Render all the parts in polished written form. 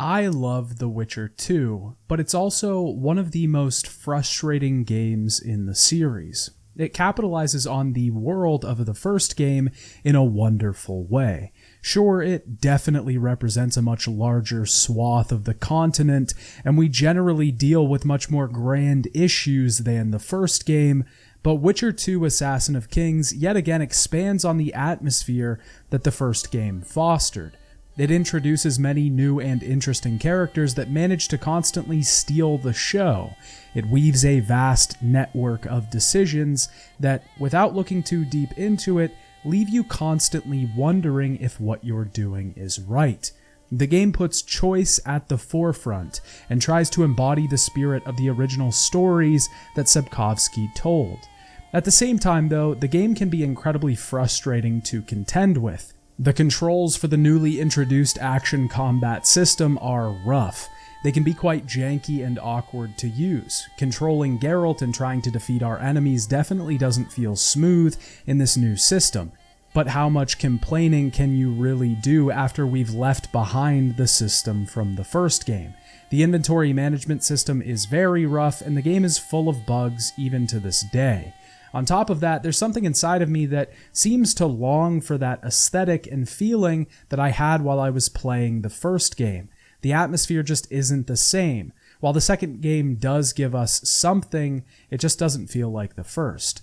I love The Witcher 2, but it's also one of the most frustrating games in the series. It capitalizes on the world of the first game in a wonderful way. Sure, it definitely represents a much larger swath of the continent, and we generally deal with much more grand issues than the first game, but Witcher 2 Assassin of Kings yet again expands on the atmosphere that the first game fostered. It introduces many new and interesting characters that manage to constantly steal the show. It weaves a vast network of decisions that, without looking too deep into it, leave you constantly wondering if what you're doing is right. The game puts choice at the forefront and tries to embody the spirit of the original stories that Sapkowski told. At the same time, though, the game can be incredibly frustrating to contend with. The controls for the newly introduced action combat system are rough. They can be quite janky and awkward to use. Controlling Geralt and trying to defeat our enemies definitely doesn't feel smooth in this new system. But how much complaining can you really do after we've left behind the system from the first game? The inventory management system is very rough, and the game is full of bugs even to this day. On top of that, there's something inside of me that seems to long for that aesthetic and feeling that I had while I was playing the first game. The atmosphere just isn't the same. While the second game does give us something, it just doesn't feel like the first.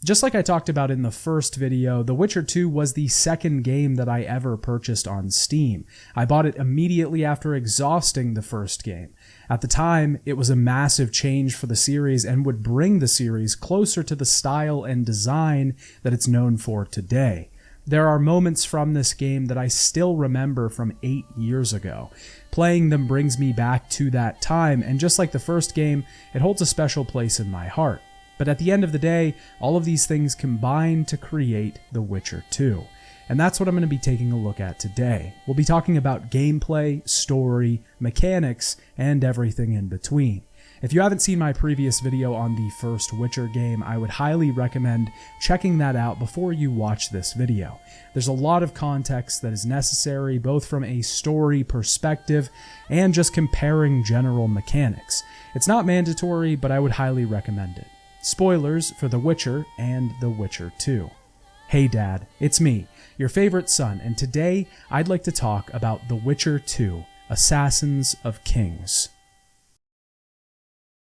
Just like I talked about in the first video, The Witcher 2 was the second game that I ever purchased on Steam. I bought it immediately after exhausting the first game. At the time, it was a massive change for the series and would bring the series closer to the style and design that it's known for today. There are moments from this game that I still remember from 8 years ago. Playing them brings me back to that time, and just like the first game, it holds a special place in my heart. But at the end of the day, all of these things combine to create The Witcher 2. And that's what I'm going to be taking a look at today. We'll be talking about gameplay, story, mechanics, and everything in between. If you haven't seen my previous video on the first Witcher game, I would highly recommend checking that out before you watch this video. There's a lot of context that is necessary, both from a story perspective and just comparing general mechanics. It's not mandatory, but I would highly recommend it. Spoilers for The Witcher and The Witcher 2. Hey Dad, it's me, your favorite son, and today I'd like to talk about The Witcher 2, Assassins of Kings.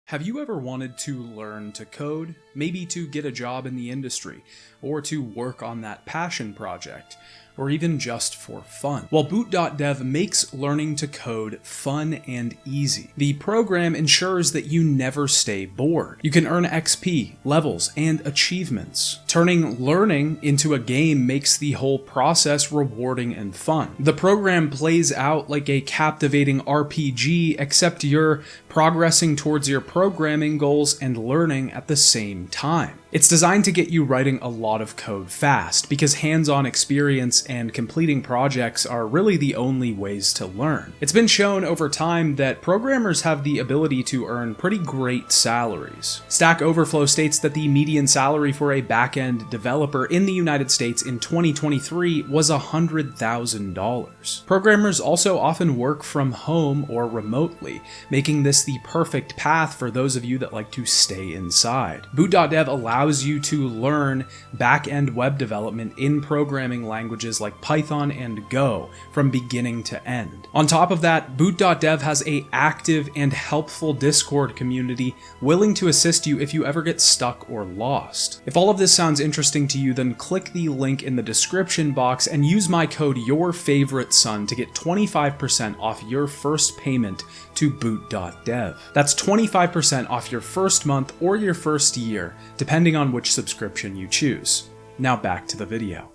Have you ever wanted to learn to code? Maybe to get a job in the industry, or to work on that passion project, or even just for fun? Well, Boot.dev makes learning to code fun and easy. The program ensures that you never stay bored. You can earn XP, levels, and achievements. Turning learning into a game makes the whole process rewarding and fun. The program plays out like a captivating RPG, except you're progressing towards your programming goals and learning at the same time. It's designed to get you writing a lot of code fast, because hands-on experience and completing projects are really the only ways to learn. It's been shown over time that programmers have the ability to earn pretty great salaries. Stack Overflow states that the median salary for a back-end developer in the United States in 2023 was $100,000. Programmers also often work from home or remotely, making this the perfect path for those of you that like to stay inside. Boot.dev allows you to learn back-end web development in programming languages like Python and Go from beginning to end. On top of that, Boot.dev has an active and helpful Discord community willing to assist you if you ever get stuck or lost. If all of this sounds interesting to you, then click the link in the description box and use my code YourFavoriteSon to get 25% off your first payment to Boot.dev. That's 25% off your first month or your first year, depending on which subscription you choose. Now back to the video.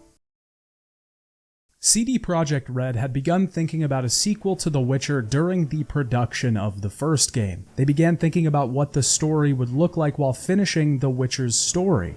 CD Projekt Red had begun thinking about a sequel to The Witcher during the production of the first game. They began thinking about what the story would look like while finishing The Witcher's story.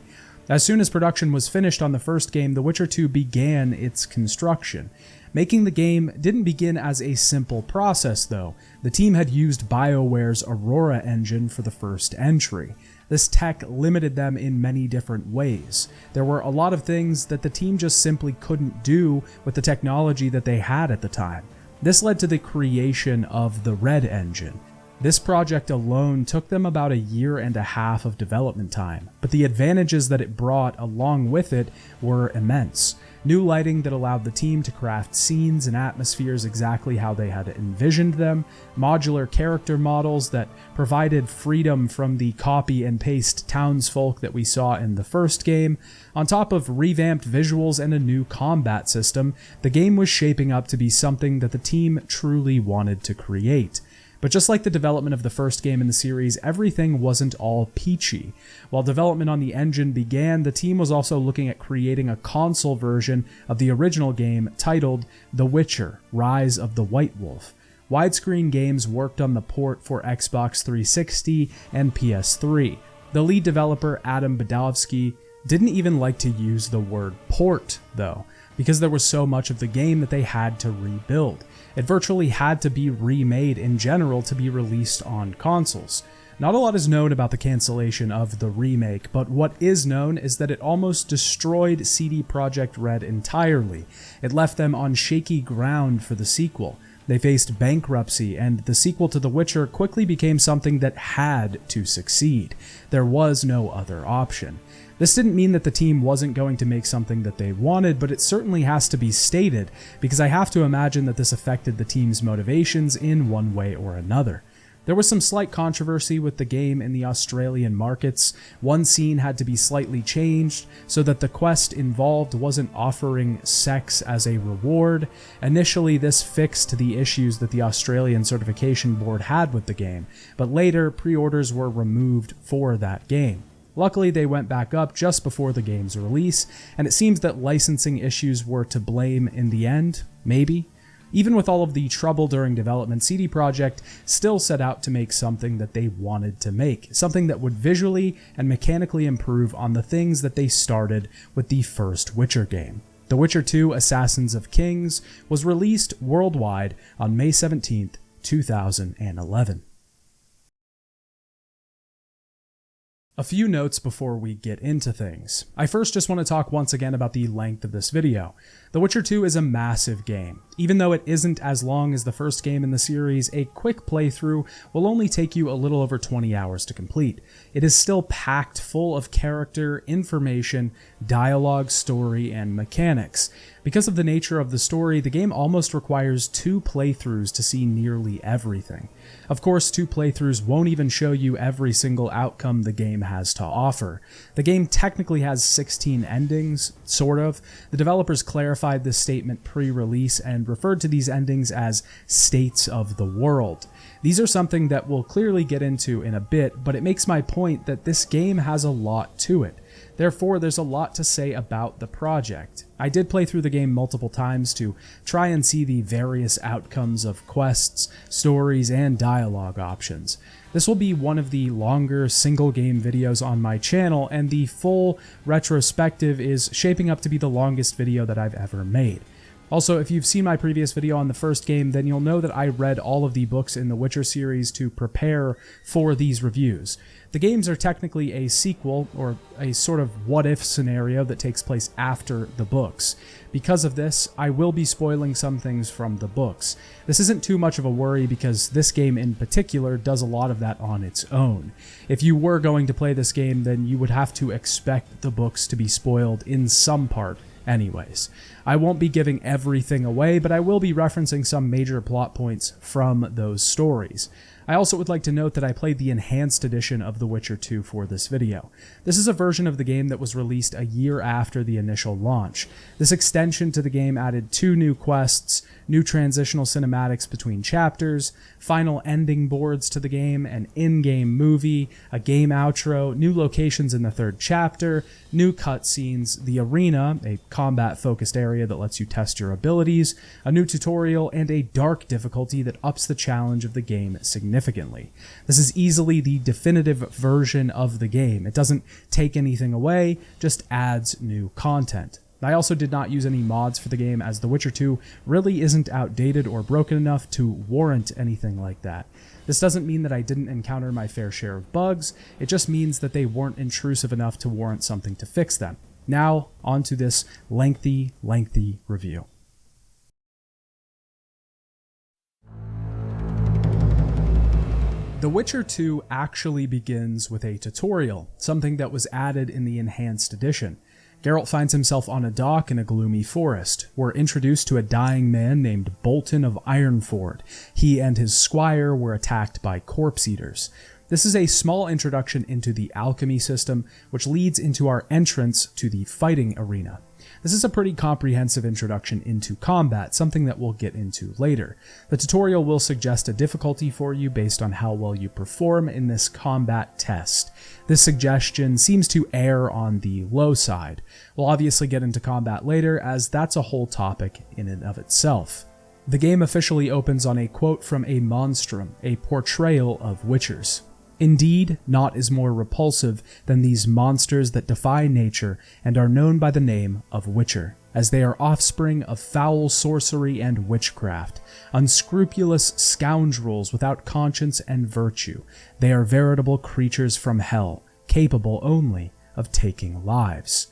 As soon as production was finished on the first game, The Witcher 2 began its construction. Making the game didn't begin as a simple process, though. The team had used BioWare's Aurora engine for the first entry. This tech limited them in many different ways. There were a lot of things that the team just simply couldn't do with the technology that they had at the time. This led to the creation of the Red Engine. This project alone took them about a year and a half of development time, but the advantages that it brought along with it were immense. New lighting that allowed the team to craft scenes and atmospheres exactly how they had envisioned them, modular character models that provided freedom from the copy and paste townsfolk that we saw in the first game. On top of revamped visuals and a new combat system, the game was shaping up to be something that the team truly wanted to create. But just like the development of the first game in the series, everything wasn't all peachy. While development on the engine began, the team was also looking at creating a console version of the original game titled The Witcher: Rise of the White Wolf. Widescreen Games worked on the port for Xbox 360 and PS3. The lead developer, Adam Badowski, didn't even like to use the word port, though, because there was so much of the game that they had to rebuild. It virtually had to be remade in general to be released on consoles. Not a lot is known about the cancellation of the remake, but what is known is that it almost destroyed CD Projekt Red entirely. It left them on shaky ground for the sequel. They faced bankruptcy, and the sequel to The Witcher quickly became something that had to succeed. There was no other option. This didn't mean that the team wasn't going to make something that they wanted, but it certainly has to be stated, because I have to imagine that this affected the team's motivations in one way or another. There was some slight controversy with the game in the Australian markets. One scene had to be slightly changed so that the quest involved wasn't offering sex as a reward. Initially, this fixed the issues that the Australian Certification Board had with the game, but later pre-orders were removed for that game. Luckily, they went back up just before the game's release, and it seems that licensing issues were to blame in the end, maybe. Even with all of the trouble during development, CD Projekt still set out to make something that they wanted to make, something that would visually and mechanically improve on the things that they started with the first Witcher game. The Witcher 2: Assassins of Kings was released worldwide on May 17th, 2011. A few notes before we get into things. I first just want to talk once again about the length of this video. The Witcher 2 is a massive game. Even though it isn't as long as the first game in the series, a quick playthrough will only take you a little over 20 hours to complete. It is still packed full of character, information, dialogue, story, and mechanics. Because of the nature of the story, the game almost requires 2 playthroughs to see nearly everything. Of course, 2 playthroughs won't even show you every single outcome the game has to offer. The game technically has 16 endings, sort of. The developers clarified this statement pre-release and referred to these endings as states of the world. These are something that we'll clearly get into in a bit, but it makes my point that this game has a lot to it. Therefore, there's a lot to say about the project. I did play through the game multiple times to try and see the various outcomes of quests, stories, and dialogue options. This will be one of the longer single-game videos on my channel, and the full retrospective is shaping up to be the longest video that I've ever made. Also, if you've seen my previous video on the first game, then you'll know that I read all of the books in the Witcher series to prepare for these reviews. The games are technically a sequel, or a sort of what-if scenario that takes place after the books. Because of this, I will be spoiling some things from the books. This isn't too much of a worry because this game in particular does a lot of that on its own. If you were going to play this game, then you would have to expect the books to be spoiled in some part anyways. I won't be giving everything away, but I will be referencing some major plot points from those stories. I also would like to note that I played the enhanced edition of The Witcher 2 for this video. This is a version of the game that was released a year after the initial launch. This extension to the game added 2 new quests, new transitional cinematics between chapters, final ending boards to the game, an in-game movie, a game outro, new locations in the 3rd chapter, new cutscenes, the arena, a combat-focused area that lets you test your abilities, a new tutorial, and a dark difficulty that ups the challenge of the game significantly. This is easily the definitive version of the game. It doesn't take anything away, just adds new content. I also did not use any mods for the game, as The Witcher 2 really isn't outdated or broken enough to warrant anything like that. This doesn't mean that I didn't encounter my fair share of bugs, it just means that they weren't intrusive enough to warrant something to fix them. Now, on to this lengthy review. The Witcher 2 actually begins with a tutorial, something that was added in the Enhanced Edition. Geralt finds himself on a dock in a gloomy forest. We're introduced to a dying man named Bolton of Ironford. He and his squire were attacked by corpse eaters. This is a small introduction into the alchemy system, which leads into our entrance to the fighting arena. This is a pretty comprehensive introduction into combat, something that we'll get into later. The tutorial will suggest a difficulty for you based on how well you perform in this combat test. This suggestion seems to err on the low side. We'll obviously get into combat later, as that's a whole topic in and of itself. The game officially opens on a quote from a monstrum, a portrayal of witchers. Indeed, naught is more repulsive than these monsters that defy nature and are known by the name of Witcher, as they are offspring of foul sorcery and witchcraft, unscrupulous scoundrels without conscience and virtue. They are veritable creatures from hell, capable only of taking lives.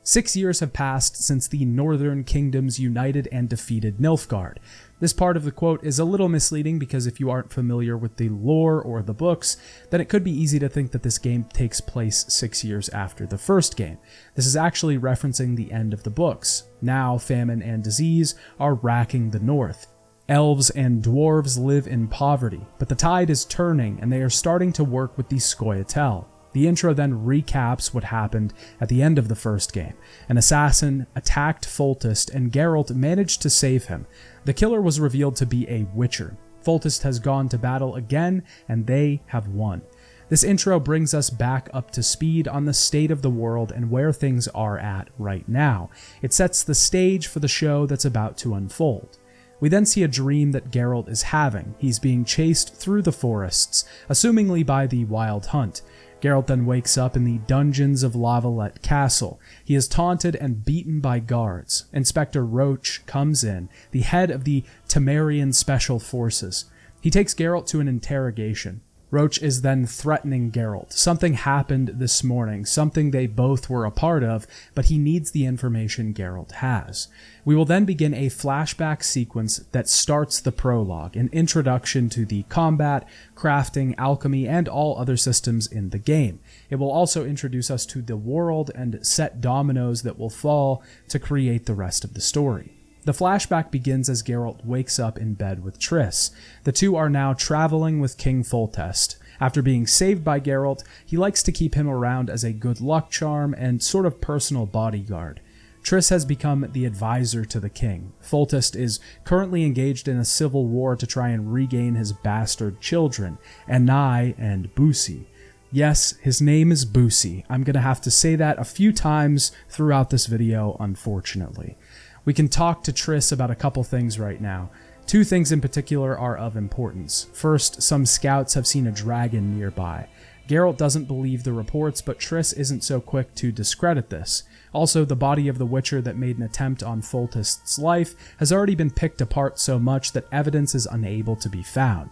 6 years have passed since the northern kingdoms united and defeated Nilfgaard. This part of the quote is a little misleading because if you aren't familiar with the lore or the books, then it could be easy to think that this game takes place 6 years after the first game. This is actually referencing the end of the books. Now famine and disease are racking the north. Elves and dwarves live in poverty, but the tide is turning and they are starting to work with the Scoia'tael. The intro then recaps what happened at the end of the first game. An assassin attacked Foltest and Geralt managed to save him. The killer was revealed to be a witcher. Foltest has gone to battle again and they have won. This intro brings us back up to speed on the state of the world and where things are at right now. It sets the stage for the show that's about to unfold. We then see a dream that Geralt is having. He's being chased through the forests, assumingly by the Wild Hunt. Geralt then wakes up in the dungeons of Lavalette Castle. He is taunted and beaten by guards. Inspector Roche comes in, the head of the Temerian Special Forces. He takes Geralt to an interrogation. Roche is then threatening Geralt. Something happened this morning, something they both were a part of, but he needs the information Geralt has. We will then begin a flashback sequence that starts the prologue, an introduction to the combat, crafting, alchemy, and all other systems in the game. It will also introduce us to the world and set dominoes that will fall to create the rest of the story. The flashback begins as Geralt wakes up in bed with Triss. The two are now traveling with King Foltest. After being saved by Geralt, he likes to keep him around as a good luck charm and sort of personal bodyguard. Triss has become the advisor to the king. Foltest is currently engaged in a civil war to try and regain his bastard children, Anai and Busi. Yes, his name is Busi. I'm going to have to say that a few times throughout this video, unfortunately. We can talk to Triss about a couple things right now. Two things in particular are of importance. First, some scouts have seen a dragon nearby. Geralt doesn't believe the reports, but Triss isn't so quick to discredit this. Also, the body of the Witcher that made an attempt on Foltest's life has already been picked apart so much that evidence is unable to be found.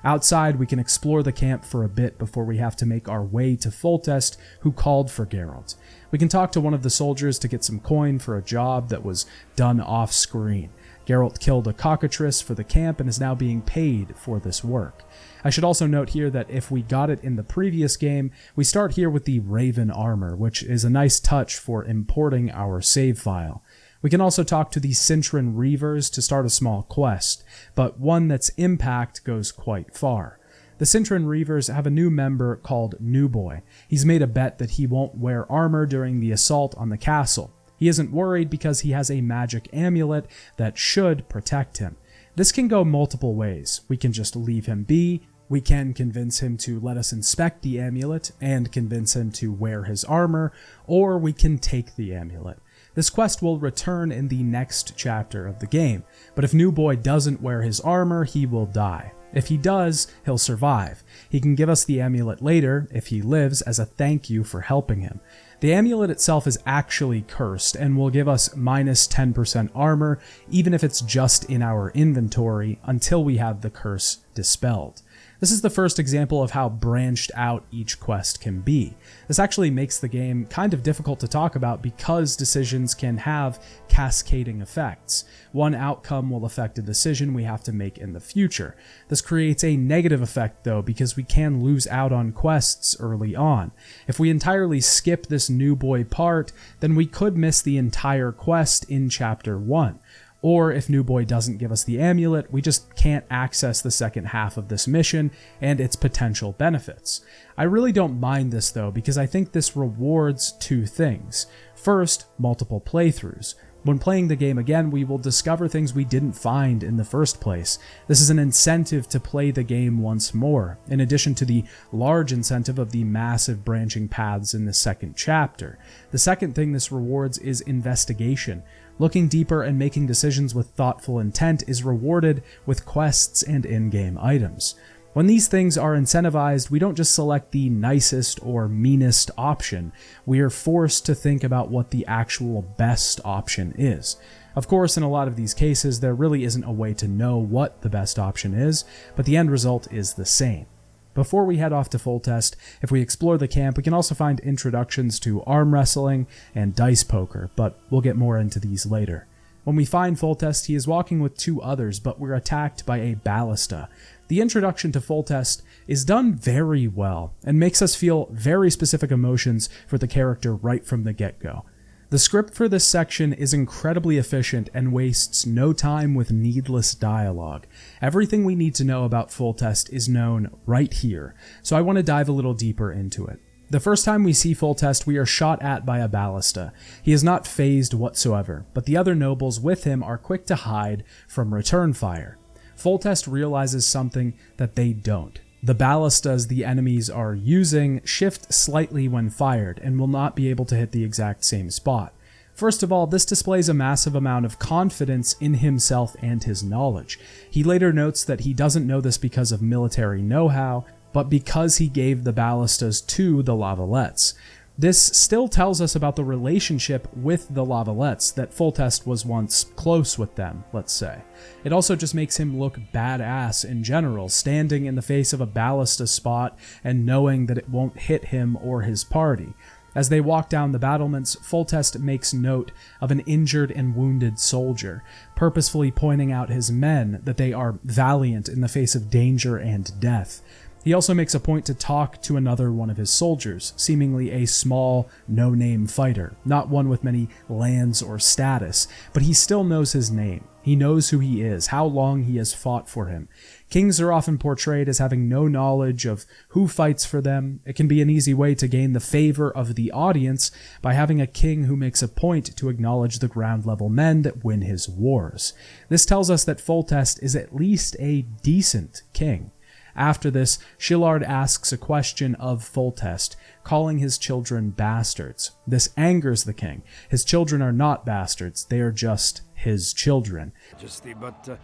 Outside, we can explore the camp for a bit before we have to make our way to Foltest, who called for Geralt. We can talk to one of the soldiers to get some coin for a job that was done off-screen. Geralt killed a cockatrice for the camp and is now being paid for this work. I should also note here that if we got it in the previous game, we start here with the Raven armor, which is a nice touch for importing our save file. We can also talk to the Cintran Reavers to start a small quest, but one that's impact goes quite far. The Cintran Reavers have a new member called New Boy. He's made a bet that he won't wear armor during the assault on the castle. He isn't worried because he has a magic amulet that should protect him. This can go multiple ways. We can just leave him be, we can convince him to let us inspect the amulet and convince him to wear his armor, or we can take the amulet. This quest will return in the next chapter of the game, but if New Boy doesn't wear his armor, he will die. If he does, he'll survive. He can give us the amulet later, if he lives, as a thank you for helping him. The amulet itself is actually cursed and will give us minus 10% armor, even if it's just in our inventory, until we have the curse dispelled. This is the first example of how branched out each quest can be. This actually makes the game kind of difficult to talk about because decisions can have cascading effects. One outcome will affect a decision we have to make in the future. This creates a negative effect though, because we can lose out on quests early on. If we entirely skip this new boy part, then we could miss the entire quest in Chapter 1. Or if New Boy doesn't give us the amulet, we just can't access the second half of this mission and its potential benefits. I really don't mind this though, because I think this rewards two things. First, multiple playthroughs. When playing the game again, we will discover things we didn't find in the first place. This is an incentive to play the game once more, in addition to the large incentive of the massive branching paths in the second chapter. The second thing this rewards is investigation. Looking deeper and making decisions with thoughtful intent is rewarded with quests and in-game items. When these things are incentivized, we don't just select the nicest or meanest option, we are forced to think about what the actual best option is. Of course, in a lot of these cases, there really isn't a way to know what the best option is, but the end result is the same. Before we head off to Foltest, if we explore the camp, we can also find introductions to arm wrestling and dice poker, but we'll get more into these later. When we find Foltest, he is walking with two others, but we're attacked by a ballista. The introduction to Foltest is done very well, and makes us feel very specific emotions for the character right from the get-go. The script for this section is incredibly efficient and wastes no time with needless dialogue. Everything we need to know about Foltest is known right here, so I want to dive a little deeper into it. The first time we see Foltest, we are shot at by a ballista. He is not phased whatsoever, but the other nobles with him are quick to hide from return fire. Foltest realizes something that they don't. The ballistas the enemies are using shift slightly when fired and will not be able to hit the exact same spot. First of all, this displays a massive amount of confidence in himself and his knowledge. He later notes that he doesn't know this because of military know-how, but because he gave the ballistas to the Lavalettes. This still tells us about the relationship with the Lavalettes, that Foltest was once close with them, let's say. It also just makes him look badass in general, standing in the face of a ballista spot and knowing that it won't hit him or his party. As they walk down the battlements, Foltest makes note of an injured and wounded soldier, purposefully pointing out his men that they are valiant in the face of danger and death. He also makes a point to talk to another one of his soldiers, seemingly a small, no-name fighter, not one with many lands or status, but he still knows his name. He knows who he is, how long he has fought for him. Kings are often portrayed as having no knowledge of who fights for them. It can be an easy way to gain the favor of the audience by having a king who makes a point to acknowledge the ground-level men that win his wars. This tells us that Foltest is at least a decent king. After this, Shillard asks a question of Foltest, calling his children bastards. This angers the king. His children are not bastards, they are just his children. Majesty, but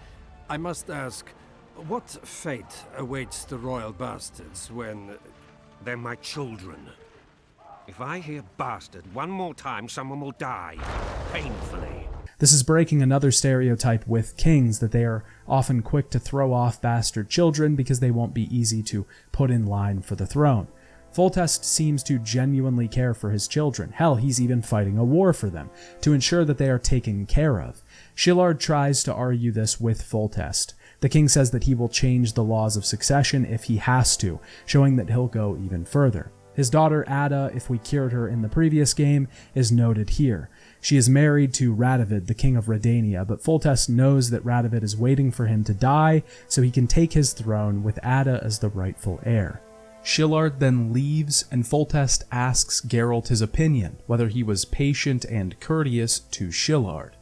I must ask, what fate awaits the royal bastards when they're my children? If I hear bastard one more time, someone will die. Painfully. This is breaking another stereotype with kings, that they are often quick to throw off bastard children because they won't be easy to put in line for the throne. Foltest seems to genuinely care for his children. Hell, he's even fighting a war for them, to ensure that they are taken care of. Shillard tries to argue this with Foltest. The king says that he will change the laws of succession if he has to, showing that he'll go even further. His daughter Ada, if we cured her in the previous game, is noted here. She is married to Radovid, the king of Redania, but Foltest knows that Radovid is waiting for him to die so he can take his throne with Ada as the rightful heir. Shillard then leaves, and Foltest asks Geralt his opinion, whether he was patient and courteous to Shillard.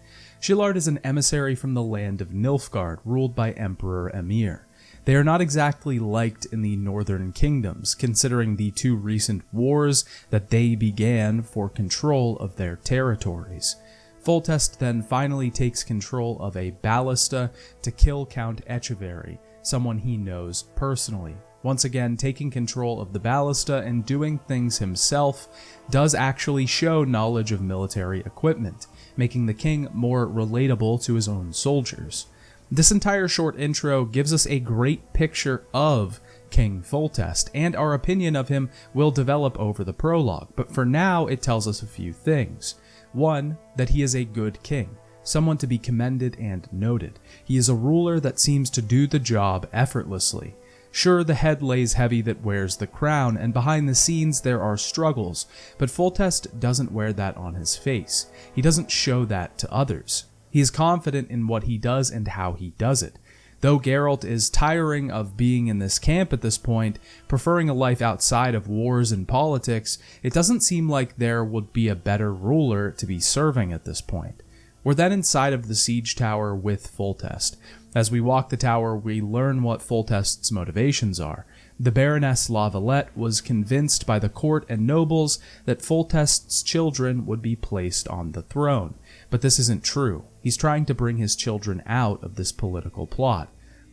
Shillard is an emissary from the land of Nilfgaard, ruled by Emperor Emhyr. They are not exactly liked in the northern kingdoms, considering the two recent wars that they began for control of their territories. Foltest then finally takes control of a ballista to kill Count Echeverry, someone he knows personally. Once again, taking control of the ballista and doing things himself does actually show knowledge of military equipment, making the king more relatable to his own soldiers. This entire short intro gives us a great picture of King Foltest, and our opinion of him will develop over the prologue, but for now it tells us a few things. One, that he is a good king, someone to be commended and noted. He is a ruler that seems to do the job effortlessly. Sure, the head lays heavy that wears the crown, and behind the scenes there are struggles, but Foltest doesn't wear that on his face. He doesn't show that to others. He is confident in what he does and how he does it. Though Geralt is tiring of being in this camp at this point, preferring a life outside of wars and politics, it doesn't seem like there would be a better ruler to be serving at this point. We're then inside of the siege tower with Foltest. As we walk the tower, we learn what Foltest's motivations are. The Baroness Lavalette was convinced by the court and nobles that Foltest's children would be placed on the throne. But this isn't true. He's trying to bring his children out of this political plot.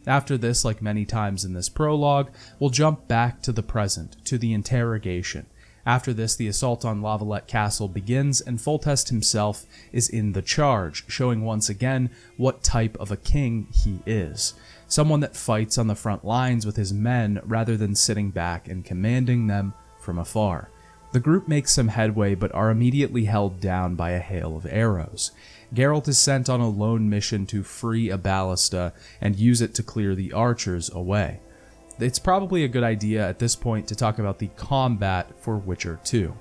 After this, like many times in this prologue, we'll jump back to the present, to the interrogation. After this, the assault on Lavalette Castle begins, and Foltest himself is in the charge, showing once again what type of a king he is. Someone that fights on the front lines with his men rather than sitting back and commanding them from afar. The group makes some headway but are immediately held down by a hail of arrows. Geralt is sent on a lone mission to free a ballista and use it to clear the archers away. It's probably a good idea at this point to talk about the combat for Witcher 2.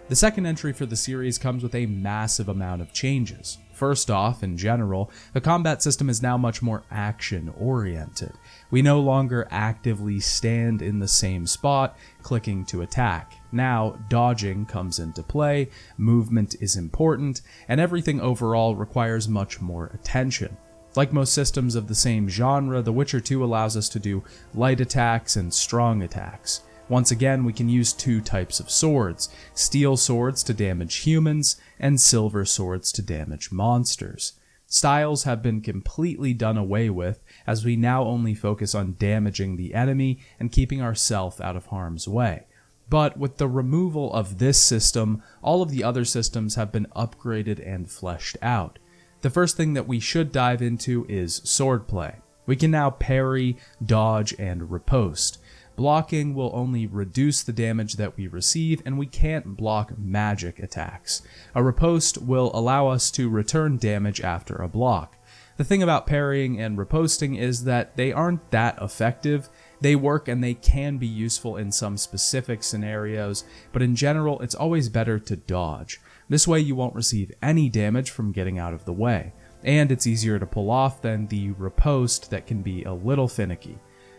The second entry for the series comes with a massive amount of changes. First off, in general, the combat system is now much more action-oriented. We no longer actively stand in the same spot, clicking to attack. Now, dodging comes into play, movement is important, and everything overall requires much more attention. Like most systems of the same genre, The Witcher 2 allows us to do light attacks and strong attacks. Once again, we can use two types of swords, steel swords to damage humans, and silver swords to damage monsters. Styles have been completely done away with, as we now only focus on damaging the enemy and keeping ourselves out of harm's way. But with the removal of this system, all of the other systems have been upgraded and fleshed out. The first thing that we should dive into is swordplay. We can now parry, dodge, and riposte. Blocking will only reduce the damage that we receive, and we can't block magic attacks. A riposte will allow us to return damage after a block. The thing about parrying and riposting is that they aren't that effective. They work and they can be useful in some specific scenarios, but in general, it's always better to dodge. This way you won't receive any damage from getting out of the way, and it's easier to pull off than the riposte that can be a little finicky.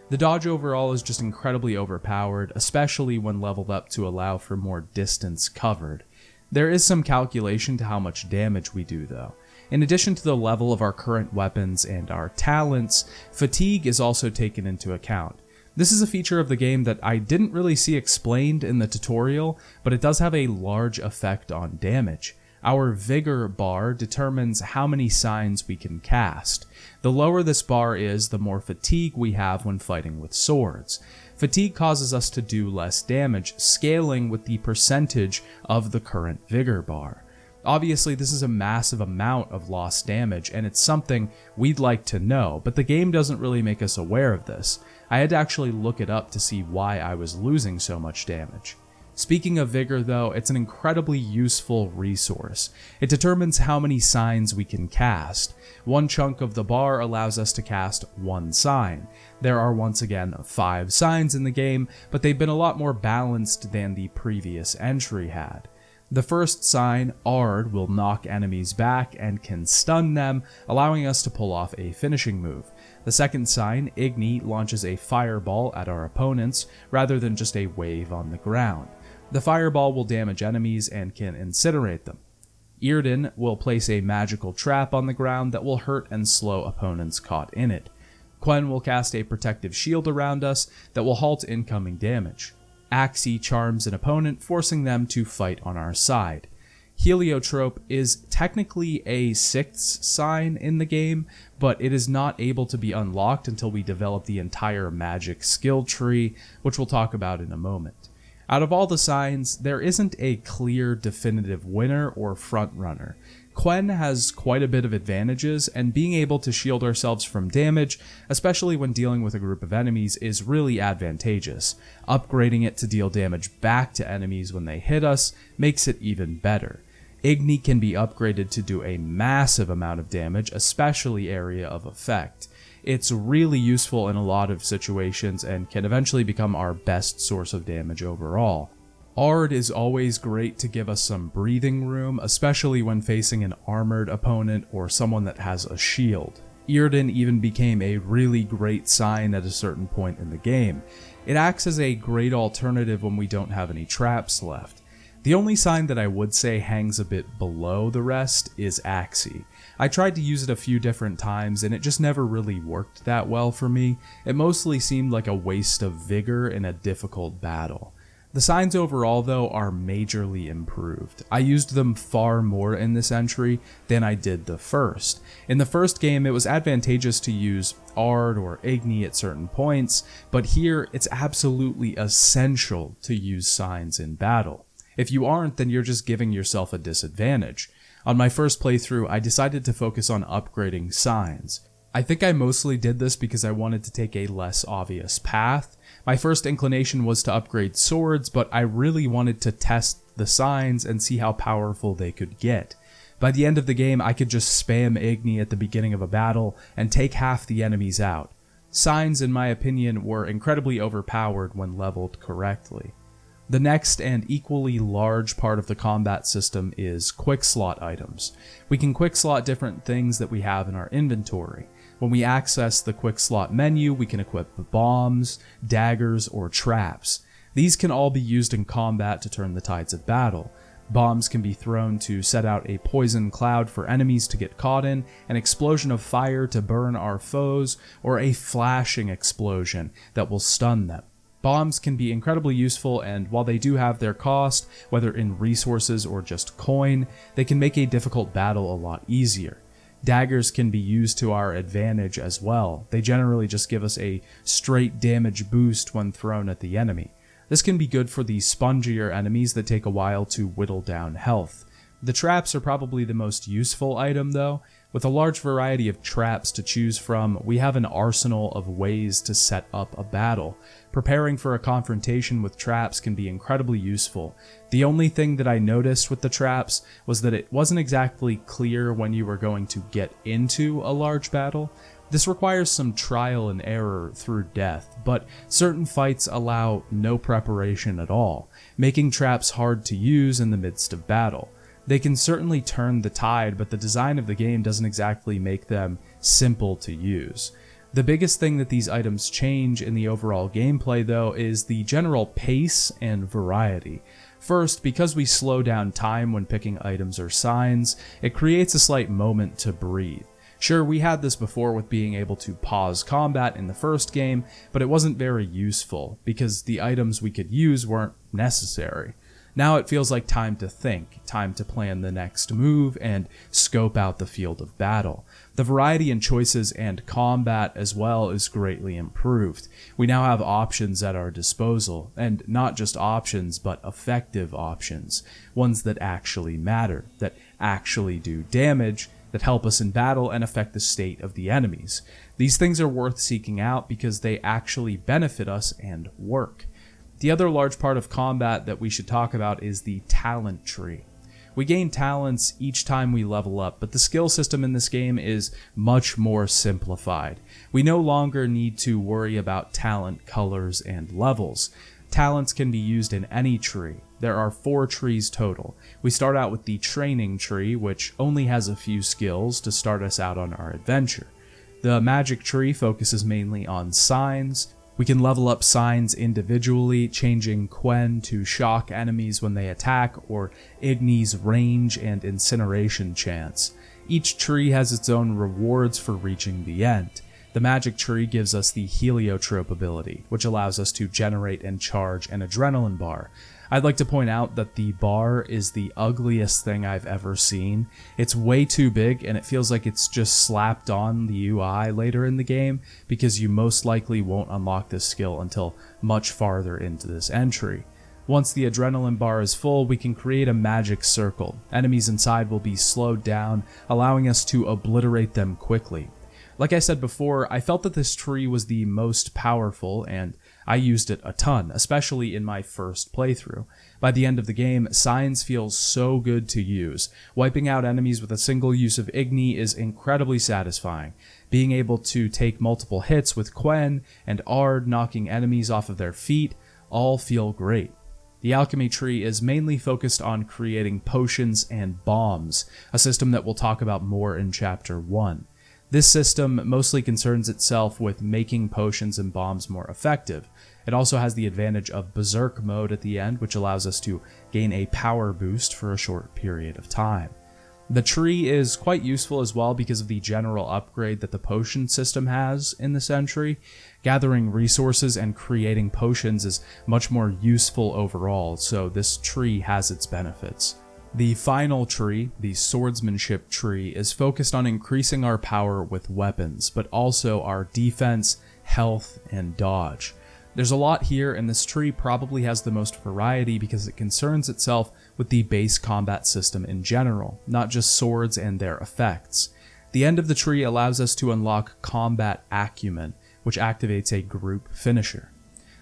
The dodge overall is just incredibly overpowered, especially when leveled up to allow for more distance covered. There is some calculation to how much damage we do though. In addition to the level of our current weapons and our talents, fatigue is also taken into account. This is a feature of the game that I didn't really see explained in the tutorial, but it does have a large effect on damage. Our vigor bar determines how many signs we can cast. The lower this bar is, the more fatigue we have when fighting with swords. Fatigue causes us to do less damage, scaling with the percentage of the current vigor bar. Obviously, this is a massive amount of lost damage, and it's something we'd like to know, but the game doesn't really make us aware of this. I had to actually look it up to see why I was losing so much damage. Speaking of vigor though, it's an incredibly useful resource. It determines how many signs we can cast. One chunk of the bar allows us to cast one sign. There are once again 5 signs in the game, but they've been a lot more balanced than the previous entry had. The first sign, Ard, will knock enemies back and can stun them, allowing us to pull off a finishing move. The second sign, Igni, launches a fireball at our opponents rather than just a wave on the ground. The fireball will damage enemies and can incinerate them. Earden will place a magical trap on the ground that will hurt and slow opponents caught in it. Quen will cast a protective shield around us that will halt incoming damage. Axii charms an opponent, forcing them to fight on our side. Heliotrope is technically a 6th sign in the game, but it is not able to be unlocked until we develop the entire magic skill tree, which we'll talk about in a moment. Out of all the signs, there isn't a clear definitive winner or frontrunner. Quen has quite a bit of advantages, and being able to shield ourselves from damage, especially when dealing with a group of enemies, is really advantageous. Upgrading it to deal damage back to enemies when they hit us makes it even better. Igni can be upgraded to do a massive amount of damage, especially area of effect. It's really useful in a lot of situations and can eventually become our best source of damage overall. Ard is always great to give us some breathing room, especially when facing an armored opponent or someone that has a shield. Yrden even became a really great sign at a certain point in the game. It acts as a great alternative when we don't have any traps left. The only sign that I would say hangs a bit below the rest is Axii. I tried to use it a few different times and it just never really worked that well for me. It mostly seemed like a waste of vigor in a difficult battle. The signs overall, though, are majorly improved. I used them far more in this entry than I did the first. In the first game, it was advantageous to use Ard or Igni at certain points, but here it's absolutely essential to use signs in battle. If you aren't, then you're just giving yourself a disadvantage. On my first playthrough, I decided to focus on upgrading signs. I think I mostly did this because I wanted to take a less obvious path. My first inclination was to upgrade swords, but I really wanted to test the signs and see how powerful they could get. By the end of the game, I could just spam Igni at the beginning of a battle and take half the enemies out. Signs, in my opinion, were incredibly overpowered when leveled correctly. The next and equally large part of the combat system is quick slot items. We can quick slot different things that we have in our inventory. When we access the quick slot menu, we can equip bombs, daggers, or traps. These can all be used in combat to turn the tides of battle. Bombs can be thrown to set out a poison cloud for enemies to get caught in, an explosion of fire to burn our foes, or a flashing explosion that will stun them. Bombs can be incredibly useful, and while they do have their cost, whether in resources or just coin, they can make a difficult battle a lot easier. Daggers can be used to our advantage as well. They generally just give us a straight damage boost when thrown at the enemy. This can be good for the spongier enemies that take a while to whittle down health. The traps are probably the most useful item though. With a large variety of traps to choose from, we have an arsenal of ways to set up a battle. Preparing for a confrontation with traps can be incredibly useful. The only thing that I noticed with the traps was that it wasn't exactly clear when you were going to get into a large battle. This requires some trial and error through death, but certain fights allow no preparation at all, making traps hard to use in the midst of battle. They can certainly turn the tide, but the design of the game doesn't exactly make them simple to use. The biggest thing that these items change in the overall gameplay though is the general pace and variety. First, because we slow down time when picking items or signs, it creates a slight moment to breathe. Sure, we had this before with being able to pause combat in the first game, but it wasn't very useful because the items we could use weren't necessary. Now it feels like time to think, time to plan the next move, and scope out the field of battle. The variety in choices and combat as well is greatly improved. We now have options at our disposal, and not just options, but effective options. Ones that actually matter, that actually do damage, that help us in battle and affect the state of the enemies. These things are worth seeking out because they actually benefit us and work. The other large part of combat that we should talk about is the talent tree. We gain talents each time we level up, but the skill system in this game is much more simplified. We no longer need to worry about talent colors and levels. Talents can be used in any tree. There are 4 trees total. We start out with the training tree, which only has a few skills to start us out on our adventure. The magic tree focuses mainly on signs. We can level up signs individually, changing Quen to shock enemies when they attack, or Igni's range and incineration chance. Each tree has its own rewards for reaching the end. The magic tree gives us the heliotrope ability, which allows us to generate and charge an adrenaline bar. I'd like to point out that the bar is the ugliest thing I've ever seen. It's way too big and it feels like it's just slapped on the UI later in the game because you most likely won't unlock this skill until much farther into this entry. Once the adrenaline bar is full, we can create a magic circle. Enemies inside will be slowed down, allowing us to obliterate them quickly. Like I said before, I felt that this tree was the most powerful, and I used it a ton, especially in my first playthrough. By the end of the game, Signs feels so good to use. Wiping out enemies with a single use of Igni is incredibly satisfying. Being able to take multiple hits with Quen and Ard knocking enemies off of their feet all feel great. The alchemy tree is mainly focused on creating potions and bombs, a system that we'll talk about more in Chapter 1. This system mostly concerns itself with making potions and bombs more effective. It also has the advantage of Berserk mode at the end, which allows us to gain a power boost for a short period of time. The tree is quite useful as well because of the general upgrade that the potion system has in this entry. Gathering resources and creating potions is much more useful overall, so this tree has its benefits. The final tree, the swordsmanship tree, is focused on increasing our power with weapons, but also our defense, health, and dodge. There's a lot here, and this tree probably has the most variety because it concerns itself with the base combat system in general, not just swords and their effects. The end of the tree allows us to unlock combat acumen, which activates a group finisher.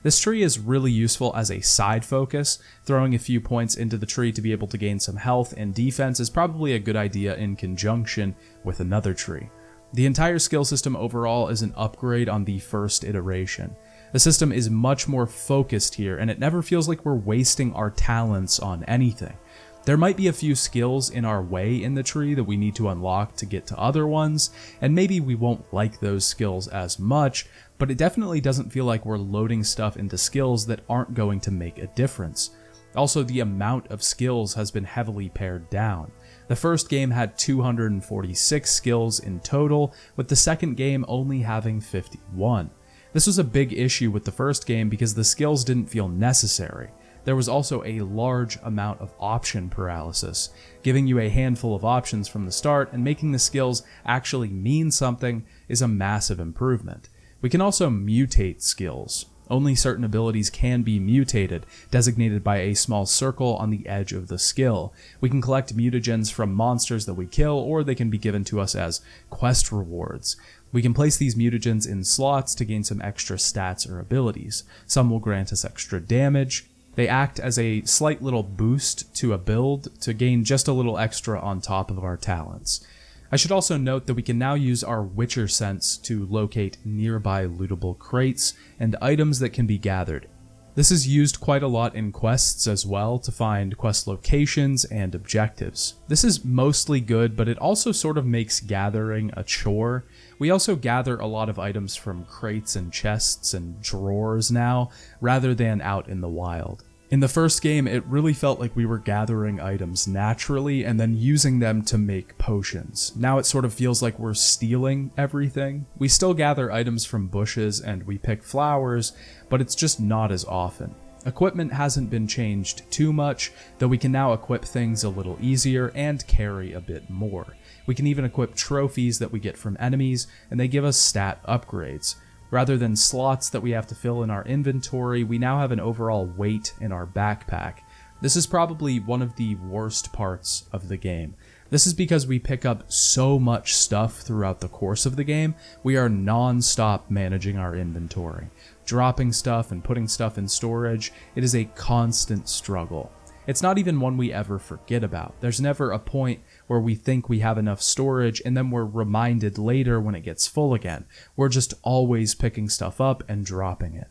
This tree is really useful as a side focus. Throwing a few points into the tree to be able to gain some health and defense is probably a good idea in conjunction with another tree. The entire skill system overall is an upgrade on the first iteration. The system is much more focused here, and it never feels like we're wasting our talents on anything. There might be a few skills in our way in the tree that we need to unlock to get to other ones, and maybe we won't like those skills as much, but it definitely doesn't feel like we're loading stuff into skills that aren't going to make a difference. Also, the amount of skills has been heavily pared down. The first game had 246 skills in total, with the second game only having 51. This was a big issue with the first game because the skills didn't feel necessary. There was also a large amount of option paralysis. Giving you a handful of options from the start and making the skills actually mean something is a massive improvement. We can also mutate skills. Only certain abilities can be mutated, designated by a small circle on the edge of the skill. We can collect mutagens from monsters that we kill, or they can be given to us as quest rewards. We can place these mutagens in slots to gain some extra stats or abilities. Some will grant us extra damage. They act as a slight little boost to a build to gain just a little extra on top of our talents. I should also note that we can now use our Witcher sense to locate nearby lootable crates and items that can be gathered. This is used quite a lot in quests as well to find quest locations and objectives. This is mostly good, but it also sort of makes gathering a chore. We also gather a lot of items from crates and chests and drawers now, rather than out in the wild. In the first game, it really felt like we were gathering items naturally and then using them to make potions. Now it sort of feels like we're stealing everything. We still gather items from bushes and we pick flowers, but it's just not as often. Equipment hasn't been changed too much, though we can now equip things a little easier and carry a bit more. We can even equip trophies that we get from enemies, and they give us stat upgrades. Rather than slots that we have to fill in our inventory, we now have an overall weight in our backpack. This is probably one of the worst parts of the game. This is because we pick up so much stuff throughout the course of the game, we are non-stop managing our inventory. Dropping stuff and putting stuff in storage, it is a constant struggle. It's not even one we ever forget about. There's never a point where we think we have enough storage and then we're reminded later when it gets full again. We're just always picking stuff up and dropping it.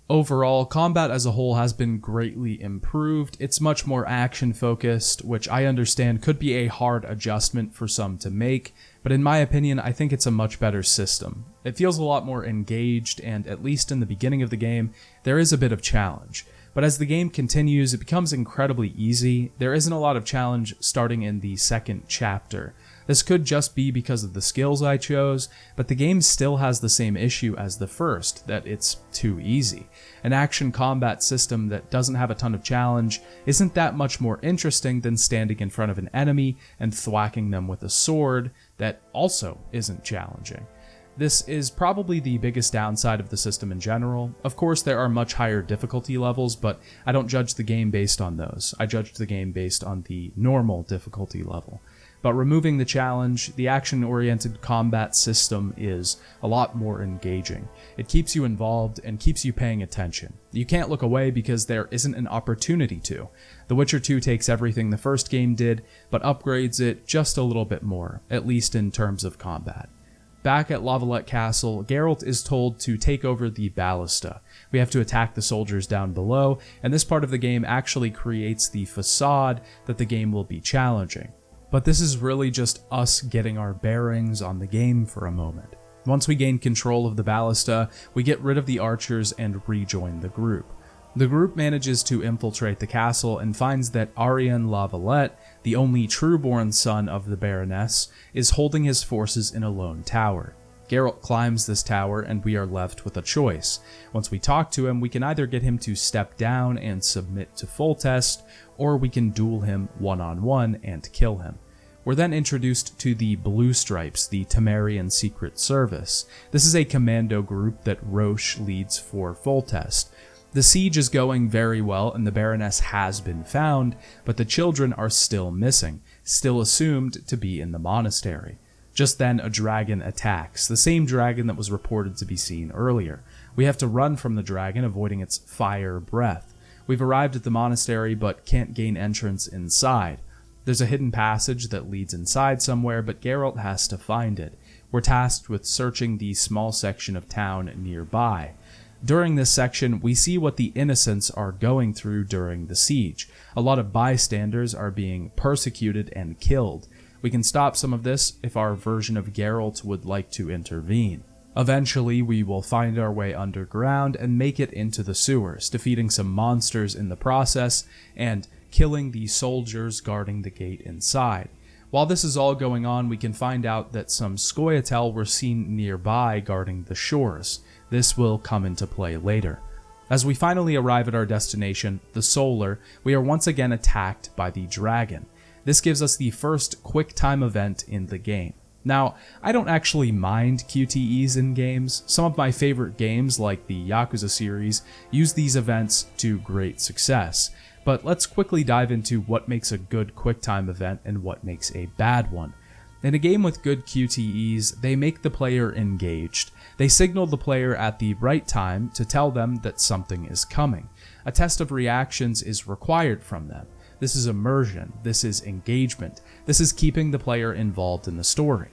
Overall, combat as a whole has been greatly improved. It's much more action-focused, which I understand could be a hard adjustment for some to make, but in my opinion, I think it's a much better system. It feels a lot more engaged, and at least in the beginning of the game, there is a bit of challenge. But as the game continues, it becomes incredibly easy. There isn't a lot of challenge starting in the second chapter. This could just be because of the skills I chose, but the game still has the same issue as the first, that it's too easy. An action combat system that doesn't have a ton of challenge isn't that much more interesting than standing in front of an enemy and thwacking them with a sword that also isn't challenging. This is probably the biggest downside of the system in general. Of course, there are much higher difficulty levels, but I don't judge the game based on those. I judge the game based on the normal difficulty level. But removing the challenge, the action-oriented combat system is a lot more engaging. It keeps you involved and keeps you paying attention. You can't look away because there isn't an opportunity to. The Witcher 2 takes everything the first game did, but upgrades it just a little bit more, at least in terms of combat. Back at Lavalette Castle, Geralt is told to take over the ballista. We have to attack the soldiers down below, and this part of the game actually creates the facade that the game will be challenging. But this is really just us getting our bearings on the game for a moment. Once we gain control of the ballista, we get rid of the archers and rejoin the group. The group manages to infiltrate the castle and finds that Aryan Lavalette, the only true-born son of the Baroness, is holding his forces in a lone tower. Geralt climbs this tower and we are left with a choice. Once we talk to him, we can either get him to step down and submit to Foltest, or we can duel him one-on-one and kill him. We're then introduced to the Blue Stripes, the Temerian Secret Service. This is a commando group that Roche leads for Foltest. The siege is going very well and the Baroness has been found, but the children are still missing, still assumed to be in the monastery. Just then a dragon attacks, the same dragon that was reported to be seen earlier. We have to run from the dragon, avoiding its fire breath. We've arrived at the monastery but can't gain entrance inside. There's a hidden passage that leads inside somewhere, but Geralt has to find it. We're tasked with searching the small section of town nearby. During this section, we see what the innocents are going through during the siege. A lot of bystanders are being persecuted and killed. We can stop some of this if our version of Geralt would like to intervene. Eventually, we will find our way underground and make it into the sewers, defeating some monsters in the process and killing the soldiers guarding the gate inside. While this is all going on, we can find out that some Scoia'tael were seen nearby guarding the shores. This will come into play later. As we finally arrive at our destination, the Solar, we are once again attacked by the dragon. This gives us the first quick time event in the game. Now, I don't actually mind QTEs in games. Some of my favorite games, like the Yakuza series, use these events to great success. But let's quickly dive into what makes a good QuickTime event and what makes a bad one. In a game with good QTEs, they make the player engaged. They signal the player at the right time to tell them that something is coming. A test of reactions is required from them. This is immersion. This is engagement. This is keeping the player involved in the story.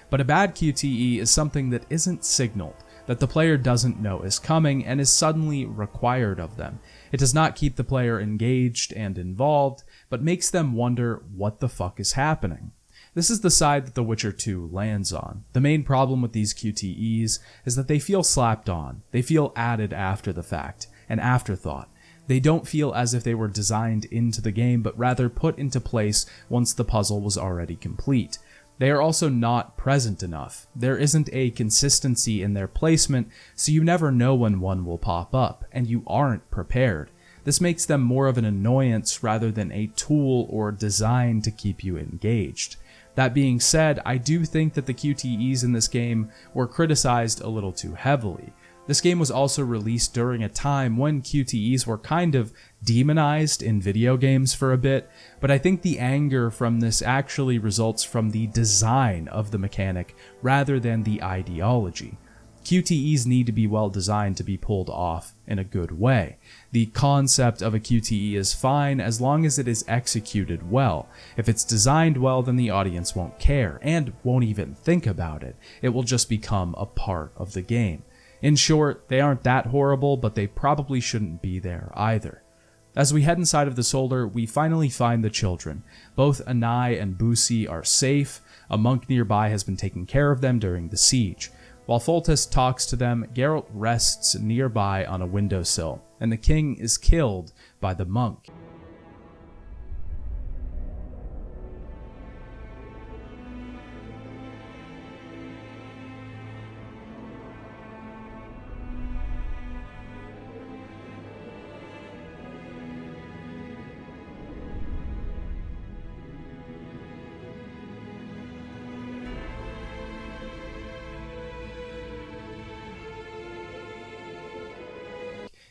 But a bad QTE is something that isn't signaled, that the player doesn't know is coming and is suddenly required of them. It does not keep the player engaged and involved, but makes them wonder what the fuck is happening. This is the side that The Witcher 2 lands on. The main problem with these QTEs is that they feel slapped on. They feel added after the fact, an afterthought. They don't feel as if they were designed into the game, but rather put into place once the puzzle was already complete. They are also not present enough. There isn't a consistency in their placement, so you never know when one will pop up, and you aren't prepared. This makes them more of an annoyance rather than a tool or design to keep you engaged. That being said, I do think that the QTEs in this game were criticized a little too heavily. This game was also released during a time when QTEs were kind of demonized in video games for a bit, but I think the anger from this actually results from the design of the mechanic rather than the ideology. QTEs need to be well designed to be pulled off in a good way. The concept of a QTE is fine as long as it is executed well. If it's designed well, then the audience won't care and won't even think about it. It will just become a part of the game. In short, they aren't that horrible, but they probably shouldn't be there either. As we head inside of the Solar, we finally find the children. Both Anai and Busi are safe. A monk nearby has been taking care of them during the siege. While Foltest talks to them, Geralt rests nearby on a windowsill, and the king is killed by the monk.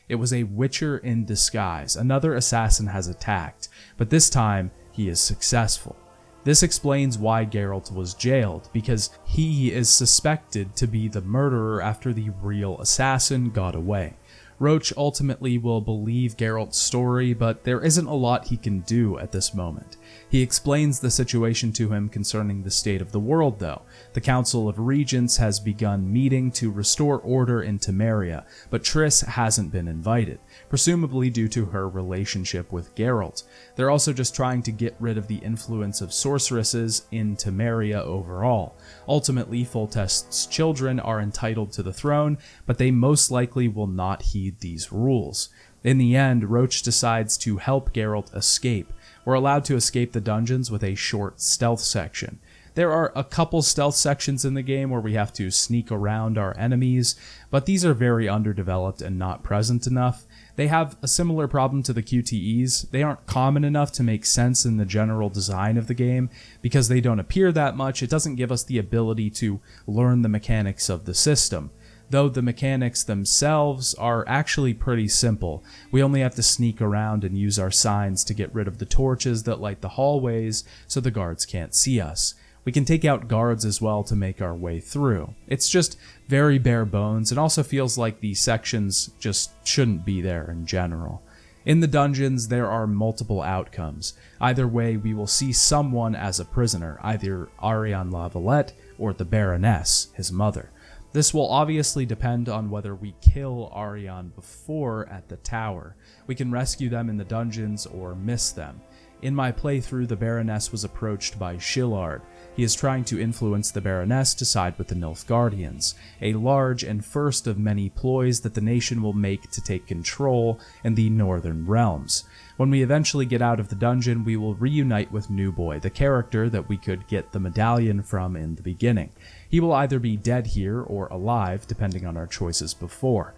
It was a Witcher in disguise. Another assassin has attacked, but this time he is successful. This explains why Geralt was jailed, because he is suspected to be the murderer after the real assassin got away. Roach ultimately will believe Geralt's story, but there isn't a lot he can do at this moment. He explains the situation to him concerning the state of the world, though. The Council of Regents has begun meeting to restore order in Temeria, but Triss hasn't been invited, presumably due to her relationship with Geralt. They're also just trying to get rid of the influence of sorceresses in Temeria overall. Ultimately, Foltest's children are entitled to the throne, but they most likely will not heed these rules. In the end, Roach decides to help Geralt escape. We're allowed to escape the dungeons with a short stealth section. There are a couple stealth sections in the game where we have to sneak around our enemies, but these are very underdeveloped and not present enough. They have a similar problem to the QTEs. They aren't common enough to make sense in the general design of the game. Because they don't appear that much, it doesn't give us the ability to learn the mechanics of the system. Though the mechanics themselves are actually pretty simple. We only have to sneak around and use our signs to get rid of the torches that light the hallways so the guards can't see us. We can take out guards as well to make our way through. It's just very bare bones, and also feels like the sections just shouldn't be there in general. In the dungeons, there are multiple outcomes. Either way, we will see someone as a prisoner, either Ariane Lavalette or the Baroness, his mother. This will obviously depend on whether we kill Ariane before at the tower. We can rescue them in the dungeons or miss them. In my playthrough, the Baroness was approached by Shillard. He is trying to influence the Baroness to side with the Nilfgaardians, a large and first of many ploys that the nation will make to take control in the Northern Realms. When we eventually get out of the dungeon, we will reunite with New Boy, the character that we could get the medallion from in the beginning. He will either be dead here or alive, depending on our choices before.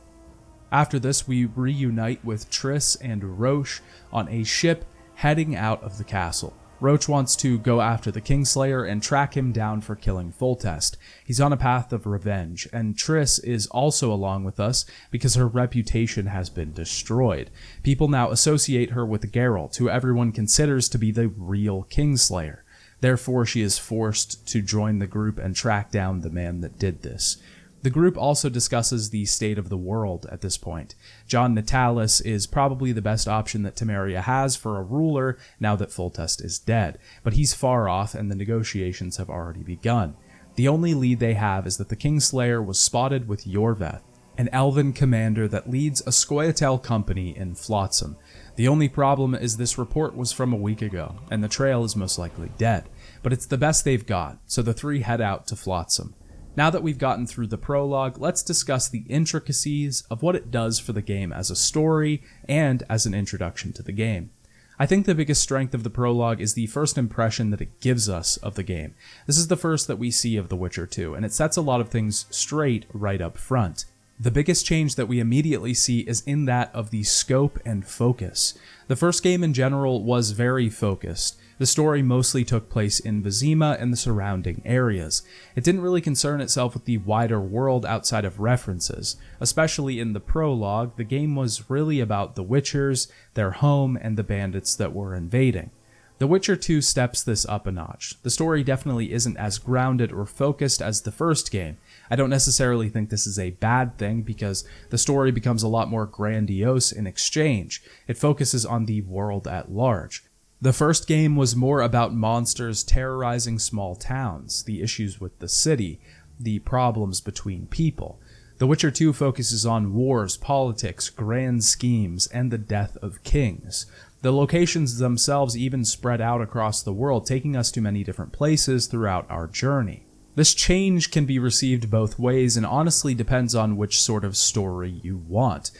After this, we reunite with Triss and Roche on a ship heading out of the castle. Roach wants to go after the Kingslayer and track him down for killing Foltest. He's on a path of revenge, and Triss is also along with us because her reputation has been destroyed. People now associate her with Geralt, who everyone considers to be the real Kingslayer. Therefore, she is forced to join the group and track down the man that did this. The group also discusses the state of the world at this point. John Natalis is probably the best option that Temeria has for a ruler now that Foltest is dead, but he's far off and the negotiations have already begun. The only lead they have is that the Kingslayer was spotted with Yorveth, an elven commander that leads a Scoia'tael company in Flotsam. The only problem is this report was from a week ago, and the trail is most likely dead, but it's the best they've got, so the three head out to Flotsam. Now that we've gotten through the prologue, let's discuss the intricacies of what it does for the game as a story and as an introduction to the game. I think the biggest strength of the prologue is the first impression that it gives us of the game. This is the first that we see of The Witcher 2, and it sets a lot of things straight right up front. The biggest change that we immediately see is in that of the scope and focus. The first game in general was very focused. The story mostly took place in Vizima and the surrounding areas. It didn't really concern itself with the wider world outside of references. Especially in the prologue, the game was really about the Witchers, their home, and the bandits that were invading. The Witcher 2 steps this up a notch. The story definitely isn't as grounded or focused as the first game. I don't necessarily think this is a bad thing because the story becomes a lot more grandiose in exchange. It focuses on the world at large. The first game was more about monsters terrorizing small towns, the issues with the city, the problems between people. The Witcher 2 focuses on wars, politics, grand schemes, and the death of kings. The locations themselves even spread out across the world, taking us to many different places throughout our journey. This change can be received both ways and honestly depends on which sort of story you want.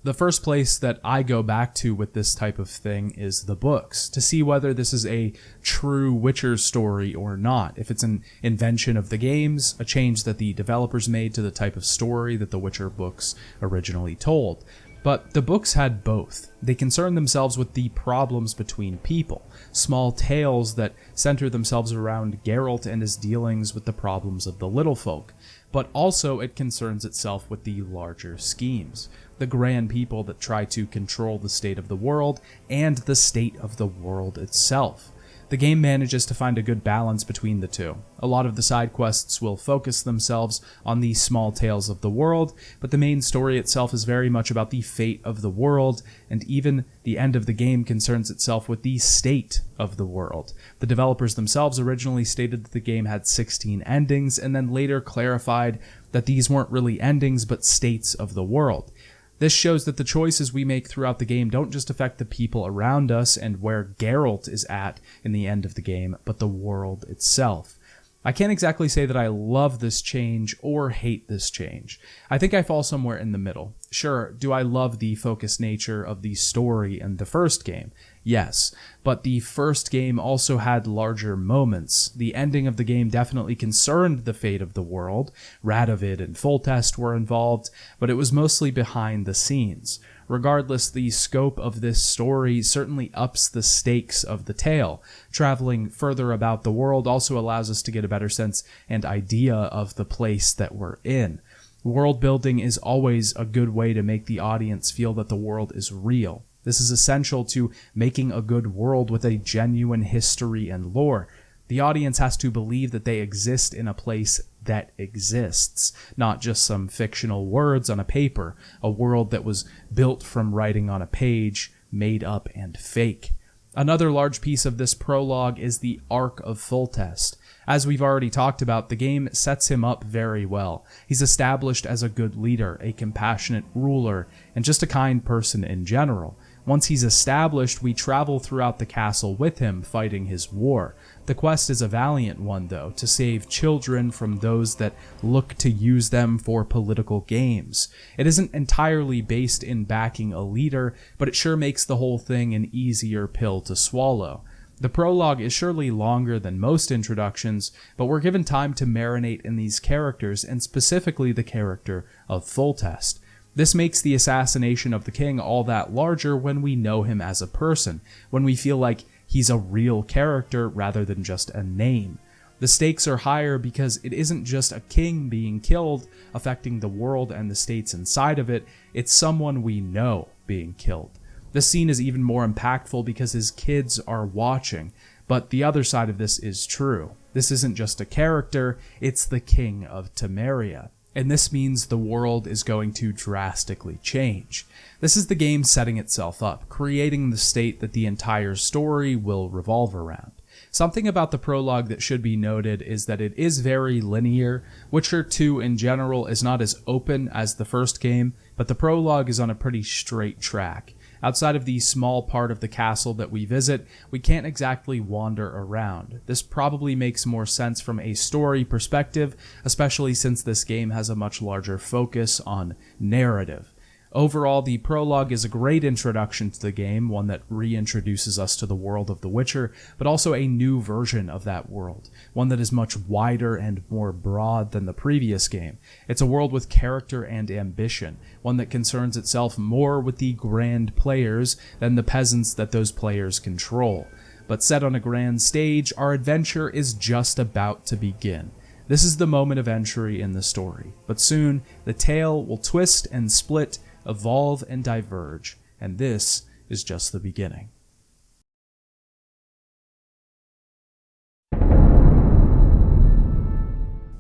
The first place that I go back to with this type of thing is the books, to see whether this is a true Witcher story or not. If it's an invention of the games, a change that the developers made to the type of story that the Witcher books originally told. But the books had both. They concern themselves with the problems between people, small tales that center themselves around Geralt and his dealings with the problems of the little folk. but also it concerns itself with the larger schemes, the grand people that try to control the state of the world and the state of the world itself. The game manages to find a good balance between the two. A lot of the side quests will focus themselves on the small tales of the world, but the main story itself is very much about the fate of the world, and even the end of the game concerns itself with the state of the world. The developers themselves originally stated that the game had 16 endings, and then later clarified that these weren't really endings, but states of the world. This shows that the choices we make throughout the game don't just affect the people around us and where Geralt is at in the end of the game, but the world itself. I can't exactly say that I love this change or hate this change. I think I fall somewhere in the middle. Sure, do I love the focused nature of the story in the first game? Yes, but the first game also had larger moments. The ending of the game definitely concerned the fate of the world. Radovid and Foltest were involved, but it was mostly behind the scenes. Regardless, the scope of this story certainly ups the stakes of the tale. Traveling further about the world also allows us to get a better sense and idea of the place that we're in. World building is always a good way to make the audience feel that the world is real. This is essential to making a good world with a genuine history and lore. The audience has to believe that they exist in a place that exists, not just some fictional words on a paper, a world that was built from writing on a page, made up and fake. Another large piece of this prologue is the arc of Foltest. As we've already talked about, the game sets him up very well. He's established as a good leader, a compassionate ruler, and just a kind person in general. Once he's established, we travel throughout the castle with him, fighting his war. The quest is a valiant one, though, to save children from those that look to use them for political games. It isn't entirely based in backing a leader, but it sure makes the whole thing an easier pill to swallow. The prologue is surely longer than most introductions, but we're given time to marinate in these characters, and specifically the character of Foltest. This makes the assassination of the king all that larger when we know him as a person, when we feel like he's a real character rather than just a name. The stakes are higher because it isn't just a king being killed, affecting the world and the states inside of it, it's someone we know being killed. The scene is even more impactful because his kids are watching, but the other side of this is true. This isn't just a character, it's the king of Temeria. And this means the world is going to drastically change. This is the game setting itself up, creating the state that the entire story will revolve around. Something about the prologue that should be noted is that it is very linear. Witcher 2 in general is not as open as the first game, but the prologue is on a pretty straight track. Outside of the small part of the castle that we visit, we can't exactly wander around. This probably makes more sense from a story perspective, especially since this game has a much larger focus on narrative. Overall, the prologue is a great introduction to the game, one that reintroduces us to the world of The Witcher, but also a new version of that world, one that is much wider and more broad than the previous game. It's a world with character and ambition, one that concerns itself more with the grand players than the peasants that those players control. But set on a grand stage, our adventure is just about to begin. This is the moment of entry in the story, but soon the tale will twist and split, evolve and diverge, and this is just the beginning.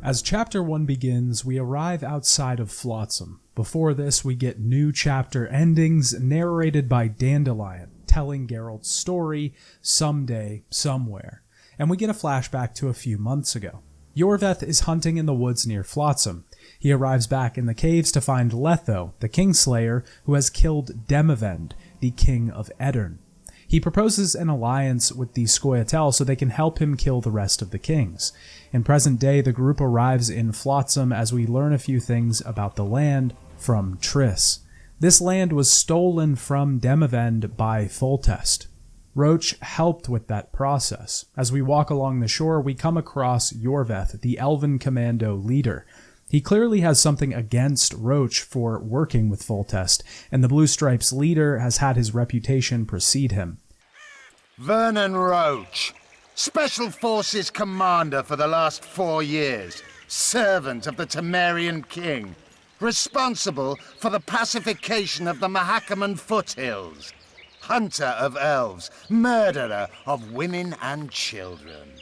As Chapter 1 begins, we arrive outside of Flotsam. Before this, we get new chapter endings narrated by Dandelion, telling Geralt's story someday, somewhere. And we get a flashback to a few months ago. Yorveth is hunting in the woods near Flotsam. He arrives back in the caves to find Letho, the Kingslayer, who has killed Demavend, the king of Edirn. He proposes an alliance with the Scoia'tael so they can help him kill the rest of the kings. In present day, the group arrives in Flotsam as we learn a few things about the land from Triss. This land was stolen from Demavend by Foltest. Roach helped with that process. As we walk along the shore, we come across Yorveth, the Elven Commando leader. He clearly has something against Roach for working with Foltest, and the Blue Stripes leader has had his reputation precede him. Vernon Roach, Special Forces Commander for the last 4 years. servant of the Temerian king, responsible for the pacification of the Mahakaman foothills, hunter of elves, murderer of women and children.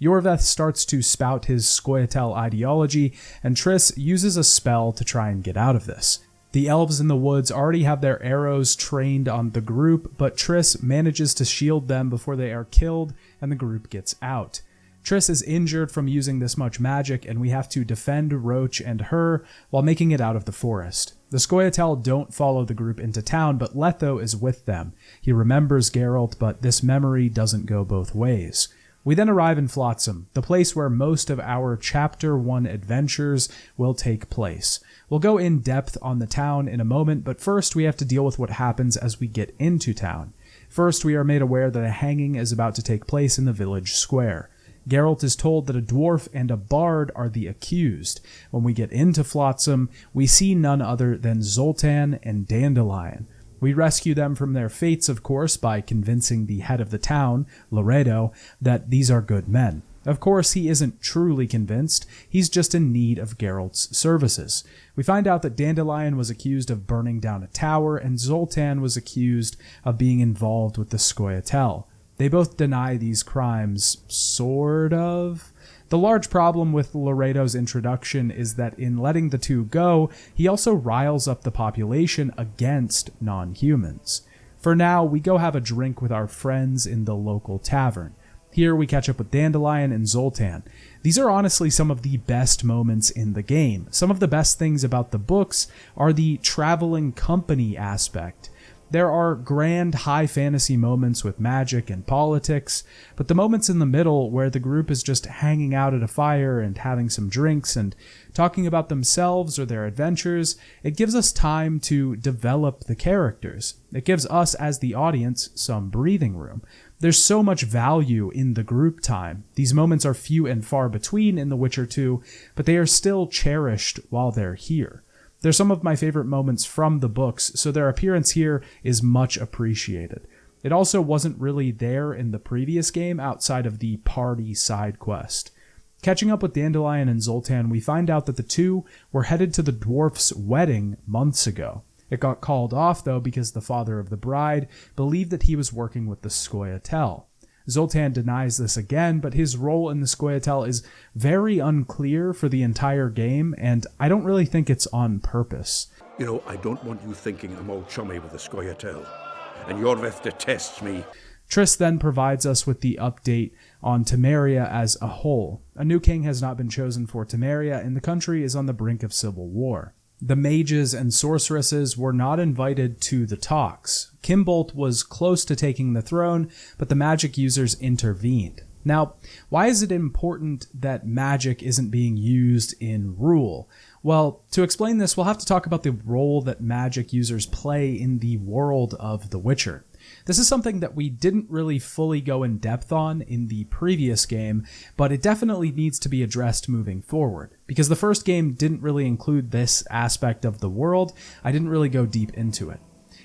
Yorveth starts to spout his Scoia'tael ideology, and Triss uses a spell to try and get out of this. The elves in the woods already have their arrows trained on the group, but Triss manages to shield them before they are killed, and the group gets out. Triss is injured from using this much magic, and we have to defend Roach and her while making it out of the forest. The Scoia'tael don't follow the group into town, but Letho is with them. He remembers Geralt, but this memory doesn't go both ways. We then arrive in Flotsam, the place where most of our Chapter 1 adventures will take place. We'll go in depth on the town in a moment, but first we have to deal with what happens as we get into town. First, we are made aware that a hanging is about to take place in the village square. Geralt is told that a dwarf and a bard are the accused. When we get into Flotsam, we see none other than Zoltan and Dandelion. We rescue them from their fates, of course, by convincing the head of the town, Loredo, that these are good men. Of course, he isn't truly convinced, he's just in need of Geralt's services. We find out that Dandelion was accused of burning down a tower, and Zoltan was accused of being involved with the Scoia'tael. They both deny these crimes, sort of. The large problem with Loredo's introduction is that in letting the two go, he also riles up the population against non-humans. For now, we go have a drink with our friends in the local tavern. Here we catch up with Dandelion and Zoltan. These are honestly some of the best moments in the game. Some of the best things about the books are the traveling company aspect. There are grand high fantasy moments with magic and politics, but the moments in the middle where the group is just hanging out at a fire and having some drinks and talking about themselves or their adventures, it gives us time to develop the characters. It gives us as the audience some breathing room. There's so much value in the group time. These moments are few and far between in The Witcher 2, but they are still cherished while they're here. They're some of my favorite moments from the books, so their appearance here is much appreciated. It also wasn't really there in the previous game outside of the party side quest. Catching up with Dandelion and Zoltan, we find out that the two were headed to the dwarf's wedding months ago. It got called off, though, because the father of the bride believed that he was working with the Scoia'tael. Zoltan denies this again, but his role in the Scoia'tael is very unclear for the entire game, and I don't really think it's on purpose. You know, I don't want you thinking I'm all chummy with the Scoia'tael, and Yorveth detests me. Triss then provides us with the update on Temeria as a whole. A new king has not been chosen for Temeria, and the country is on the brink of civil war. The mages and sorceresses were not invited to the talks. Kimbolt was close to taking the throne, but the magic users intervened. Now, why is it important that magic isn't being used in rule? Well, to explain this, we'll have to talk about the role that magic users play in the world of The Witcher. This is something that we didn't really fully go in depth on in the previous game, but it definitely needs to be addressed moving forward. Because the first game didn't really include this aspect of the world, I didn't really go deep into it.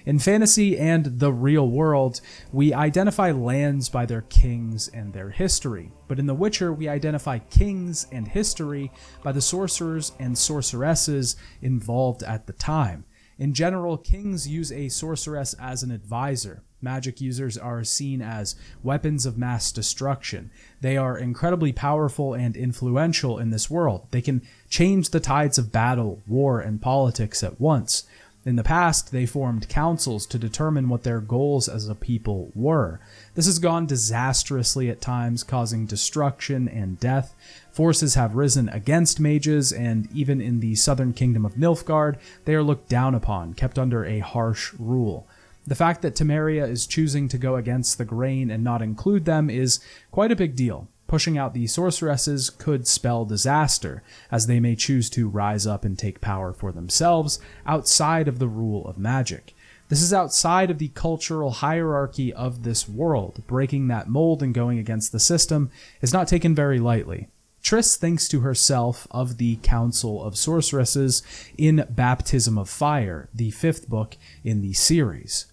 In fantasy and the real world, we identify lands by their kings and their history. But in The Witcher, we identify kings and history by the sorcerers and sorceresses involved at the time. In general, kings use a sorceress as an advisor. Magic users are seen as weapons of mass destruction. They are incredibly powerful and influential in this world. They can change the tides of battle, war, and politics at once. In the past, they formed councils to determine what their goals as a people were. This has gone disastrously at times, causing destruction and death. Forces have risen against mages, and even in the southern kingdom of Nilfgaard, they are looked down upon, kept under a harsh rule. The fact that Temeria is choosing to go against the grain and not include them is quite a big deal. Pushing out the sorceresses could spell disaster, as they may choose to rise up and take power for themselves outside of the rule of magic. This is outside of the cultural hierarchy of this world. Breaking that mold and going against the system is not taken very lightly. Triss thinks to herself of the Council of Sorceresses in Baptism of Fire, the 5th book in the series.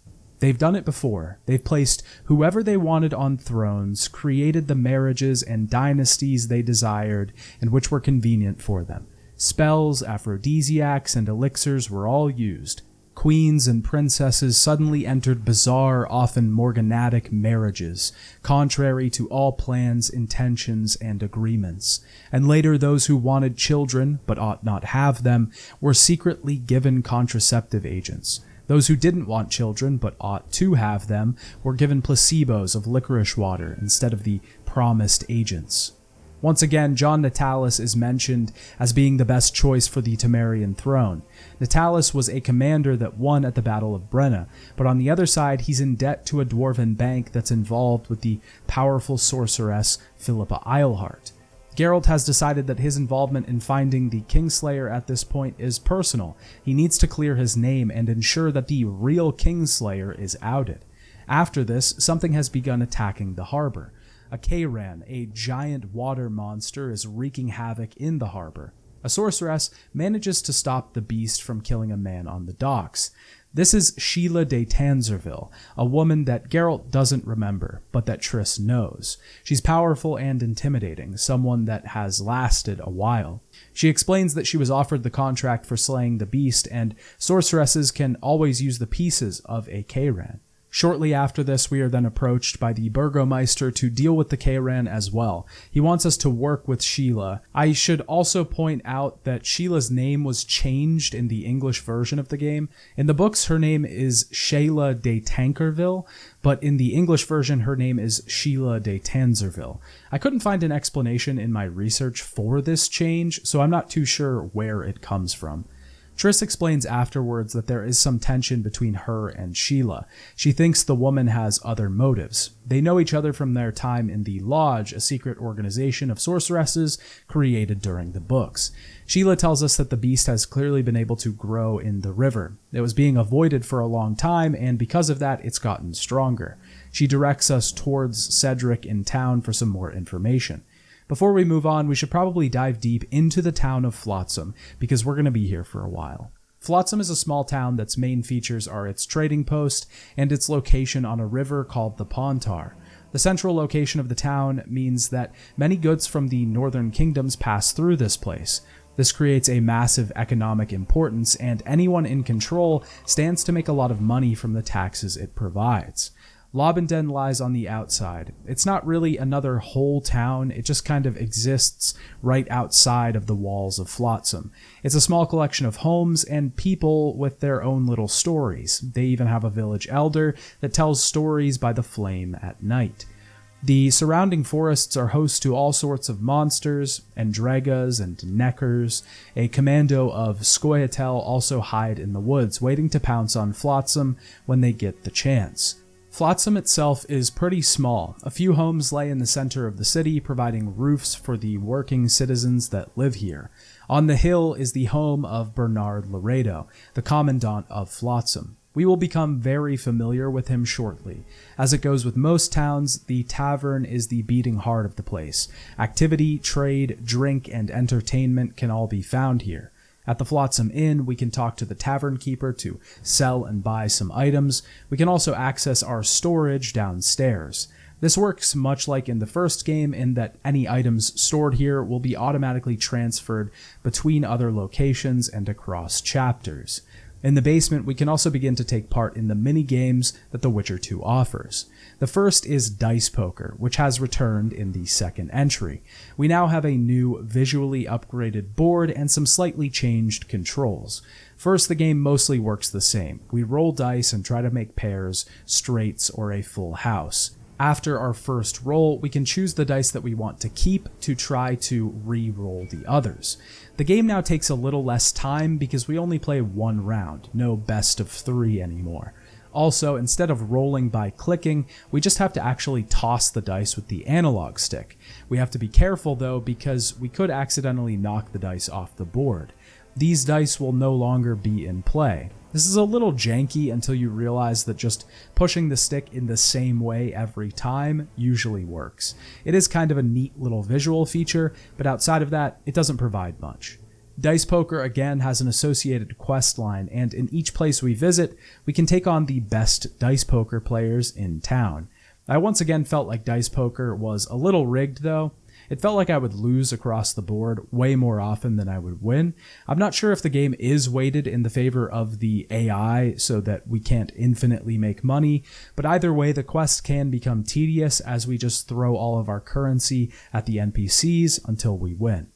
They've done it before. They've placed whoever they wanted on thrones, created the marriages and dynasties they desired and which were convenient for them. Spells, aphrodisiacs, and elixirs were all used. Queens and princesses suddenly entered bizarre, often morganatic marriages, contrary to all plans, intentions, and agreements. And later those who wanted children, but ought not have them, were secretly given contraceptive agents. Those who didn't want children, but ought to have them, were given placebos of licorice water instead of the promised agents. Once again, John Natalis is mentioned as being the best choice for the Temerian throne. Natalis was a commander that won at the Battle of Brenna, but on the other side, he's in debt to a dwarven bank that's involved with the powerful sorceress Philippa Eilhart. Geralt has decided that his involvement in finding the Kingslayer at this point is personal. He needs to clear his name and ensure that the real Kingslayer is outed. After this, something has begun attacking the harbor. A Kayran, a giant water monster, is wreaking havoc in the harbor. A sorceress manages to stop the beast from killing a man on the docks. This is Sheila de Tanzerville, a woman that Geralt doesn't remember, but that Triss knows. She's powerful and intimidating, someone that has lasted a while. She explains that she was offered the contract for slaying the beast, and sorceresses can always use the pieces of a Kayran. Shortly after this, we are then approached by the Burgomeister to deal with the Kayran as well. He wants us to work with Sheila. I should also point out that Sheila's name was changed in the English version of the game. In the books, her name is Sheila de Tankerville, but in the English version, her name is Sheila de Tanzerville. I couldn't find an explanation in my research for this change, so I'm not too sure where it comes from. Triss explains afterwards that there is some tension between her and Sheila. She thinks the woman has other motives. They know each other from their time in the Lodge, a secret organization of sorceresses created during the books. Sheila tells us that the beast has clearly been able to grow in the river. It was being avoided for a long time, and because of that, it's gotten stronger. She directs us towards Cedric in town for some more information. Before we move on, we should probably dive deep into the town of Flotsam, because we're going to be here for a while. Flotsam is a small town that's main features are its trading post and its location on a river called the Pontar. The central location of the town means that many goods from the northern kingdoms pass through this place. This creates a massive economic importance, and anyone in control stands to make a lot of money from the taxes it provides. Lobenden lies on the outside. It's not really another whole town, it just kind of exists right outside of the walls of Flotsam. It's a small collection of homes and people with their own little stories. They even have a village elder that tells stories by the flame at night. The surrounding forests are host to all sorts of monsters, Andregas and Neckers. A commando of Scoia'tael also hide in the woods, waiting to pounce on Flotsam when they get the chance. Flotsam itself is pretty small. A few homes lay in the center of the city, providing roofs for the working citizens that live here. On the hill is the home of Bernard Laredo, the commandant of Flotsam. We will become very familiar with him shortly. As it goes with most towns, the tavern is the beating heart of the place. Activity, trade, drink, and entertainment can all be found here. At the Flotsam Inn, we can talk to the tavern keeper to sell and buy some items. We can also access our storage downstairs. This works much like in the first game in that any items stored here will be automatically transferred between other locations and across chapters. In the basement, we can also begin to take part in the mini-games that The Witcher 2 offers. The first is Dice Poker, which has returned in the second entry. We now have a new, visually upgraded board and some slightly changed controls. First, the game mostly works the same. We roll dice and try to make pairs, straights, or a full house. After our first roll, we can choose the dice that we want to keep to try to re-roll the others. The game now takes a little less time because we only play one round, no best of 3 anymore. Also, instead of rolling by clicking, we just have to actually toss the dice with the analog stick. We have to be careful though, because we could accidentally knock the dice off the board. These dice will no longer be in play. This is a little janky until you realize that just pushing the stick in the same way every time usually works. It is kind of a neat little visual feature, but outside of that, it doesn't provide much. Dice Poker again has an associated quest line, and in each place we visit, we can take on the best Dice Poker players in town. I once again felt like Dice Poker was a little rigged though. It felt like I would lose across the board way more often than I would win. I'm not sure if the game is weighted in the favor of the AI so that we can't infinitely make money, but either way the quest can become tedious as we just throw all of our currency at the NPCs until we win.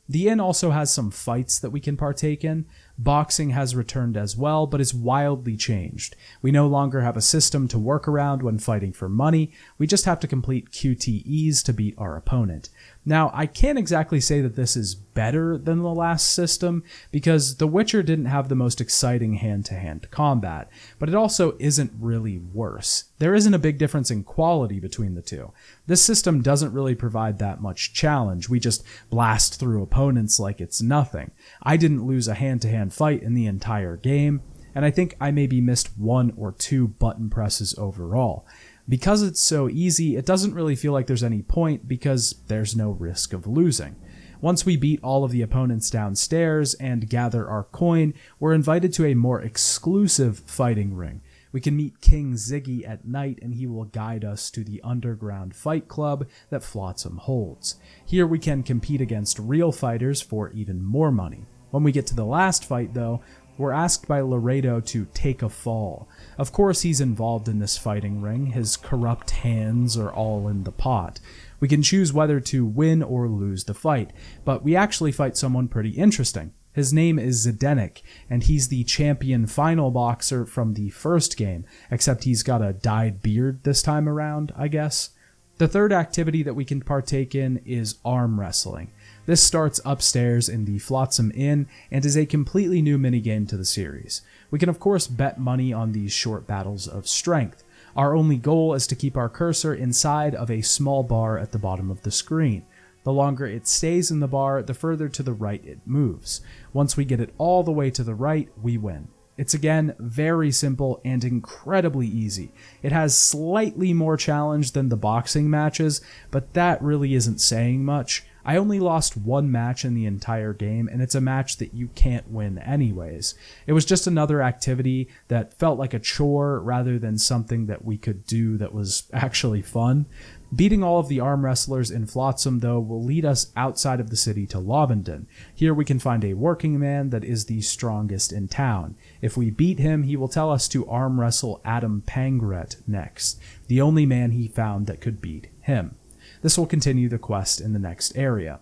The inn also has some fights that we can partake in. Boxing has returned as well, but is wildly changed. We no longer have a system to work around when fighting for money, we just have to complete QTEs to beat our opponent. Now, I can't exactly say that this is better than the last system, because The Witcher didn't have the most exciting hand-to-hand combat, but it also isn't really worse. There isn't a big difference in quality between the two. This system doesn't really provide that much challenge, we just blast through opponents like it's nothing. I didn't lose a hand-to-hand fight in the entire game, and I think I maybe missed 1 or 2 button presses overall. Because it's so easy, it doesn't really feel like there's any point because there's no risk of losing. Once we beat all of the opponents downstairs and gather our coin, we're invited to a more exclusive fighting ring. We can meet King Ziggy at night and he will guide us to the underground fight club that Flotsam holds. Here we can compete against real fighters for even more money. When we get to the last fight though, we're asked by Laredo to take a fall. Of course he's involved in this fighting ring, his corrupt hands are all in the pot. We can choose whether to win or lose the fight, but we actually fight someone pretty interesting. His name is Zdenek, and he's the champion final boxer from the first game, except he's got a dyed beard this time around, I guess. The third activity that we can partake in is arm wrestling. This starts upstairs in the Flotsam Inn and is a completely new minigame to the series. We can of course bet money on these short battles of strength. Our only goal is to keep our cursor inside of a small bar at the bottom of the screen. The longer it stays in the bar, the further to the right it moves. Once we get it all the way to the right, we win. It's again very simple and incredibly easy. It has slightly more challenge than the boxing matches, but that really isn't saying much. I only lost 1 match in the entire game, and it's a match that you can't win anyways. It was just another activity that felt like a chore rather than something that we could do that was actually fun. Beating all of the arm wrestlers in Flotsam, though, will lead us outside of the city to Lavenden. Here we can find a working man that is the strongest in town. If we beat him, he will tell us to arm wrestle Adam Pangret next, the only man he found that could beat him. This will continue the quest in the next area.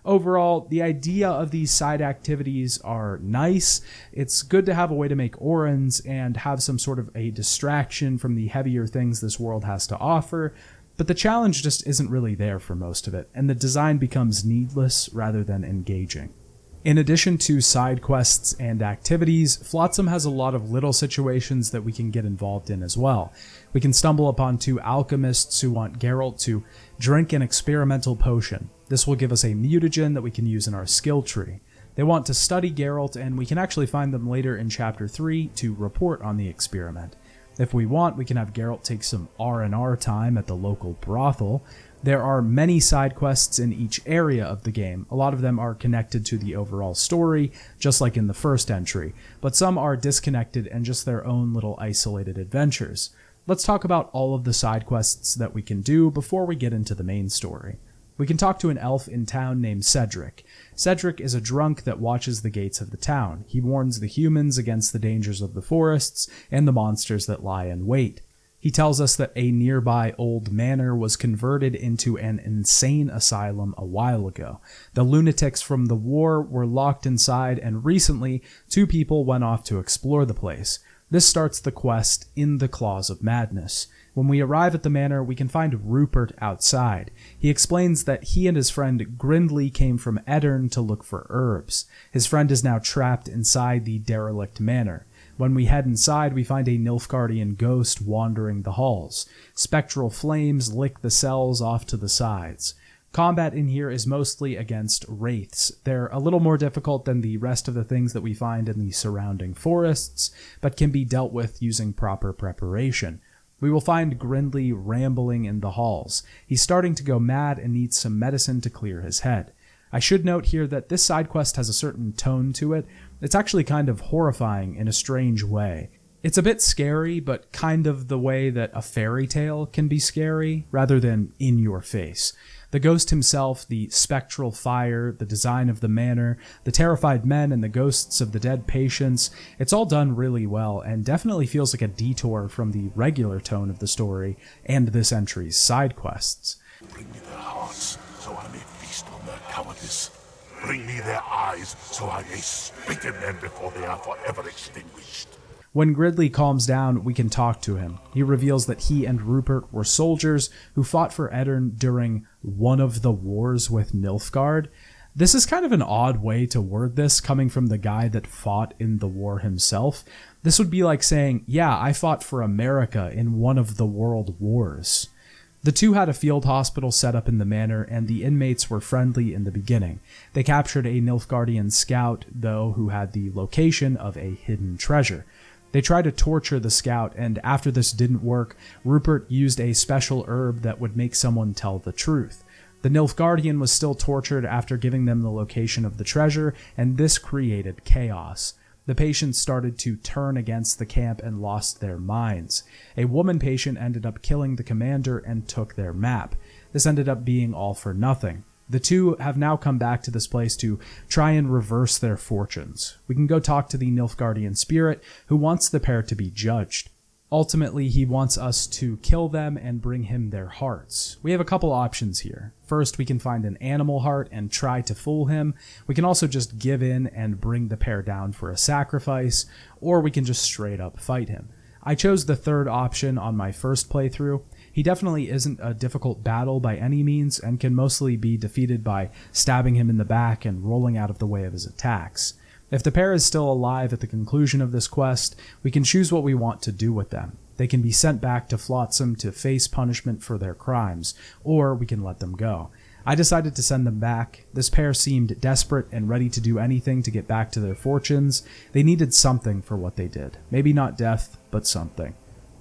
Overall, the idea of these side activities are nice. It's good to have a way to make orans and have some sort of a distraction from the heavier things this world has to offer, but the challenge just isn't really there for most of it, and the design becomes needless rather than engaging. In addition to side quests and activities, Flotsam has a lot of little situations that we can get involved in as well. We can stumble upon 2 alchemists who want Geralt to drink an experimental potion. This will give us a mutagen that we can use in our skill tree. They want to study Geralt, and we can actually find them later in Chapter 3 to report on the experiment. If we want, we can have Geralt take some R&R time at the local brothel. There are many side quests in each area of the game. A lot of them are connected to the overall story, just like in the first entry, but some are disconnected and just their own little isolated adventures. Let's talk about all of the side quests that we can do before we get into the main story. We can talk to an elf in town named Cedric. Cedric is a drunk that watches the gates of the town. He warns the humans against the dangers of the forests and the monsters that lie in wait. He tells us that a nearby old manor was converted into an insane asylum a while ago. The lunatics from the war were locked inside, and recently 2 people went off to explore the place. This starts the quest In the Claws of Madness. When we arrive at the manor, we can find Rupert outside. He explains that he and his friend Grindley came from Eddern to look for herbs. His friend is now trapped inside the derelict manor. When we head inside, we find a Nilfgaardian ghost wandering the halls. Spectral flames lick the cells off to the sides. Combat in here is mostly against wraiths. They're a little more difficult than the rest of the things that we find in the surrounding forests, but can be dealt with using proper preparation. We will find Grindley rambling in the halls. He's starting to go mad and needs some medicine to clear his head. I should note here that this side quest has a certain tone to it. It's actually kind of horrifying in a strange way. It's a bit scary, but kind of the way that a fairy tale can be scary, rather than in your face. The ghost himself, the spectral fire, the design of the manor, the terrified men, and the ghosts of the dead patients, it's all done really well, and definitely feels like a detour from the regular tone of the story and this entry's side quests. Bring me their hearts, so I may feast on their cowardice. Bring me their eyes, so I may spit in them before they are forever extinguished. When Gridley calms down, we can talk to him. He reveals that he and Rupert were soldiers who fought for Eddern during one of the wars with Nilfgaard. This is kind of an odd way to word this, coming from the guy that fought in the war himself. This would be like saying, yeah, I fought for America in one of the world wars. The two had a field hospital set up in the manor, and the inmates were friendly in the beginning. They captured a Nilfgaardian scout, though, who had the location of a hidden treasure. They tried to torture the scout, and after this didn't work, Rupert used a special herb that would make someone tell the truth. The Nilfgaardian was still tortured after giving them the location of the treasure, and this created chaos. The patients started to turn against the camp and lost their minds. A woman patient ended up killing the commander and took their map. This ended up being all for nothing. The two have now come back to this place to try and reverse their fortunes. We can go talk to the Nilfgaardian spirit, who wants the pair to be judged. Ultimately, he wants us to kill them and bring him their hearts. We have a couple options here. First, we can find an animal heart and try to fool him. We can also just give in and bring the pair down for a sacrifice, or we can just straight up fight him. I chose the third option on my first playthrough. He definitely isn't a difficult battle by any means, and can mostly be defeated by stabbing him in the back and rolling out of the way of his attacks. If the pair is still alive at the conclusion of this quest, we can choose what we want to do with them. They can be sent back to Flotsam to face punishment for their crimes, or we can let them go. I decided to send them back. This pair seemed desperate and ready to do anything to get back to their fortunes. They needed something for what they did. Maybe not death, but something.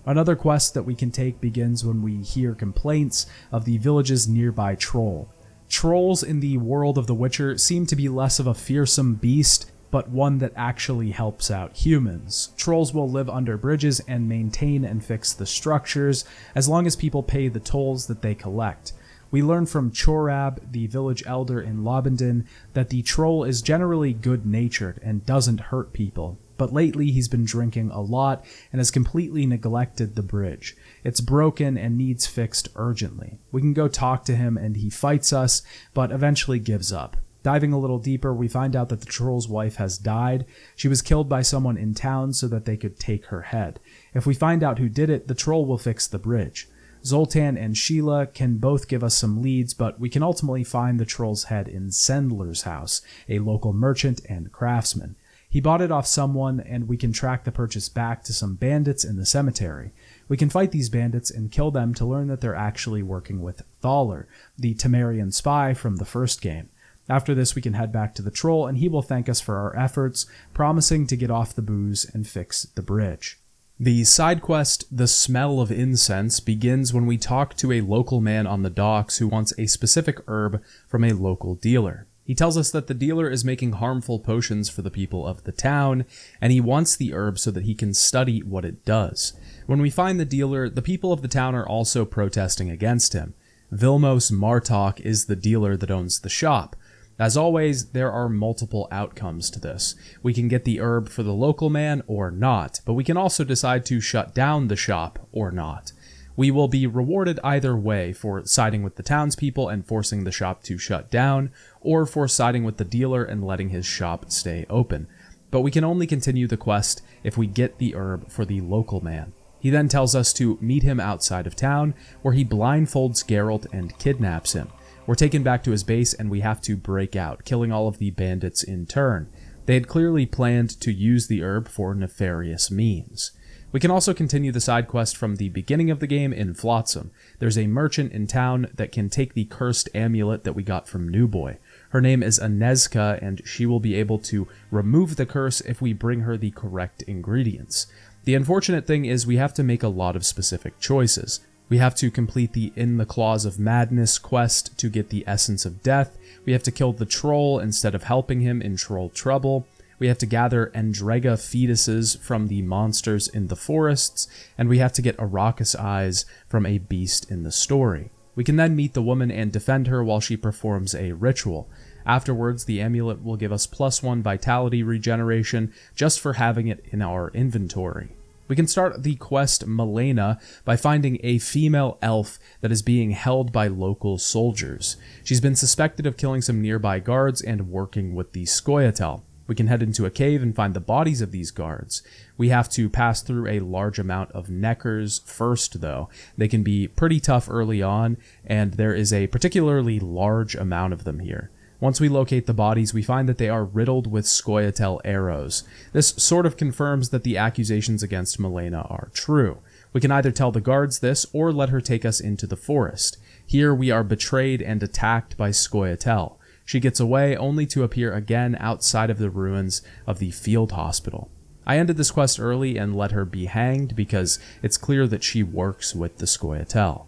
Another quest that we can take begins when we hear complaints of the village's nearby troll. Trolls in the world of The Witcher seem to be less of a fearsome beast, but one that actually helps out humans. Trolls will live under bridges and maintain and fix the structures, as long as people pay the tolls that they collect. We learn from Chorab, the village elder in Lobenden, that the troll is generally good-natured and doesn't hurt people, but lately he's been drinking a lot and has completely neglected the bridge. It's broken and needs fixed urgently. We can go talk to him and he fights us, but eventually gives up. Diving a little deeper, we find out that the troll's wife has died. She was killed by someone in town so that they could take her head. If we find out who did it, the troll will fix the bridge. Zoltan and Sheila can both give us some leads, but we can ultimately find the troll's head in Sendler's house, a local merchant and craftsman. He bought it off someone, and we can track the purchase back to some bandits in the cemetery. We can fight these bandits and kill them to learn that they're actually working with Thaler, the Temerian spy from the first game. After this, we can head back to the troll, and he will thank us for our efforts, promising to get off the booze and fix the bridge. The side quest, The Smell of Incense, begins when we talk to a local man on the docks who wants a specific herb from a local dealer. He tells us that the dealer is making harmful potions for the people of the town, and he wants the herb so that he can study what it does. When we find the dealer, the people of the town are also protesting against him. Vilmos Martok is the dealer that owns the shop. As always, there are multiple outcomes to this. We can get the herb for the local man or not, but we can also decide to shut down the shop or not. We will be rewarded either way for siding with the townspeople and forcing the shop to shut down, or for siding with the dealer and letting his shop stay open. But we can only continue the quest if we get the herb for the local man. He then tells us to meet him outside of town, where he blindfolds Geralt and kidnaps him. We're taken back to his base and we have to break out, killing all of the bandits in turn. They had clearly planned to use the herb for nefarious means. We can also continue the side quest from the beginning of the game in Flotsam. There's a merchant in town that can take the cursed amulet that we got from New Boy. Her name is Anezka, and she will be able to remove the curse if we bring her the correct ingredients. The unfortunate thing is we have to make a lot of specific choices. We have to complete the In the Claws of Madness quest to get the Essence of Death. We have to kill the troll instead of helping him in Troll Trouble. We have to gather Endrega fetuses from the monsters in the forests, and we have to get Arrakis eyes from a beast in the story. We can then meet the woman and defend her while she performs a ritual. Afterwards, the amulet will give us +1 vitality regeneration just for having it in our inventory. We can start the quest Malena by finding a female elf that is being held by local soldiers. She's been suspected of killing some nearby guards and working with the Scoia'tael. We can head into a cave and find the bodies of these guards. We have to pass through a large amount of neckers first, though. They can be pretty tough early on, and there is a particularly large amount of them here. Once we locate the bodies, we find that they are riddled with Scoia'tael arrows. This sort of confirms that the accusations against Malena are true. We can either tell the guards this, or let her take us into the forest. Here we are betrayed and attacked by Scoia'tael. She gets away only to appear again outside of the ruins of the field hospital. I ended this quest early and let her be hanged because it's clear that she works with the Scoia'tael.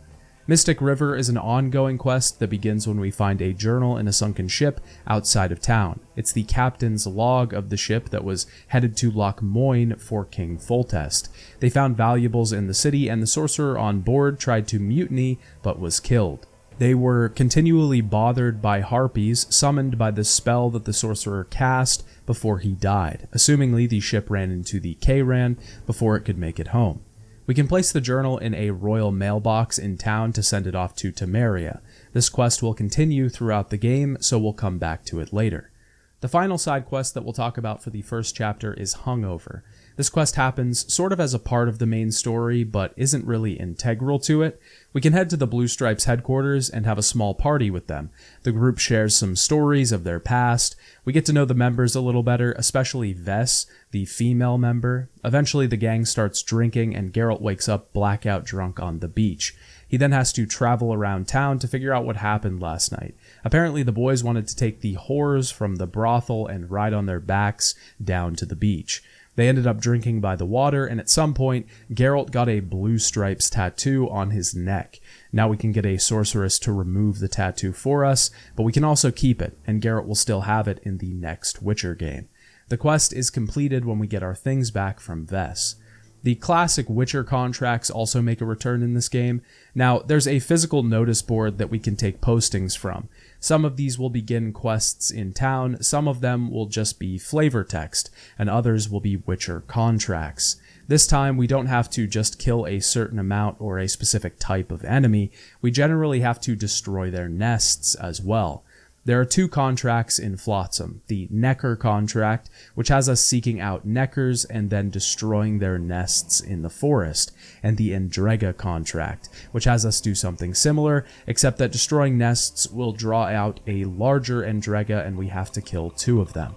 Mystic River is an ongoing quest that begins when we find a journal in a sunken ship outside of town. It's the captain's log of the ship that was headed to Loch Moyne for King Foltest. They found valuables in the city, and the sorcerer on board tried to mutiny but was killed. They were continually bothered by harpies summoned by the spell that the sorcerer cast before he died. Assumingly, the ship ran into the Kayran before it could make it home. We can place the journal in a royal mailbox in town to send it off to Temeria. This quest will continue throughout the game, so we'll come back to it later. The final side quest that we'll talk about for the first chapter is Hungover. This quest happens sort of as a part of the main story, but isn't really integral to it. We can head to the Blue Stripes headquarters and have a small party with them. The group shares some stories of their past. We get to know the members a little better, especially Vess, the female member. Eventually the gang starts drinking and Geralt wakes up blackout drunk on the beach. He then has to travel around town to figure out what happened last night. Apparently the boys wanted to take the whores from the brothel and ride on their backs down to the beach. They ended up drinking by the water, and at some point, Geralt got a Blue Stripes tattoo on his neck. Now we can get a sorceress to remove the tattoo for us, but we can also keep it, and Geralt will still have it in the next Witcher game. The quest is completed when we get our things back from Vess. The classic Witcher contracts also make a return in this game. Now, there's a physical notice board that we can take postings from. Some of these will begin quests in town, some of them will just be flavor text, and others will be Witcher contracts. This time, we don't have to just kill a certain amount or a specific type of enemy, we generally have to destroy their nests as well. There are 2 contracts in Flotsam, the Necker contract, which has us seeking out Neckers and then destroying their nests in the forest, and the Endrega contract, which has us do something similar, except that destroying nests will draw out a larger Endrega and we have to kill 2 of them.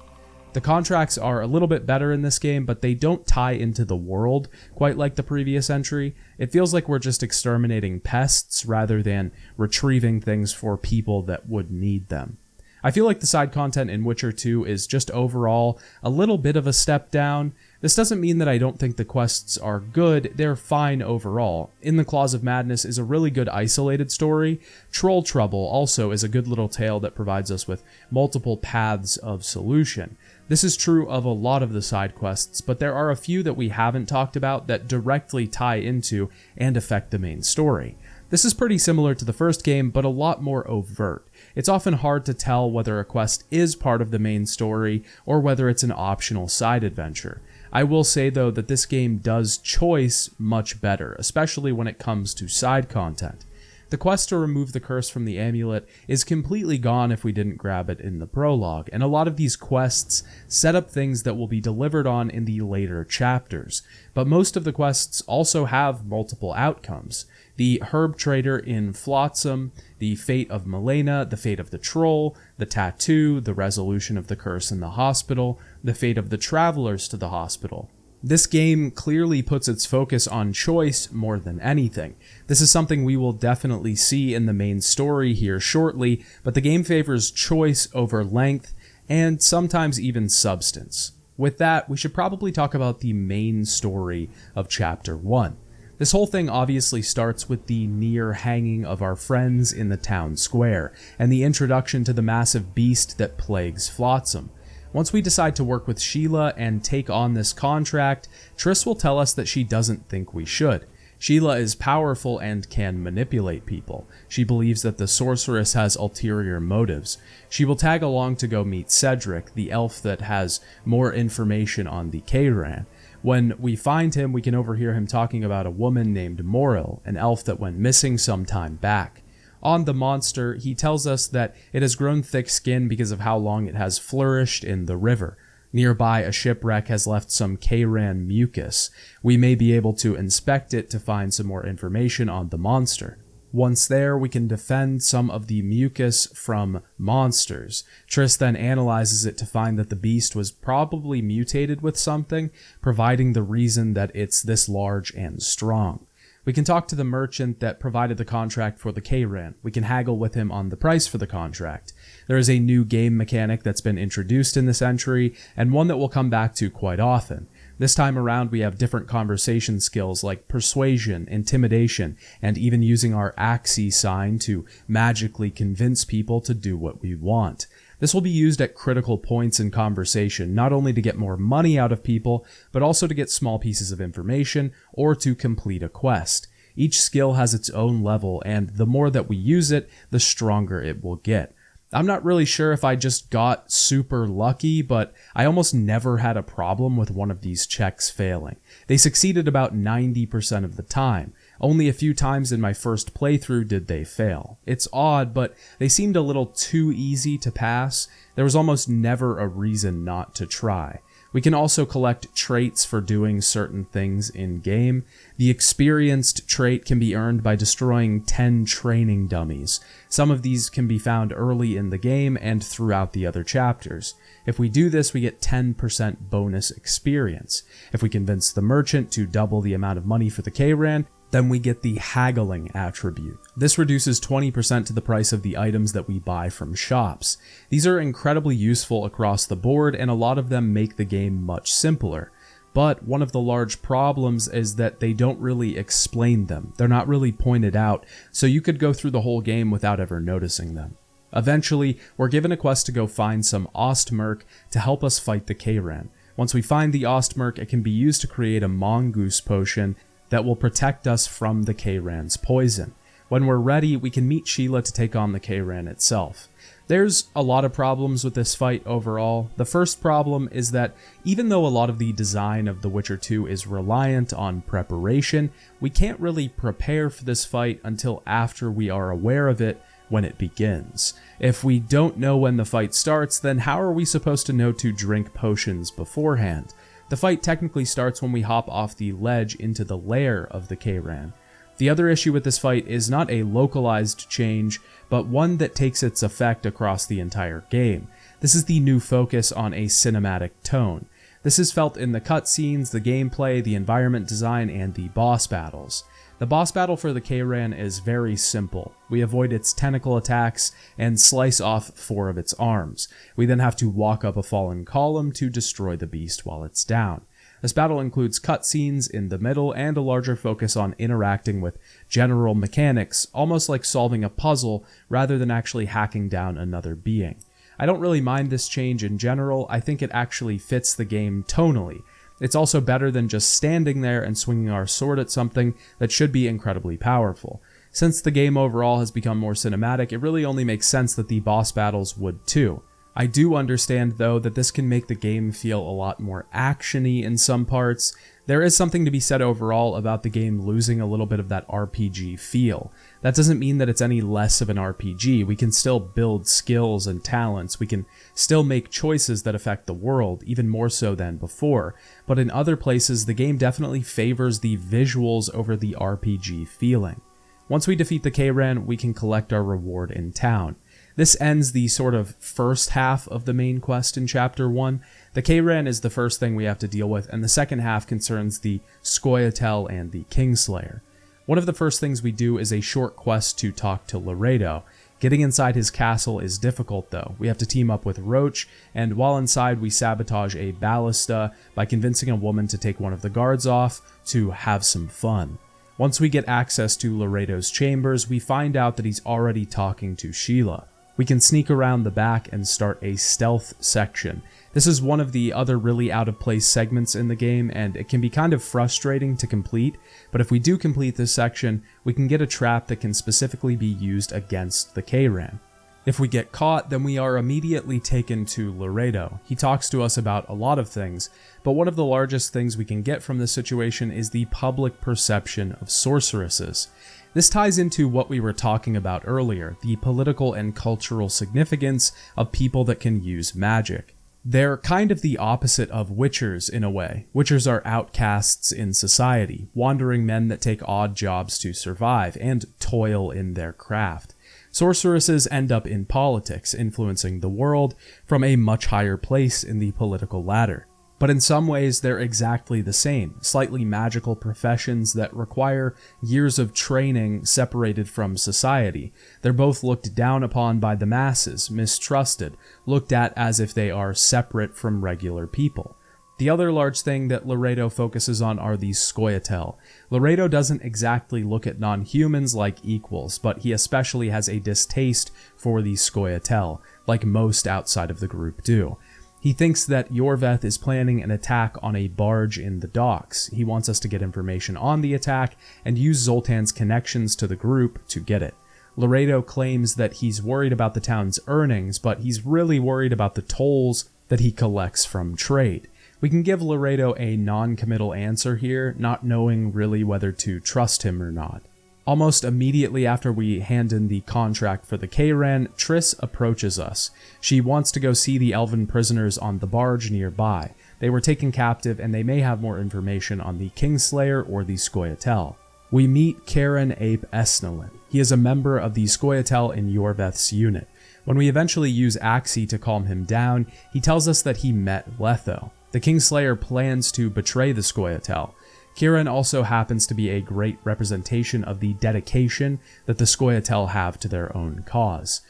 The contracts are a little bit better in this game, but they don't tie into the world quite like the previous entry. It feels like we're just exterminating pests rather than retrieving things for people that would need them. I feel like the side content in Witcher 2 is just overall a little bit of a step down. This doesn't mean that I don't think the quests are good, they're fine overall. In the Claws of Madness is a really good isolated story. Troll Trouble also is a good little tale that provides us with multiple paths of solution. This is true of a lot of the side quests, but there are a few that we haven't talked about that directly tie into and affect the main story. This is pretty similar to the first game, but a lot more overt. It's often hard to tell whether a quest is part of the main story or whether it's an optional side adventure. I will say though that this game does choice much better, especially when it comes to side content. The quest to remove the curse from the amulet is completely gone if we didn't grab it in the prologue, and a lot of these quests set up things that will be delivered on in the later chapters. But most of the quests also have multiple outcomes. The herb trader in Flotsam, the fate of Malena, the fate of the troll, the tattoo, the resolution of the curse in the hospital, the fate of the travelers to the hospital. This game clearly puts its focus on choice more than anything. This is something we will definitely see in the main story here shortly, but the game favors choice over length and sometimes even substance. With that, we should probably talk about the main story of Chapter 1. This whole thing obviously starts with the near hanging of our friends in the town square, and the introduction to the massive beast that plagues Flotsam. Once we decide to work with Sheila and take on this contract, Triss will tell us that she doesn't think we should. Sheila is powerful and can manipulate people. She believes that the sorceress has ulterior motives. She will tag along to go meet Cedric, the elf that has more information on the Kayran. When we find him, we can overhear him talking about a woman named Moril, an elf that went missing some time back. On the monster, he tells us that it has grown thick skin because of how long it has flourished in the river. Nearby, a shipwreck has left some Kayran mucus. We may be able to inspect it to find some more information on the monster. Once there, we can defend some of the mucus from monsters. Triss then analyzes it to find that the beast was probably mutated with something, providing the reason that it's this large and strong. We can talk to the merchant that provided the contract for the Kayran. We can haggle with him on the price for the contract. There is a new game mechanic that's been introduced in this entry, and one that we'll come back to quite often. This time around, we have different conversation skills like persuasion, intimidation, and even using our Axii sign to magically convince people to do what we want. This will be used at critical points in conversation, not only to get more money out of people, but also to get small pieces of information or to complete a quest. Each skill has its own level, and the more that we use it, the stronger it will get. I'm not really sure if I just got super lucky, but I almost never had a problem with one of these checks failing. They succeeded about 90% of the time. Only a few times in my first playthrough did they fail. It's odd, but they seemed a little too easy to pass. There was almost never a reason not to try. We can also collect traits for doing certain things in-game. The experienced trait can be earned by destroying 10 training dummies. Some of these can be found early in the game and throughout the other chapters. If we do this, we get 10% bonus experience. If we convince the merchant to double the amount of money for the Kayran, then we get the haggling attribute. This reduces 20% to the price of the items that we buy from shops. These are incredibly useful across the board, and a lot of them make the game much simpler. But one of the large problems is that they don't really explain them. They're not really pointed out, so you could go through the whole game without ever noticing them. Eventually, we're given a quest to go find some Ostmerk to help us fight the Kayran. Once we find the Ostmerk, it can be used to create a mongoose potion that will protect us from the Kayran's poison. When we're ready, we can meet Sheila to take on the Kayran itself. There's a lot of problems with this fight overall. The first problem is that even though a lot of the design of The Witcher 2 is reliant on preparation, we can't really prepare for this fight until after we are aware of it when it begins. If we don't know when the fight starts, then how are we supposed to know to drink potions beforehand? The fight technically starts when we hop off the ledge into the lair of the Kayran. The other issue with this fight is not a localized change, but one that takes its effect across the entire game. This is the new focus on a cinematic tone. This is felt in the cutscenes, the gameplay, the environment design, and the boss battles. The boss battle for the Kayran is very simple. We avoid its tentacle attacks and slice off 4 of its arms. We then have to walk up a fallen column to destroy the beast while it's down. This battle includes cutscenes in the middle and a larger focus on interacting with general mechanics, almost like solving a puzzle rather than actually hacking down another being. I don't really mind this change in general. I think it actually fits the game tonally. It's also better than just standing there and swinging our sword at something that should be incredibly powerful. Since the game overall has become more cinematic, it really only makes sense that the boss battles would too. I do understand, though, that this can make the game feel a lot more action-y in some parts. There is something to be said overall about the game losing a little bit of that RPG feel. That doesn't mean that it's any less of an RPG. We can still build skills and talents. We can still make choices that affect the world, even more so than before. But in other places, the game definitely favors the visuals over the RPG feeling. Once we defeat the Kayran, we can collect our reward in town. This ends the sort of first half of the main quest in Chapter 1. The Kayran is the first thing we have to deal with, and the second half concerns the Scoia'tael and the Kingslayer. One of the first things we do is a short quest to talk to Laredo. Getting inside his castle is difficult though. We have to team up with Roach, and while inside we sabotage a ballista by convincing a woman to take one of the guards off to have some fun. Once we get access to Laredo's chambers, we find out that he's already talking to Sheila. We can sneak around the back and start a stealth section. This is one of the other really out of place segments in the game, and it can be kind of frustrating to complete, but if we do complete this section, we can get a trap that can specifically be used against the K-Ran. If we get caught, then we are immediately taken to Laredo. He talks to us about a lot of things, but one of the largest things we can get from this situation is the public perception of sorceresses. This ties into what we were talking about earlier, the political and cultural significance of people that can use magic. They're kind of the opposite of witchers in a way. Witchers are outcasts in society, wandering men that take odd jobs to survive and toil in their craft. Sorceresses end up in politics, influencing the world from a much higher place in the political ladder. But in some ways, they're exactly the same, slightly magical professions that require years of training separated from society. They're both looked down upon by the masses, mistrusted, looked at as if they are separate from regular people. The other large thing that Laredo focuses on are the Scoia'tael. Laredo doesn't exactly look at non-humans like equals, but he especially has a distaste for the Scoia'tael, like most outside of the group do. He thinks that Iorveth is planning an attack on a barge in the docks. He wants us to get information on the attack and use Zoltan's connections to the group to get it. Laredo claims that he's worried about the town's earnings, but he's really worried about the tolls that he collects from trade. We can give Laredo a non-committal answer here, not knowing really whether to trust him or not. Almost immediately after we hand in the contract for the K-Ran, Triss approaches us. She wants to go see the elven prisoners on the barge nearby. They were taken captive and they may have more information on the Kingslayer or the Scoia'tael. We meet Karen Ape Esnalin. He is a member of the Scoia'tael in Iorveth's unit. When we eventually use Axii to calm him down, he tells us that he met Letho. The Kingslayer plans to betray the Scoia'tael. Kieran also happens to be a great representation of the dedication that the Scoia'tael have to their own cause.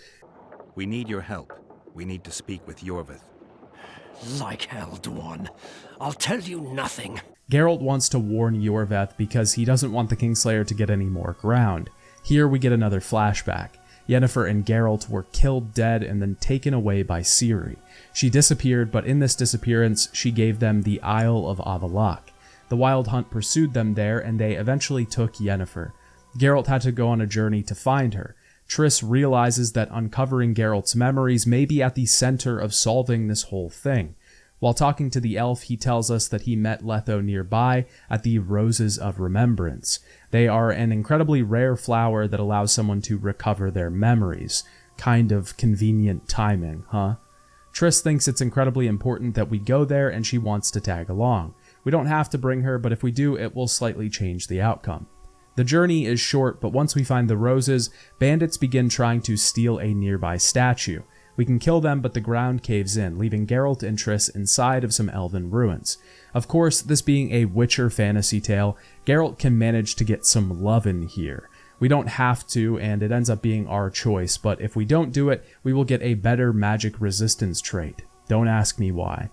We need your help. We need to speak with Iorveth. Like hell, Dwan. I'll tell you nothing. Geralt wants to warn Iorveth because he doesn't want the Kingslayer to get any more ground. Here we get another flashback. Yennefer and Geralt were killed dead and then taken away by Ciri. She disappeared, but in this disappearance, she gave them the Isle of Avallac'h. The Wild Hunt pursued them there, and they eventually took Yennefer. Geralt had to go on a journey to find her. Triss realizes that uncovering Geralt's memories may be at the center of solving this whole thing. While talking to the elf, he tells us that he met Letho nearby at the Roses of Remembrance. They are an incredibly rare flower that allows someone to recover their memories. Kind of convenient timing, huh? Triss thinks it's incredibly important that we go there, and she wants to tag along. We don't have to bring her, but if we do, it will slightly change the outcome. The journey is short, but once we find the roses, bandits begin trying to steal a nearby statue. We can kill them, but the ground caves in, leaving Geralt and Triss inside of some elven ruins. Of course, this being a Witcher fantasy tale, Geralt can manage to get some love in here. We don't have to, and it ends up being our choice, but if we don't do it, we will get a better magic resistance trait. Don't ask me why.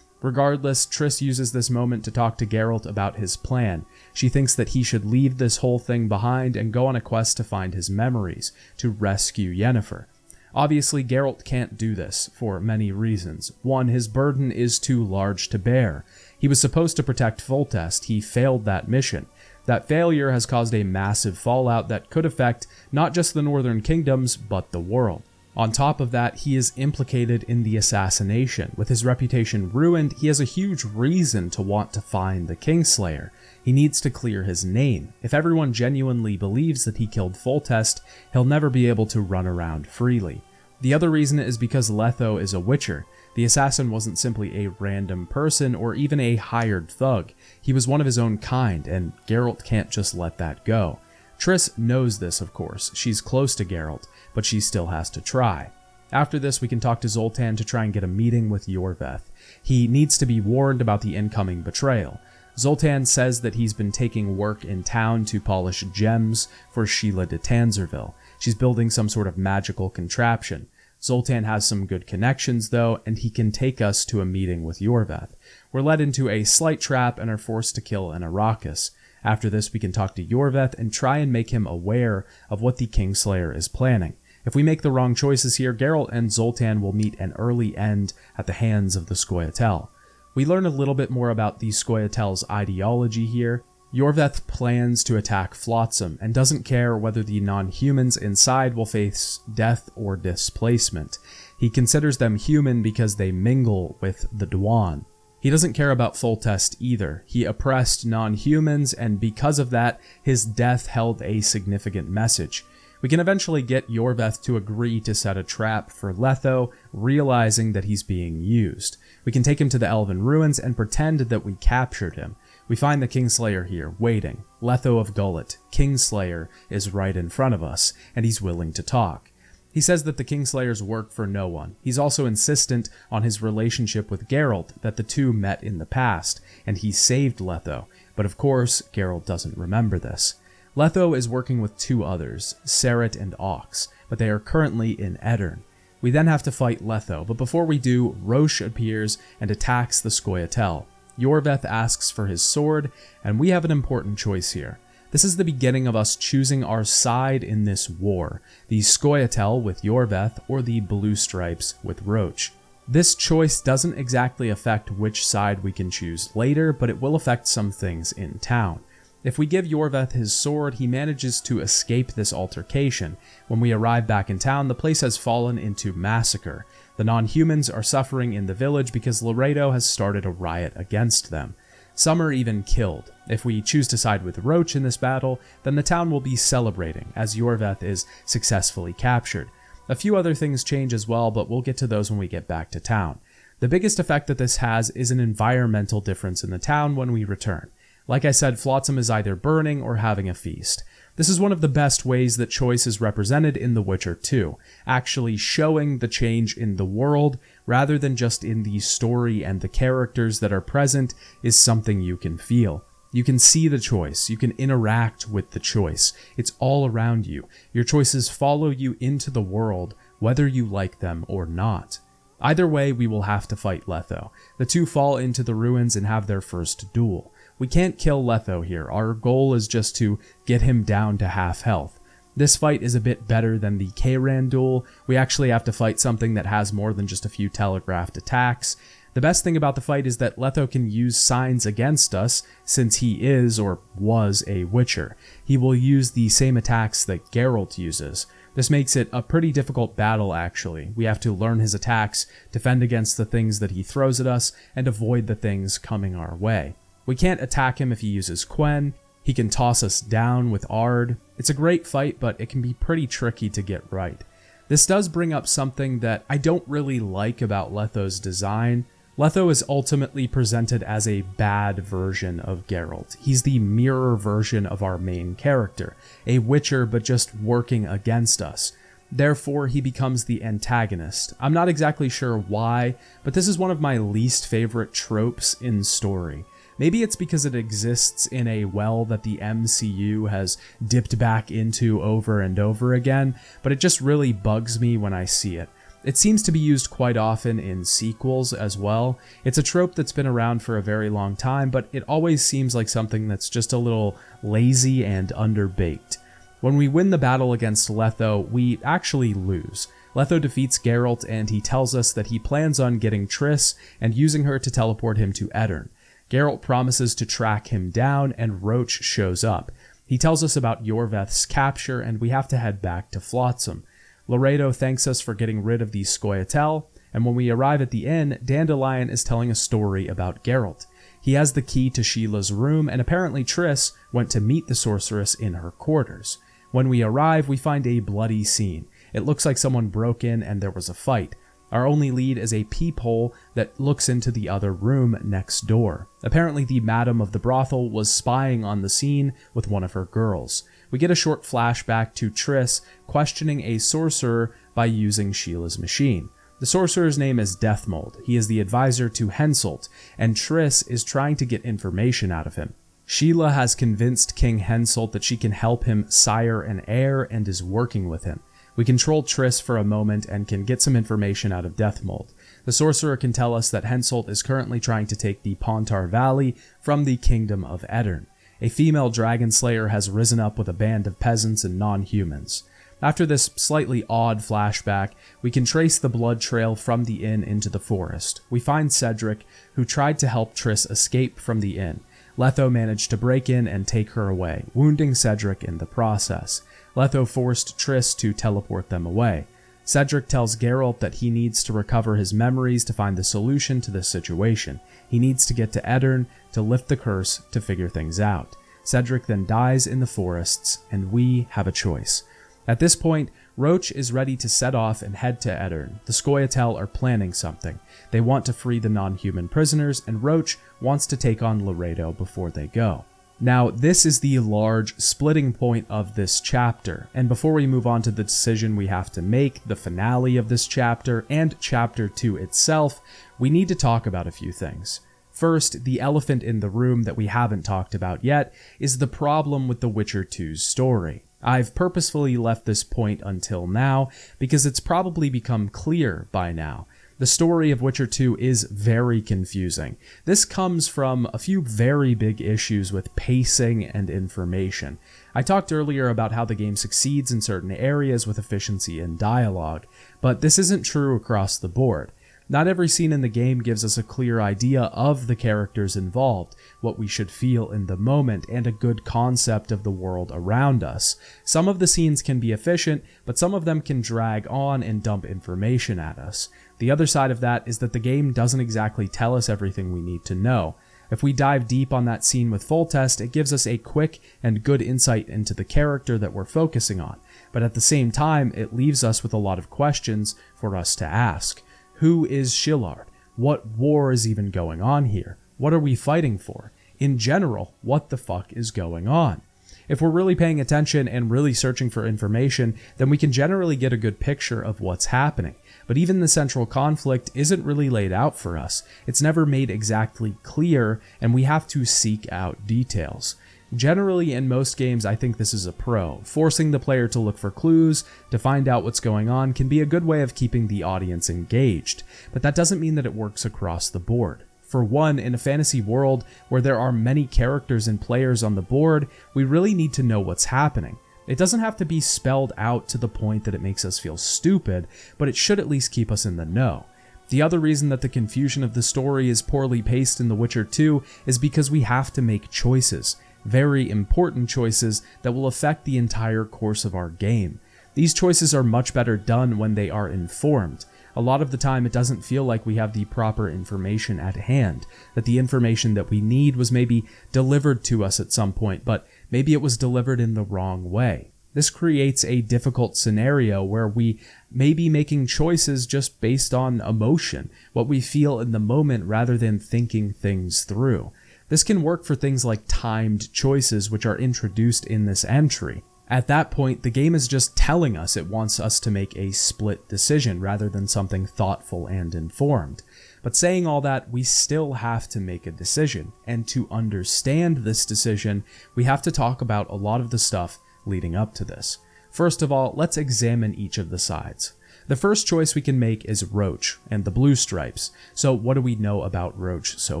Regardless, Triss uses this moment to talk to Geralt about his plan. She thinks that he should leave this whole thing behind and go on a quest to find his memories, to rescue Yennefer. Obviously, Geralt can't do this, for many reasons. One, his burden is too large to bear. He was supposed to protect Foltest. He failed that mission. That failure has caused a massive fallout that could affect not just the Northern Kingdoms, but the world. On top of that, he is implicated in the assassination. With his reputation ruined, he has a huge reason to want to find the Kingslayer. He needs to clear his name. If everyone genuinely believes that he killed Foltest, he'll never be able to run around freely. The other reason is because Letho is a Witcher. The assassin wasn't simply a random person or even a hired thug. He was one of his own kind, and Geralt can't just let that go. Triss knows this, of course. She's close to Geralt, but she still has to try. After this, we can talk to Zoltan to try and get a meeting with Iorveth. He needs to be warned about the incoming betrayal. Zoltan says that he's been taking work in town to polish gems for Sheila de Tanzerville. She's building some sort of magical contraption. Zoltan has some good connections, though, and he can take us to a meeting with Iorveth. We're led into a slight trap and are forced to kill an Arrakis. After this, we can talk to Yorveth and try and make him aware of what the Kingslayer is planning. If we make the wrong choices here, Geralt and Zoltan will meet an early end at the hands of the Scoia'tael. We learn a little bit more about the Scoia'tael's ideology here. Yorveth plans to attack Flotsam and doesn't care whether the non-humans inside will face death or displacement. He considers them human because they mingle with the Dwan. He doesn't care about Foltest either. He oppressed non-humans, and because of that, his death held a significant message. We can eventually get Yorveth to agree to set a trap for Letho, realizing that he's being used. We can take him to the Elven Ruins and pretend that we captured him. We find the Kingslayer here, waiting. Letho of Gullet, Kingslayer, is right in front of us, and he's willing to talk. He says that the Kingslayers work for no one. He's also insistent on his relationship with Geralt, that the two met in the past, and he saved Letho. But of course, Geralt doesn't remember this. Letho is working with two others, Serret and Ox, but they are currently in Edirn. We then have to fight Letho, but before we do, Roche appears and attacks the Scoia'tael. Yorveth asks for his sword, and we have an important choice here. This is the beginning of us choosing our side in this war, the Scoia'tael with Yorveth or the Blue Stripes with Roche. This choice doesn't exactly affect which side we can choose later, but it will affect some things in town. If we give Yorveth his sword, he manages to escape this altercation. When we arrive back in town, the place has fallen into massacre. The non-humans are suffering in the village because Laredo has started a riot against them. Some are even killed. If we choose to side with Roche in this battle, then the town will be celebrating, as Yorveth is successfully captured. A few other things change as well, but we'll get to those when we get back to town. The biggest effect that this has is an environmental difference in the town when we return. Like I said, Flotsam is either burning or having a feast. This is one of the best ways that choice is represented in The Witcher 2, actually showing the change in the world rather than just in the story, and the characters that are present is something you can feel. You can see the choice, you can interact with the choice. It's all around you. Your choices follow you into the world, whether you like them or not. Either way, we will have to fight Letho. The two fall into the ruins and have their first duel. We can't kill Letho here. Our goal is just to get him down to half health. This fight is a bit better than the Kayran duel. We actually have to fight something that has more than just a few telegraphed attacks. The best thing about the fight is that Letho can use signs against us, since he is, or was, a Witcher. He will use the same attacks that Geralt uses. This makes it a pretty difficult battle, actually. We have to learn his attacks, defend against the things that he throws at us, and avoid the things coming our way. We can't attack him if he uses Quen. He can toss us down with Ard. It's a great fight, but it can be pretty tricky to get right. This does bring up something that I don't really like about Letho's design. Letho is ultimately presented as a bad version of Geralt. He's the mirror version of our main character, a Witcher but just working against us. Therefore, he becomes the antagonist. I'm not exactly sure why, but this is one of my least favorite tropes in story. Maybe it's because it exists in a well that the MCU has dipped back into over and over again, but it just really bugs me when I see it. It seems to be used quite often in sequels as well. It's a trope that's been around for a very long time, but it always seems like something that's just a little lazy and underbaked. When we win the battle against Letho, we actually lose. Letho defeats Geralt, and he tells us that he plans on getting Triss and using her to teleport him to Edirn. Geralt promises to track him down, and Roche shows up. He tells us about Yorveth's capture, and we have to head back to Flotsam. Laredo thanks us for getting rid of the Scoia'tael, and when we arrive at the inn, Dandelion is telling a story about Geralt. He has the key to Sheila's room, and apparently Triss went to meet the sorceress in her quarters. When we arrive, we find a bloody scene. It looks like someone broke in and there was a fight. Our only lead is a peephole that looks into the other room next door. Apparently the madam of the brothel was spying on the scene with one of her girls. We get a short flashback to Triss questioning a sorcerer by using Sheila's machine. The sorcerer's name is Deathmold. He is the advisor to Henselt, and Triss is trying to get information out of him. Sheila has convinced King Henselt that she can help him sire an heir and is working with him. We control Triss for a moment and can get some information out of Deathmold. The sorcerer can tell us that Henselt is currently trying to take the Pontar Valley from the Kingdom of Edirn. A female dragon slayer has risen up with a band of peasants and non-humans. After this slightly odd flashback, we can trace the blood trail from the inn into the forest. We find Cedric, who tried to help Triss escape from the inn. Letho managed to break in and take her away, wounding Cedric in the process. Letho forced Triss to teleport them away. Cedric tells Geralt that he needs to recover his memories to find the solution to this situation. He needs to get to Eddern to lift the curse to figure things out. Cedric then dies in the forests, and we have a choice. At this point, Roach is ready to set off and head to Eddern. The Scoia'tael are planning something. They want to free the non-human prisoners, and Roach wants to take on Laredo before they go. Now, this is the large splitting point of this chapter, and before we move on to the decision we have to make, the finale of this chapter, and Chapter 2 itself, we need to talk about a few things. First, the elephant in the room that we haven't talked about yet is the problem with The Witcher 2's story. I've purposefully left this point until now because it's probably become clear by now. The story of Witcher 2 is very confusing. This comes from a few very big issues with pacing and information. I talked earlier about how the game succeeds in certain areas with efficiency and dialogue, but this isn't true across the board. Not every scene in the game gives us a clear idea of the characters involved, what we should feel in the moment, and a good concept of the world around us. Some of the scenes can be efficient, but some of them can drag on and dump information at us. The other side of that is that the game doesn't exactly tell us everything we need to know. If we dive deep on that scene with Foltest, it gives us a quick and good insight into the character that we're focusing on, but at the same time, it leaves us with a lot of questions for us to ask. Who is Shillard? What war is even going on here? What are we fighting for? In general, what the fuck is going on? If we're really paying attention and really searching for information, then we can generally get a good picture of what's happening. But even the central conflict isn't really laid out for us. It's never made exactly clear, and we have to seek out details. Generally, in most games, I think this is a pro. Forcing the player to look for clues, to find out what's going on, can be a good way of keeping the audience engaged, but that doesn't mean that it works across the board. For one, in a fantasy world where there are many characters and players on the board, we really need to know what's happening. It doesn't have to be spelled out to the point that it makes us feel stupid, but it should at least keep us in the know. The other reason that the confusion of the story is poorly paced in The Witcher 2 is because we have to make choices. Very important choices that will affect the entire course of our game. These choices are much better done when they are informed. A lot of the time it doesn't feel like we have the proper information at hand, that the information that we need was maybe delivered to us at some point, but maybe it was delivered in the wrong way. This creates a difficult scenario where we may be making choices just based on emotion, what we feel in the moment rather than thinking things through. This can work for things like timed choices, which are introduced in this entry. At that point, the game is just telling us it wants us to make a split decision rather than something thoughtful and informed. But saying all that, we still have to make a decision, and to understand this decision, we have to talk about a lot of the stuff leading up to this. First of all, let's examine each of the sides. The first choice we can make is Roach and the Blue Stripes. So what do we know about Roach so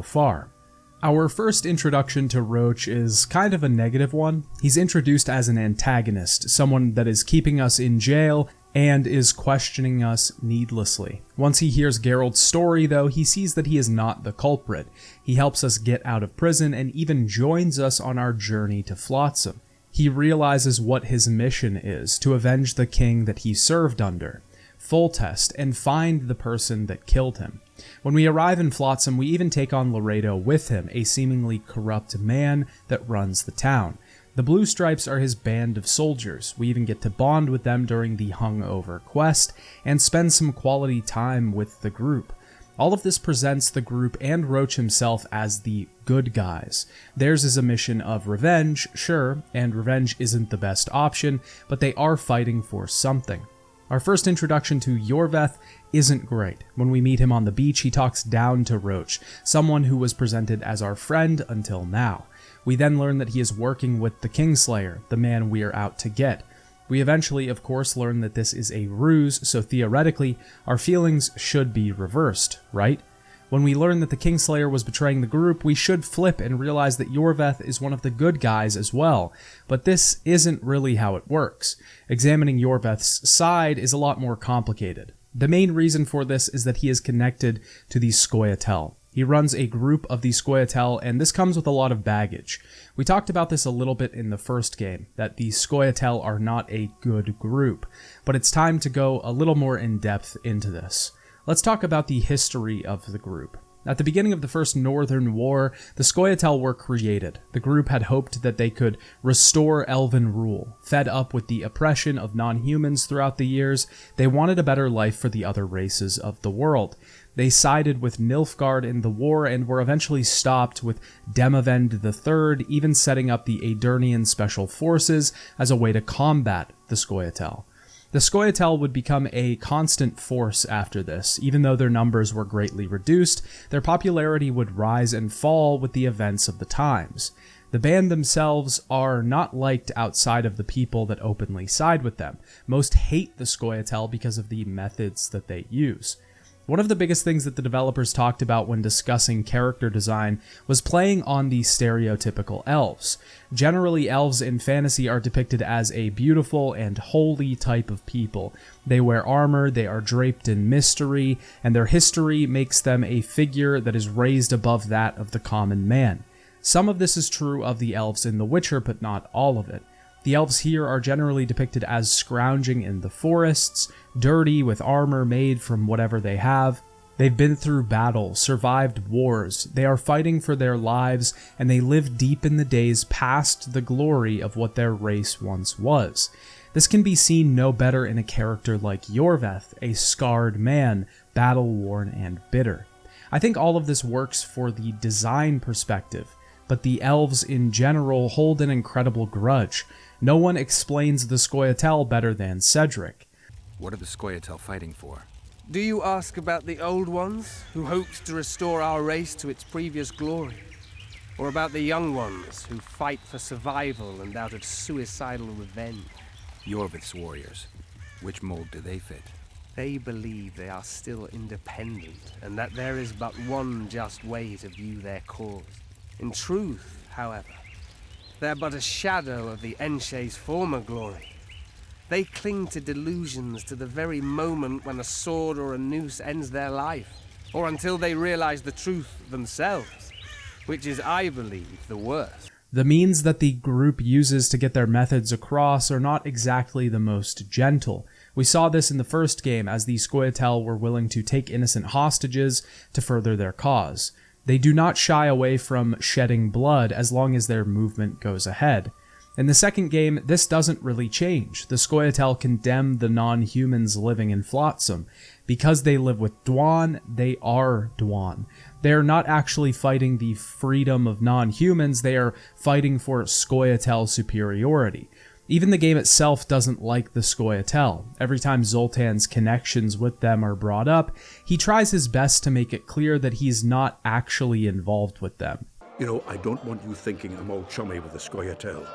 far? Our first introduction to Roach is kind of a negative one. He's introduced as an antagonist, someone that is keeping us in jail and is questioning us needlessly. Once he hears Geralt's story, though, he sees that he is not the culprit. He helps us get out of prison and even joins us on our journey to Flotsam. He realizes what his mission is, to avenge the king that he served under, Foltest, and find the person that killed him. When we arrive in Flotsam, we even take on Laredo with him, a seemingly corrupt man that runs the town. The Blue Stripes are his band of soldiers. We even get to bond with them during the hungover quest and spend some quality time with the group. All of this presents the group and Roach himself as the good guys. Theirs is a mission of revenge, sure, and revenge isn't the best option, but they are fighting for something. Our first introduction to Yorveth isn't great. When we meet him on the beach, he talks down to Roach, someone who was presented as our friend until now. We then learn that he is working with the Kingslayer, the man we are out to get. We eventually, of course, learn that this is a ruse, so theoretically, our feelings should be reversed, right? When we learn that the Kingslayer was betraying the group, we should flip and realize that Yorveth is one of the good guys as well, but this isn't really how it works. Examining Yorveth's side is a lot more complicated. The main reason for this is that he is connected to the Scoia'tael. He runs a group of the Scoia'tael, and this comes with a lot of baggage. We talked about this a little bit in the first game, that the Scoia'tael are not a good group, but it's time to go a little more in depth into this. Let's talk about the history of the group. At the beginning of the First Northern War, the Scoia'tael were created. The group had hoped that they could restore elven rule. Fed up with the oppression of non-humans throughout the years, they wanted a better life for the other races of the world. They sided with Nilfgaard in the war and were eventually stopped, with Demavend III even setting up the Aedirnian Special Forces as a way to combat the Scoia'tael. The Scoia'tael would become a constant force after this. Even though their numbers were greatly reduced, their popularity would rise and fall with the events of the times. The band themselves are not liked outside of the people that openly side with them. Most hate the Scoia'tael because of the methods that they use. One of the biggest things that the developers talked about when discussing character design was playing on the stereotypical elves. Generally, elves in fantasy are depicted as a beautiful and holy type of people. They wear armor, they are draped in mystery, and their history makes them a figure that is raised above that of the common man. Some of this is true of the elves in The Witcher, but not all of it. The elves here are generally depicted as scrounging in the forests, dirty with armor made from whatever they have. They've been through battle, survived wars, they are fighting for their lives, and they live deep in the days past the glory of what their race once was. This can be seen no better in a character like Yorveth, a scarred man, battle-worn and bitter. I think all of this works for the design perspective, but the elves in general hold an incredible grudge. No one explains the Scoia'tael better than Cedric. What are the Scoia'tael fighting for? Do you ask about the old ones, who hoped to restore our race to its previous glory? Or about the young ones, who fight for survival and out of suicidal revenge? Yorvith's warriors. Which mold do they fit? They believe they are still independent, and that there is but one just way to view their cause. In truth, however, they're but a shadow of the Enshe's former glory. They cling to delusions to the very moment when a sword or a noose ends their life, or until they realize the truth themselves, which is, I believe, the worst. The means that the group uses to get their methods across are not exactly the most gentle. We saw this in the first game, as the Scoia'tael were willing to take innocent hostages to further their cause. They do not shy away from shedding blood as long as their movement goes ahead. In the second game, this doesn't really change. The Scoia'tael condemn the non-humans living in Flotsam. Because they live with Dwan, they are Dwan. They are not actually fighting the freedom of non-humans, they are fighting for Scoia'tael superiority. Even the game itself doesn't like the Scoia'tael. Every time Zoltan's connections with them are brought up, he tries his best to make it clear that he's not actually involved with them. You know, I don't want you thinking I'm all chummy with the Scoia'tael,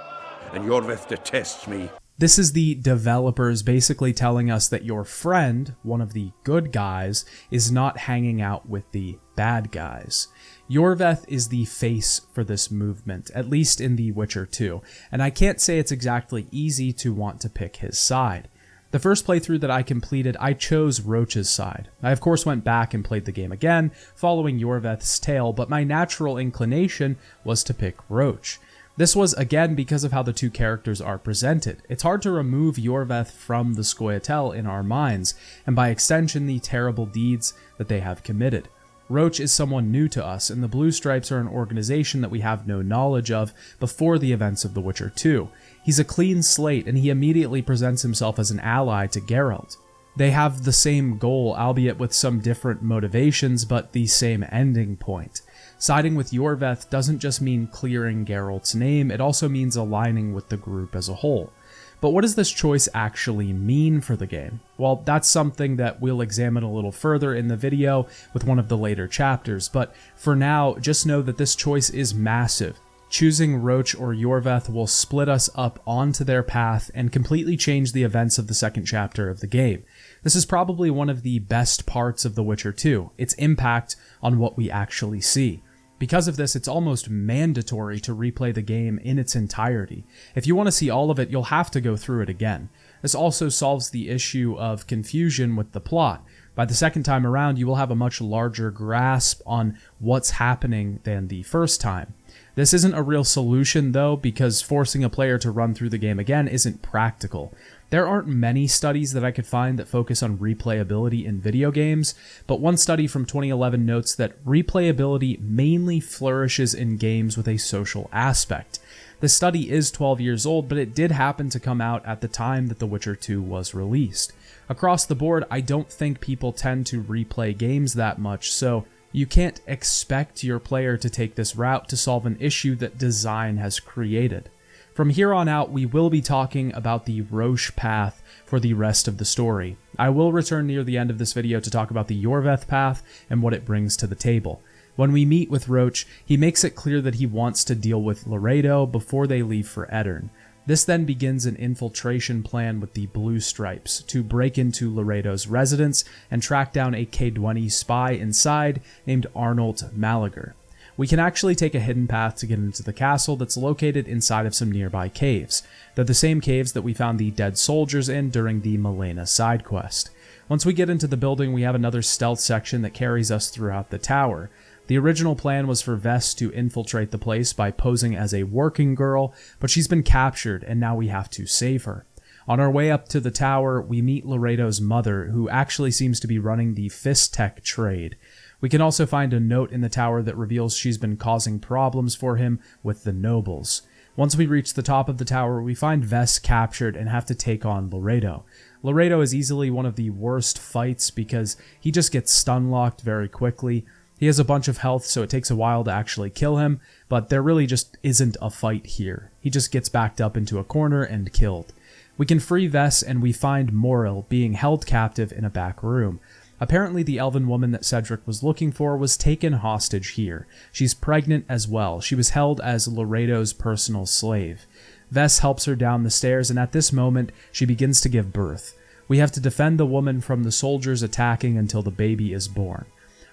and Yorveth detests me. This is the developers basically telling us that your friend, one of the good guys, is not hanging out with the bad guys. Yorveth is the face for this movement, at least in The Witcher 2, and I can't say it's exactly easy to want to pick his side. The first playthrough that I completed, I chose Roach's side. I of course went back and played the game again, following Yorveth's tale, but my natural inclination was to pick Roach. This was again because of how the two characters are presented. It's hard to remove Yorveth from the Scoia'tael in our minds, and by extension the terrible deeds that they have committed. Roach is someone new to us, and the Blue Stripes are an organization that we have no knowledge of before the events of The Witcher 2. He's a clean slate, and he immediately presents himself as an ally to Geralt. They have the same goal, albeit with some different motivations, but the same ending point. Siding with Yorveth doesn't just mean clearing Geralt's name, it also means aligning with the group as a whole. But what does this choice actually mean for the game? Well, that's something that we'll examine a little further in the video with one of the later chapters, but for now, just know that this choice is massive. Choosing Roach or Yorveth will split us up onto their path and completely change the events of the second chapter of the game. This is probably one of the best parts of The Witcher 2, its impact on what we actually see. Because of this, it's almost mandatory to replay the game in its entirety. If you want to see all of it, you'll have to go through it again. This also solves the issue of confusion with the plot. By the second time around, you will have a much larger grasp on what's happening than the first time. This isn't a real solution though, because forcing a player to run through the game again isn't practical. There aren't many studies that I could find that focus on replayability in video games, but one study from 2011 notes that replayability mainly flourishes in games with a social aspect. The study is 12 years old, but it did happen to come out at the time that The Witcher 2 was released. Across the board, I don't think people tend to replay games that much, so you can't expect your player to take this route to solve an issue that design has created. From here on out, we will be talking about the Roche path for the rest of the story. I will return near the end of this video to talk about the Yorveth path and what it brings to the table. When we meet with Roche, he makes it clear that he wants to deal with Laredo before they leave for Addern. This then begins an infiltration plan with the Blue Stripes to break into Laredo's residence and track down a K20 spy inside named Arnold Malager. We can actually take a hidden path to get into the castle that's located inside of some nearby caves. They're the same caves that we found the dead soldiers in during the Malena side quest. Once we get into the building, we have another stealth section that carries us throughout the tower. The original plan was for Vess to infiltrate the place by posing as a working girl, but she's been captured and now we have to save her. On our way up to the tower, we meet Laredo's mother, who actually seems to be running the Fist Tech trade. We can also find a note in the tower that reveals she's been causing problems for him with the nobles. Once we reach the top of the tower, we find Vess captured and have to take on Laredo. Laredo is easily one of the worst fights because he just gets stun-locked very quickly. He has a bunch of health, so it takes a while to actually kill him, but there really just isn't a fight here. He just gets backed up into a corner and killed. We can free Vess and we find Moril being held captive in a back room. Apparently the elven woman that Cedric was looking for was taken hostage here. She's pregnant as well. She was held as Laredo's personal slave. Vess helps her down the stairs, and at this moment, she begins to give birth. We have to defend the woman from the soldiers attacking until the baby is born.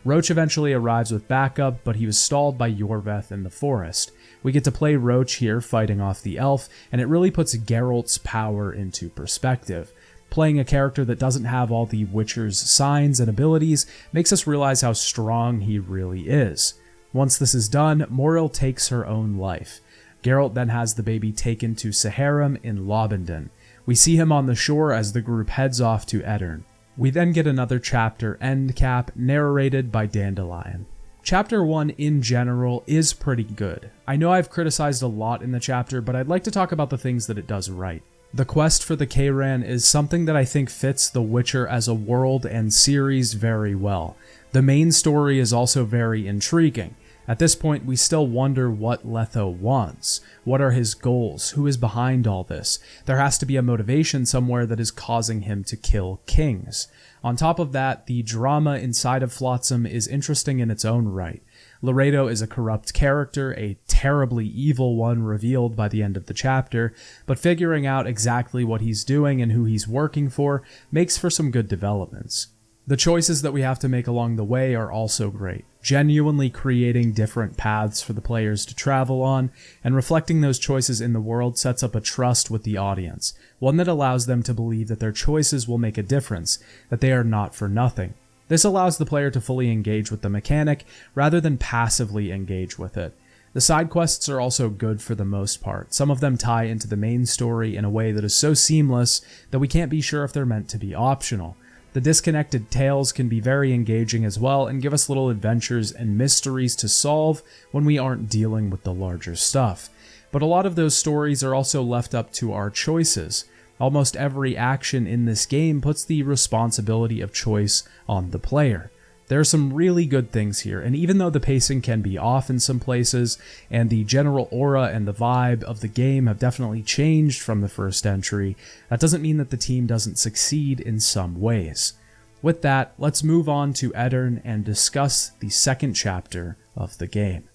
Roach eventually arrives with backup, but he was stalled by Yorveth in the forest. We get to play Roach here fighting off the elf, and it really puts Geralt's power into perspective. Playing a character that doesn't have all the Witcher's signs and abilities makes us realize how strong he really is. Once this is done, Moril takes her own life. Geralt then has the baby taken to Saharim in Lobenden. We see him on the shore as the group heads off to Addern. We then get another chapter end cap narrated by Dandelion. Chapter 1 in general is pretty good. I know I've criticized a lot in the chapter, but I'd like to talk about the things that it does right. The quest for the Kayran is something that I think fits The Witcher as a world and series very well. The main story is also very intriguing. At this point, we still wonder what Letho wants. What are his goals? Who is behind all this? There has to be a motivation somewhere that is causing him to kill kings. On top of that, the drama inside of Flotsam is interesting in its own right. Laredo is a corrupt character, a terribly evil one revealed by the end of the chapter, but figuring out exactly what he's doing and who he's working for makes for some good developments. The choices that we have to make along the way are also great, genuinely creating different paths for the players to travel on, and reflecting those choices in the world sets up a trust with the audience, one that allows them to believe that their choices will make a difference, that they are not for nothing. This allows the player to fully engage with the mechanic rather than passively engage with it. The side quests are also good for the most part. Some of them tie into the main story in a way that is so seamless that we can't be sure if they're meant to be optional. The disconnected tales can be very engaging as well and give us little adventures and mysteries to solve when we aren't dealing with the larger stuff. But a lot of those stories are also left up to our choices. Almost every action in this game puts the responsibility of choice on the player. There are some really good things here, and even though the pacing can be off in some places, and the general aura and the vibe of the game have definitely changed from the first entry, that doesn't mean that the team doesn't succeed in some ways. With that, let's move on to Addern and discuss the second chapter of the game.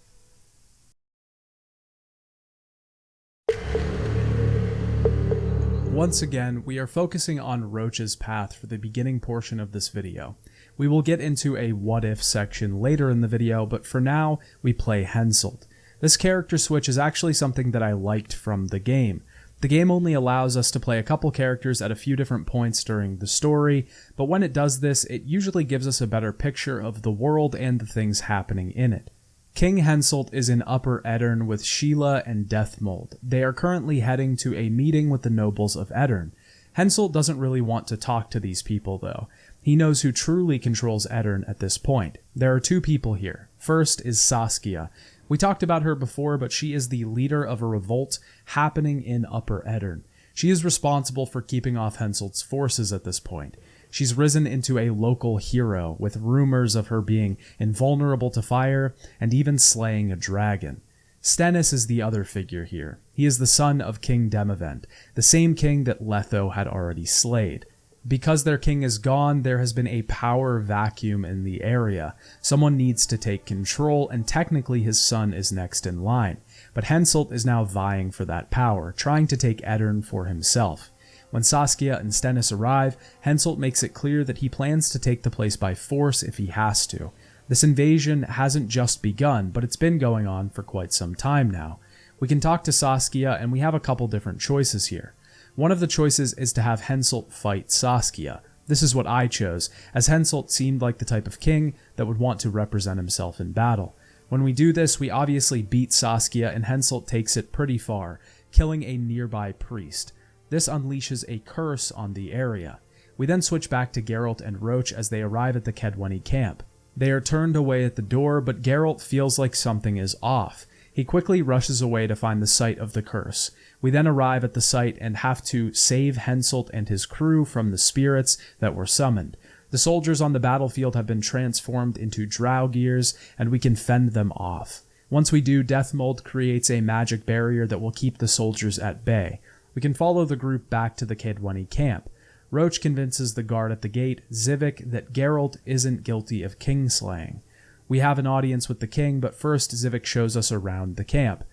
Once again, we are focusing on Roach's path for the beginning portion of this video. We will get into a what if section later in the video, but for now, we play Henselt. This character switch is actually something that I liked from the game. The game only allows us to play a couple characters at a few different points during the story, but when it does this, it usually gives us a better picture of the world and the things happening in it. King Henselt is in Upper Eddern with Sheila and Deathmold. They are currently heading to a meeting with the nobles of Eddern. Henselt doesn't really want to talk to these people though. He knows who truly controls Eddern at this point. There are two people here. First is Saskia. We talked about her before, but she is the leader of a revolt happening in Upper Eddern. She is responsible for keeping off Henselt's forces at this point. She's risen into a local hero, with rumors of her being invulnerable to fire and even slaying a dragon. Stennis is the other figure here. He is the son of King Demavend, the same king that Letho had already slayed. Because their king is gone, there has been a power vacuum in the area. Someone needs to take control, and technically his son is next in line. But Henselt is now vying for that power, trying to take Eddern for himself. When Saskia and Stennis arrive, Henselt makes it clear that he plans to take the place by force if he has to. This invasion hasn't just begun, but it's been going on for quite some time now. We can talk to Saskia, and we have a couple different choices here. One of the choices is to have Henselt fight Saskia. This is what I chose, as Henselt seemed like the type of king that would want to represent himself in battle. When we do this, we obviously beat Saskia, and Henselt takes it pretty far, killing a nearby priest. This unleashes a curse on the area. We then switch back to Geralt and Roach as they arrive at the Kedwenny camp. They are turned away at the door, but Geralt feels like something is off. He quickly rushes away to find the site of the curse. We then arrive at the site and have to save Henselt and his crew from the spirits that were summoned. The soldiers on the battlefield have been transformed into drow gears, and we can fend them off. Once we do, Deathmold creates a magic barrier that will keep the soldiers at bay. We can follow the group back to the Kedwenny camp. Roach convinces the guard at the gate, Zivik, that Geralt isn't guilty of kingslaying. We have an audience with the king, but first Zivik shows us around the camp.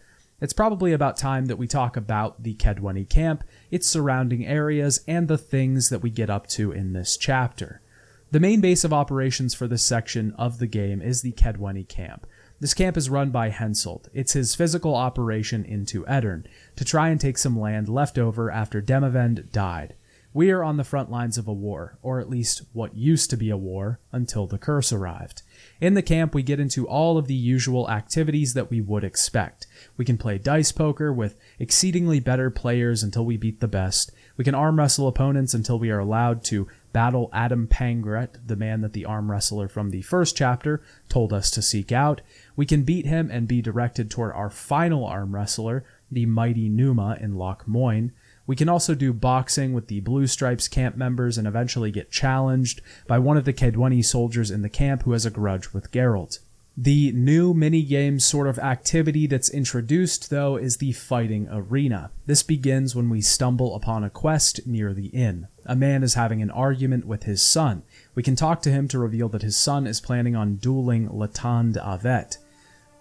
It's probably about time that we talk about the Kedwenny camp, its surrounding areas, and the things that we get up to in this chapter. The main base of operations for this section of the game is the Kedwenny camp. This camp is run by Henselt. It's his physical operation into Eddern, to try and take some land left over after Demavend died. We are on the front lines of a war, or at least what used to be a war, until the curse arrived. In the camp, we get into all of the usual activities that we would expect. We can play dice poker with exceedingly better players until we beat the best. We can arm wrestle opponents until we are allowed to battle Adam Pangret, the man that the arm wrestler from the first chapter told us to seek out. We can beat him and be directed toward our final arm wrestler, the mighty Numa in Loch Moyne. We can also do boxing with the Blue Stripes camp members and eventually get challenged by one of the Kedwenny soldiers in the camp who has a grudge with Geralt. The new minigame sort of activity that's introduced, though, is the fighting arena. This begins when we stumble upon a quest near the inn. A man is having an argument with his son. We can talk to him to reveal that his son is planning on dueling Latand Avet.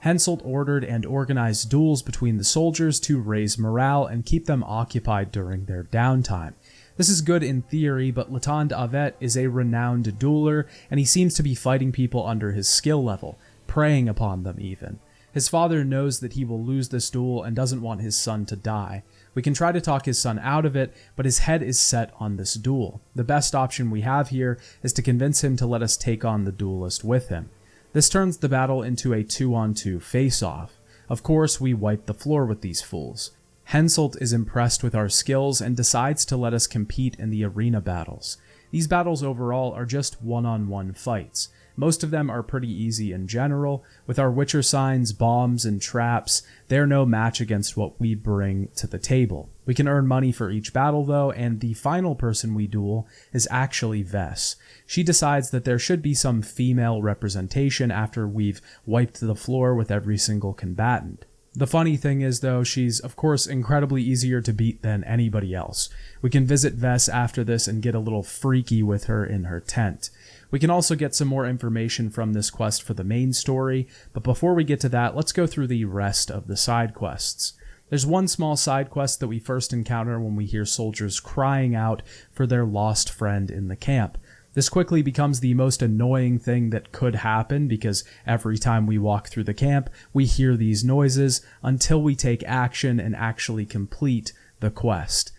Henselt ordered and organized duels between the soldiers to raise morale and keep them occupied during their downtime. This is good in theory, but Latand Avet is a renowned dueler, and he seems to be fighting people under his skill level, preying upon them even. His father knows that he will lose this duel and doesn't want his son to die. We can try to talk his son out of it, but his head is set on this duel. The best option we have here is to convince him to let us take on the duelist with him. This turns the battle into a 2-on-2 face-off. Of course, we wipe the floor with these fools. Henselt is impressed with our skills and decides to let us compete in the arena battles. These battles overall are just one-on-one fights. Most of them are pretty easy in general. With our Witcher signs, bombs, and traps, they're no match against what we bring to the table. We can earn money for each battle though, and the final person we duel is actually Vess. She decides that there should be some female representation after we've wiped the floor with every single combatant. The funny thing is though, she's of course incredibly easier to beat than anybody else. We can visit Vess after this and get a little freaky with her in her tent. We can also get some more information from this quest for the main story, but before we get to that, let's go through the rest of the side quests. There's one small side quest that we first encounter when we hear soldiers crying out for their lost friend in the camp. This quickly becomes the most annoying thing that could happen because every time we walk through the camp, we hear these noises until we take action and actually complete the quest.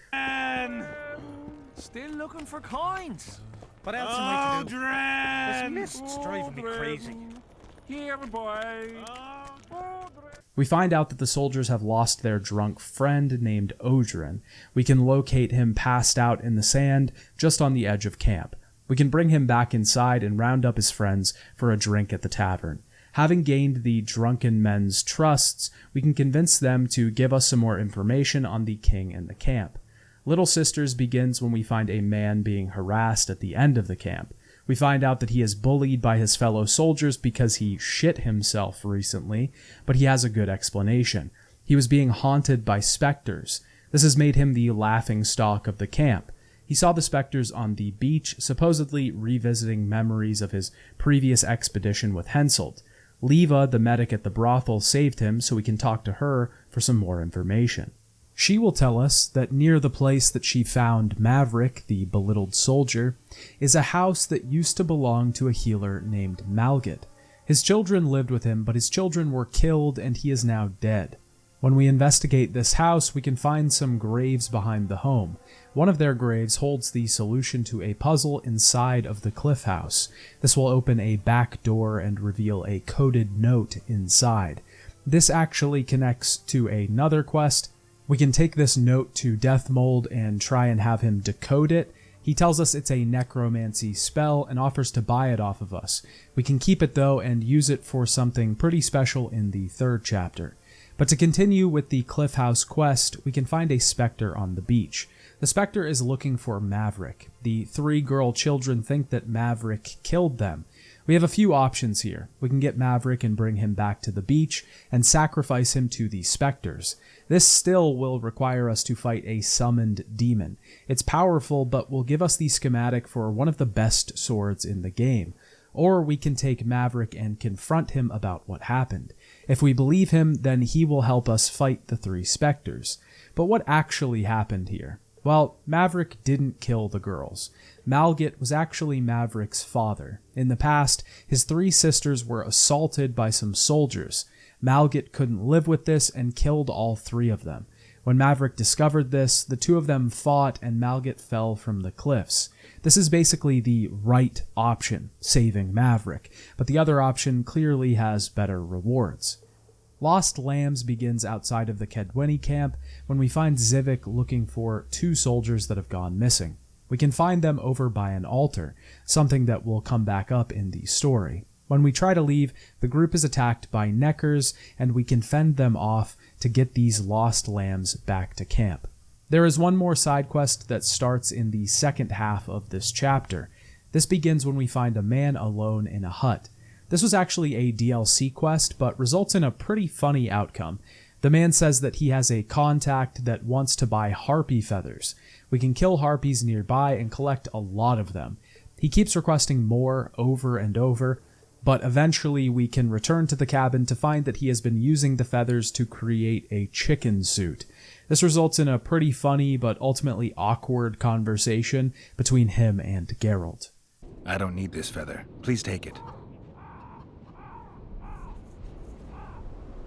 Still looking for coins. What else am I to do? This mist's driving me crazy. Here, boy. We find out that the soldiers have lost their drunk friend named Odrin. We can locate him passed out in the sand just on the edge of camp. We can bring him back inside and round up his friends for a drink at the tavern. Having gained the drunken men's trusts, we can convince them to give us some more information on the king and the camp. Little Sisters begins when we find a man being harassed at the end of the camp. We find out that he is bullied by his fellow soldiers because he shit himself recently, but he has a good explanation. He was being haunted by specters. This has made him the laughingstock of the camp. He saw the specters on the beach, supposedly revisiting memories of his previous expedition with Henselt. Leva, the medic at the brothel, saved him so we can talk to her for some more information. She will tell us that near the place that she found Maverick, the belittled soldier, is a house that used to belong to a healer named Malgit. His children lived with him, but his children were killed and he is now dead. When we investigate this house, we can find some graves behind the home. One of their graves holds the solution to a puzzle inside of the cliff house. This will open a back door and reveal a coded note inside. This actually connects to another quest. We can take this note to Deathmold and try and have him decode it. He tells us it's a necromancy spell and offers to buy it off of us. We can keep it though and use it for something pretty special in the 3rd chapter. But to continue with the Cliff House quest, we can find a specter on the beach. The specter is looking for Maverick. The 3 girl children think that Maverick killed them. We have a few options here. We can get Maverick and bring him back to the beach and sacrifice him to the specters. This still will require us to fight a summoned demon. It's powerful, but will give us the schematic for one of the best swords in the game. Or we can take Maverick and confront him about what happened. If we believe him, then he will help us fight the 3 specters. But what actually happened here? Well, Maverick didn't kill the girls. Malgit was actually Maverick's father. In the past, his 3 sisters were assaulted by some soldiers. Malgit couldn't live with this and killed all 3 of them. When Maverick discovered this, the 2 of them fought and Malgit fell from the cliffs. This is basically the right option, saving Maverick, but the other option clearly has better rewards. Lost Lambs begins outside of the Kedweni camp when we find Zivik looking for 2 soldiers that have gone missing. We can find them over by an altar, something that will come back up in the story. When we try to leave, the group is attacked by Neckers, and we can fend them off to get these lost lambs back to camp. There is one more side quest that starts in the 2nd half of this chapter. This begins when we find a man alone in a hut. This was actually a DLC quest, but results in a pretty funny outcome. The man says that he has a contact that wants to buy harpy feathers. We can kill harpies nearby and collect a lot of them. He keeps requesting more over and over, but eventually we can return to the cabin to find that he has been using the feathers to create a chicken suit. This results in a pretty funny but ultimately awkward conversation between him and Geralt. I don't need this feather. Please take it.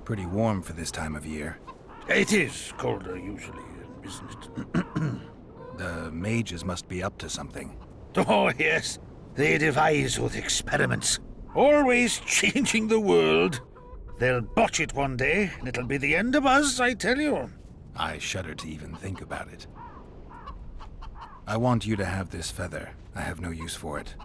Pretty warm for this time of year. It is colder usually, isn't it? The mages must be up to something. Oh, yes. They devise with experiments. Always changing the world. They'll botch it one day, and it'll be the end of us, I tell you. I shudder to even think about it. I want you to have this feather. I have no use for it.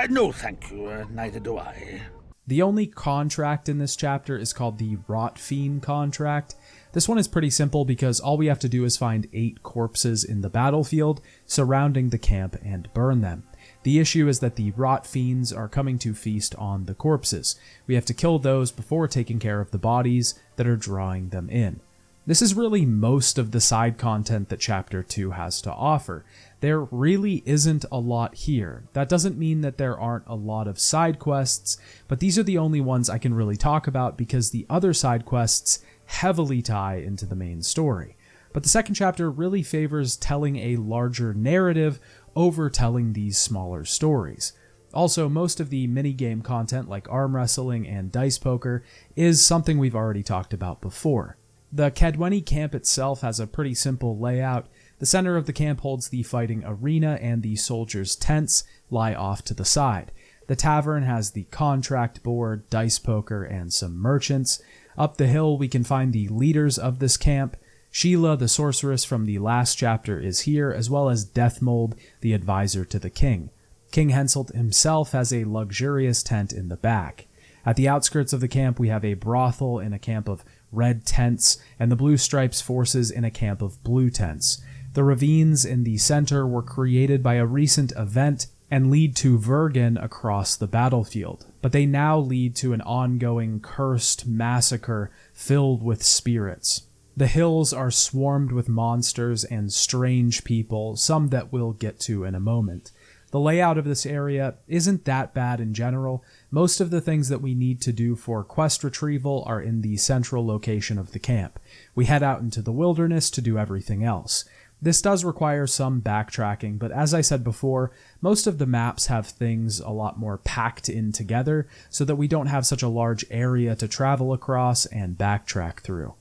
No, thank you. Neither do I. The only contract in this chapter is called the Rotfiend contract. This one is pretty simple because all we have to do is find 8 corpses in the battlefield surrounding the camp and burn them. The issue is that the rot fiends are coming to feast on the corpses. We have to kill those before taking care of the bodies that are drawing them in. This is really most of the side content that Chapter 2 has to offer. There really isn't a lot here. That doesn't mean that there aren't a lot of side quests, but these are the only ones I can really talk about because the other side quests heavily tie into the main story. But the second chapter really favors telling a larger narrative over telling these smaller stories. Also, most of the minigame content like arm wrestling and dice poker is something we've already talked about before. The Cadwenny camp itself has a pretty simple layout. The center of the camp holds the fighting arena, and the soldiers' tents lie off to the side. The tavern has the contract board, dice poker, and some merchants. Up the hill we can find the leaders of this camp. Sheila, the sorceress from the last chapter, is here, as well as Deathmold, the advisor to the king. King Henselt himself has a luxurious tent in the back. At the outskirts of the camp we have a brothel in a camp of red tents, and the Blue Stripes forces in a camp of blue tents. The ravines in the center were created by a recent event and lead to Vergen across the battlefield, but they now lead to an ongoing cursed massacre filled with spirits. The hills are swarmed with monsters and strange people, some that we'll get to in a moment. The layout of this area isn't that bad in general. Most of the things that we need to do for quest retrieval are in the central location of the camp. We head out into the wilderness to do everything else. This does require some backtracking, but as I said before, most of the maps have things a lot more packed in together so that we don't have such a large area to travel across and backtrack through.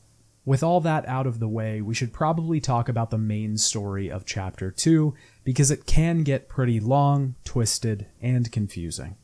With all that out of the way, we should probably talk about the main story of Chapter 2, because it can get pretty long, twisted, and confusing.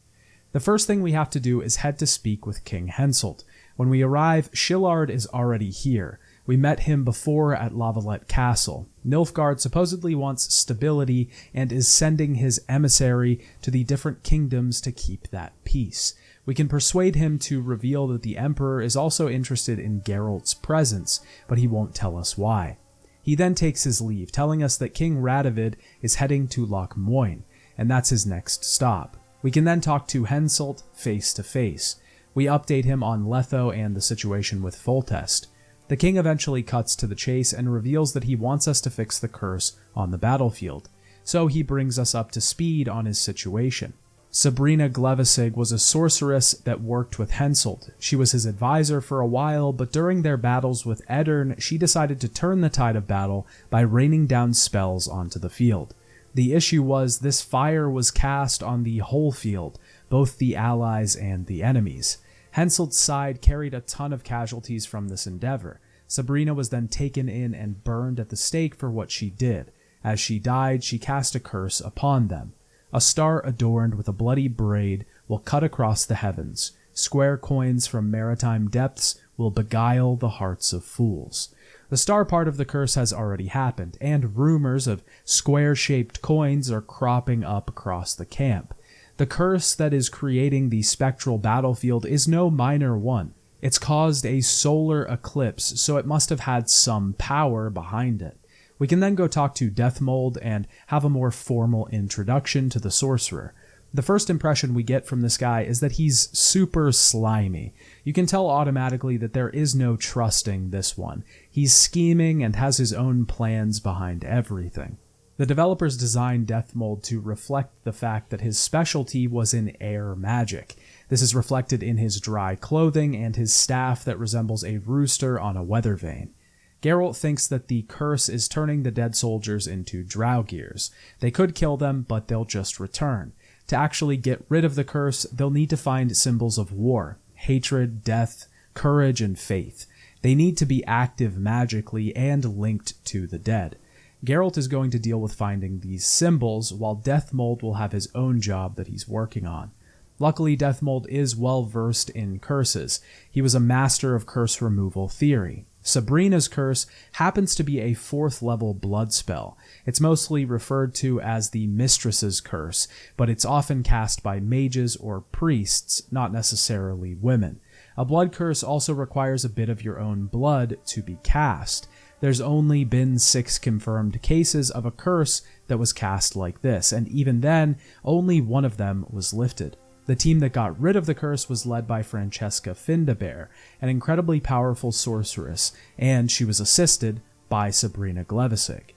The first thing we have to do is head to speak with King Henselt. When we arrive, Shillard is already here. We met him before at Lavalette Castle. Nilfgaard supposedly wants stability and is sending his emissary to the different kingdoms to keep that peace. We can persuade him to reveal that the Emperor is also interested in Geralt's presence, but he won't tell us why. He then takes his leave, telling us that King Radovid is heading to Loch Moyne, and that's his next stop. We can then talk to Henselt face to face. We update him on Letho and the situation with Foltest. The king eventually cuts to the chase and reveals that he wants us to fix the curse on the battlefield, so he brings us up to speed on his situation. Sabrina Glevissig was a sorceress that worked with Henselt. She was his advisor for a while, but during their battles with Eddern, she decided to turn the tide of battle by raining down spells onto the field. The issue was this fire was cast on the whole field, both the allies and the enemies. Henselt's side carried a ton of casualties from this endeavor. Sabrina was then taken in and burned at the stake for what she did. As she died, she cast a curse upon them. A star adorned with a bloody braid will cut across the heavens. Square coins from maritime depths will beguile the hearts of fools. The star part of the curse has already happened, and rumors of square-shaped coins are cropping up across the camp. The curse that is creating the spectral battlefield is no minor one. It's caused a solar eclipse, so it must have had some power behind it. We can then go talk to Deathmold and have a more formal introduction to the sorcerer. The first impression we get from this guy is that he's super slimy. You can tell automatically that there is no trusting this one. He's scheming and has his own plans behind everything. The developers designed Deathmold to reflect the fact that his specialty was in air magic. This is reflected in his dry clothing and his staff that resembles a rooster on a weather vane. Geralt thinks that the curse is turning the dead soldiers into Draugirs. They could kill them, but they'll just return. To actually get rid of the curse, they'll need to find symbols of war, hatred, death, courage, and faith. They need to be active magically and linked to the dead. Geralt is going to deal with finding these symbols, while Deathmold will have his own job that he's working on. Luckily, Deathmold is well versed in curses. He was a master of curse removal theory. Sabrina's curse happens to be a 4th level blood spell. It's mostly referred to as the Mistress's Curse, but it's often cast by mages or priests, not necessarily women. A blood curse also requires a bit of your own blood to be cast. There's only been 6 confirmed cases of a curse that was cast like this, and even then, only one of them was lifted. The team that got rid of the curse was led by Francesca Findabair, an incredibly powerful sorceress, and she was assisted by Sabrina Glevissig.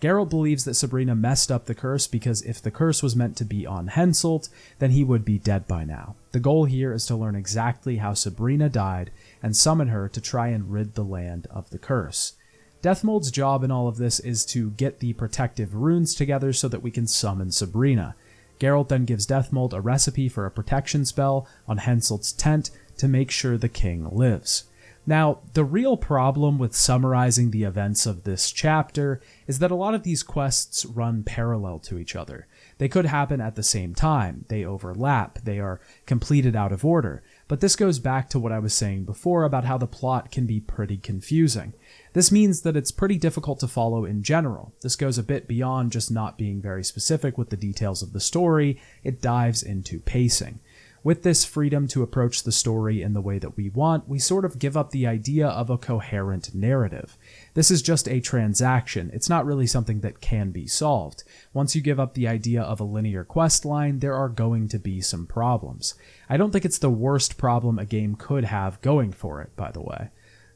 Geralt believes that Sabrina messed up the curse because if the curse was meant to be on Henselt, then he would be dead by now. The goal here is to learn exactly how Sabrina died and summon her to try and rid the land of the curse. Deathmold's job in all of this is to get the protective runes together so that we can summon Sabrina. Geralt then gives Deathmold a recipe for a protection spell on Henselt's tent to make sure the king lives. Now, the real problem with summarizing the events of this chapter is that a lot of these quests run parallel to each other. They could happen at the same time, they overlap, they are completed out of order, but this goes back to what I was saying before about how the plot can be pretty confusing. This means that it's pretty difficult to follow in general. This goes a bit beyond just not being very specific with the details of the story, it dives into pacing. With this freedom to approach the story in the way that we want, we sort of give up the idea of a coherent narrative. This is just a transaction, it's not really something that can be solved. Once you give up the idea of a linear quest line, there are going to be some problems. I don't think it's the worst problem a game could have going for it, by the way.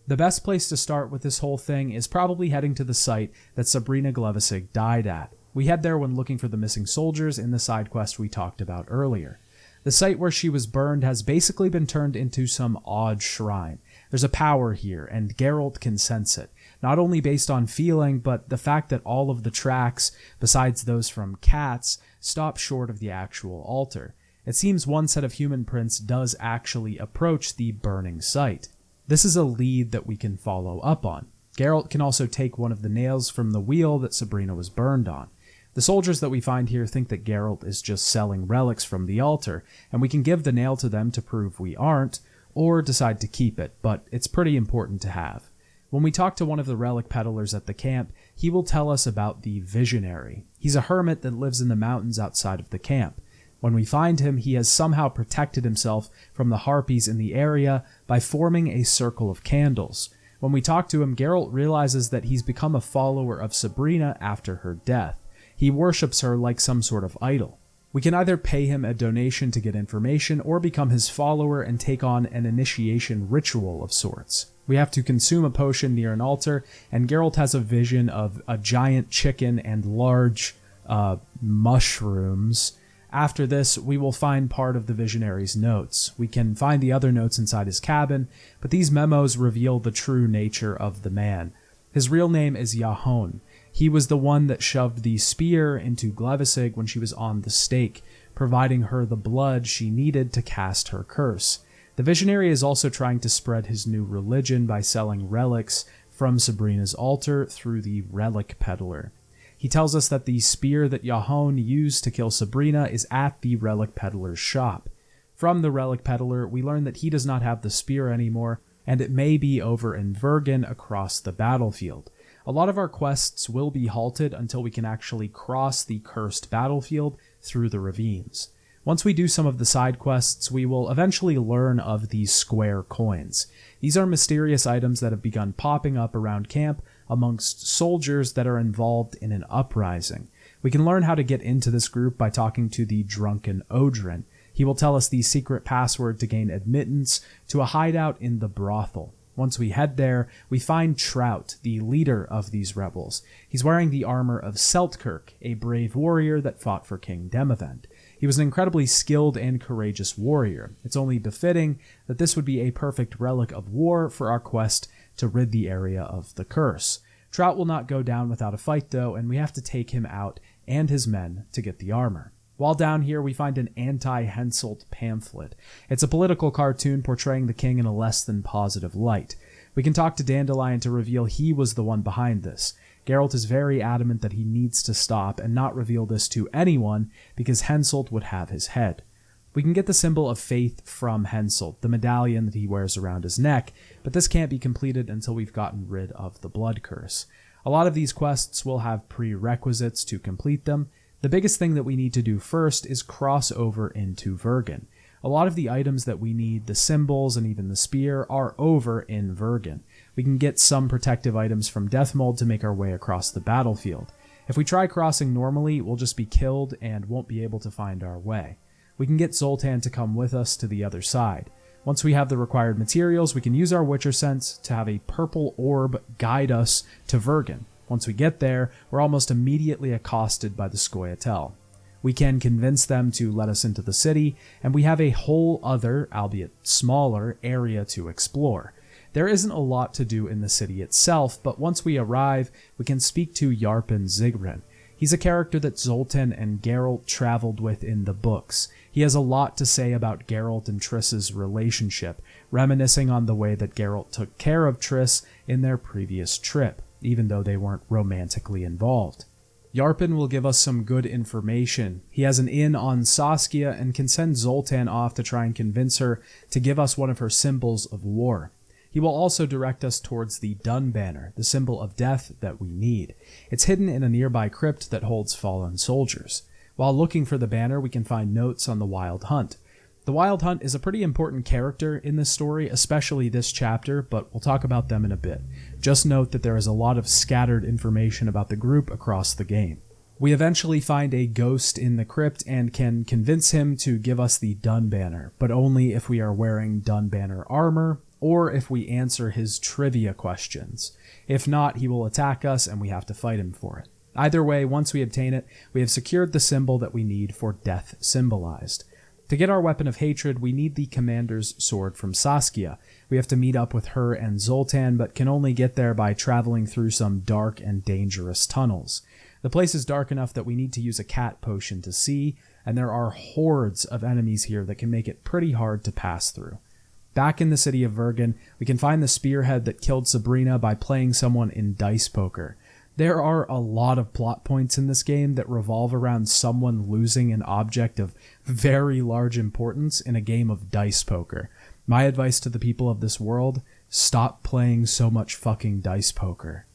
The best place to start with this whole thing is probably heading to the site that Sabrina Glevissig died at. We head there when looking for the missing soldiers in the side quest we talked about earlier. The site where she was burned has basically been turned into some odd shrine. There's a power here, and Geralt can sense it, not only based on feeling, but the fact that all of the tracks, besides those from cats, stop short of the actual altar. It seems one set of human prints does actually approach the burning site. This is a lead that we can follow up on. Geralt can also take one of the nails from the wheel that Sabrina was burned on. The soldiers that we find here think that Geralt is just selling relics from the altar, and we can give the nail to them to prove we aren't, or decide to keep it, but it's pretty important to have. When we talk to one of the relic peddlers at the camp, he will tell us about the Visionary. He's a hermit that lives in the mountains outside of the camp. When we find him, he has somehow protected himself from the harpies in the area by forming a circle of candles. When we talk to him, Geralt realizes that he's become a follower of Sabrina after her death. He worships her like some sort of idol. We can either pay him a donation to get information or become his follower and take on an initiation ritual of sorts. We have to consume a potion near an altar, and Geralt has a vision of a giant chicken and large mushrooms. After this, we will find part of the Visionary's notes. We can find the other notes inside his cabin, but these memos reveal the true nature of the man. His real name is Yahon. He was the one that shoved the spear into Glevissig when she was on the stake, providing her the blood she needed to cast her curse. The Visionary is also trying to spread his new religion by selling relics from Sabrina's altar through the relic peddler. He tells us that the spear that Yahon used to kill Sabrina is at the relic peddler's shop. From the relic peddler, we learn that he does not have the spear anymore, and it may be over in Vergen across the battlefield. A lot of our quests will be halted until we can actually cross the cursed battlefield through the ravines. Once we do some of the side quests, we will eventually learn of these square coins. These are mysterious items that have begun popping up around camp amongst soldiers that are involved in an uprising. We can learn how to get into this group by talking to the drunken Odrin. He will tell us the secret password to gain admittance to a hideout in the brothel. Once we head there, we find Trout, the leader of these rebels. He's wearing the armor of Seltkirk, a brave warrior that fought for King Demavend. He was an incredibly skilled and courageous warrior. It's only befitting that this would be a perfect relic of war for our quest to rid the area of the curse. Trout will not go down without a fight though, and we have to take him out and his men to get the armor. While down here, we find an anti-Henselt pamphlet. It's a political cartoon portraying the king in a less than positive light. We can talk to Dandelion to reveal he was the one behind this. Geralt is very adamant that he needs to stop and not reveal this to anyone because Henselt would have his head. We can get the symbol of faith from Henselt, the medallion that he wears around his neck, but this can't be completed until we've gotten rid of the blood curse. A lot of these quests will have prerequisites to complete them. The biggest thing that we need to do first is cross over into Vergen. A lot of the items that we need, the symbols and even the spear, are over in Vergen. We can get some protective items from Deathmold to make our way across the battlefield. If we try crossing normally, we'll just be killed and won't be able to find our way. We can get Zoltan to come with us to the other side. Once we have the required materials, we can use our Witcher sense to have a purple orb guide us to Vergen. Once we get there, we're almost immediately accosted by the Scoia'tael. We can convince them to let us into the city, and we have a whole other, albeit smaller, area to explore. There isn't a lot to do in the city itself, but once we arrive, we can speak to Yarpen Zigrin. He's a character that Zoltan and Geralt traveled with in the books. He has a lot to say about Geralt and Triss's relationship, reminiscing on the way that Geralt took care of Triss in their previous trip, even though they weren't romantically involved. Yarpen will give us some good information. He has an inn on Saskia and can send Zoltan off to try and convince her to give us one of her symbols of war. He will also direct us towards the Dun Banner, the symbol of death that we need. It's hidden in a nearby crypt that holds fallen soldiers. While looking for the banner, we can find notes on the Wild Hunt. The Wild Hunt is a pretty important character in this story, especially this chapter, but we'll talk about them in a bit. Just note that there is a lot of scattered information about the group across the game. We eventually find a ghost in the crypt and can convince him to give us the Dun Banner, but only if we are wearing Dun Banner armor, or if we answer his trivia questions. If not, he will attack us and we have to fight him for it. Either way, once we obtain it, we have secured the symbol that we need for death symbolized. To get our weapon of hatred, we need the commander's sword from Saskia. We have to meet up with her and Zoltan, but can only get there by traveling through some dark and dangerous tunnels. The place is dark enough that we need to use a cat potion to see, and there are hordes of enemies here that can make it pretty hard to pass through. Back in the city of Vergen, we can find the spearhead that killed Sabrina by playing someone in dice poker. There are a lot of plot points in this game that revolve around someone losing an object of very large importance in a game of dice poker. My advice to the people of this world, stop playing so much fucking dice poker.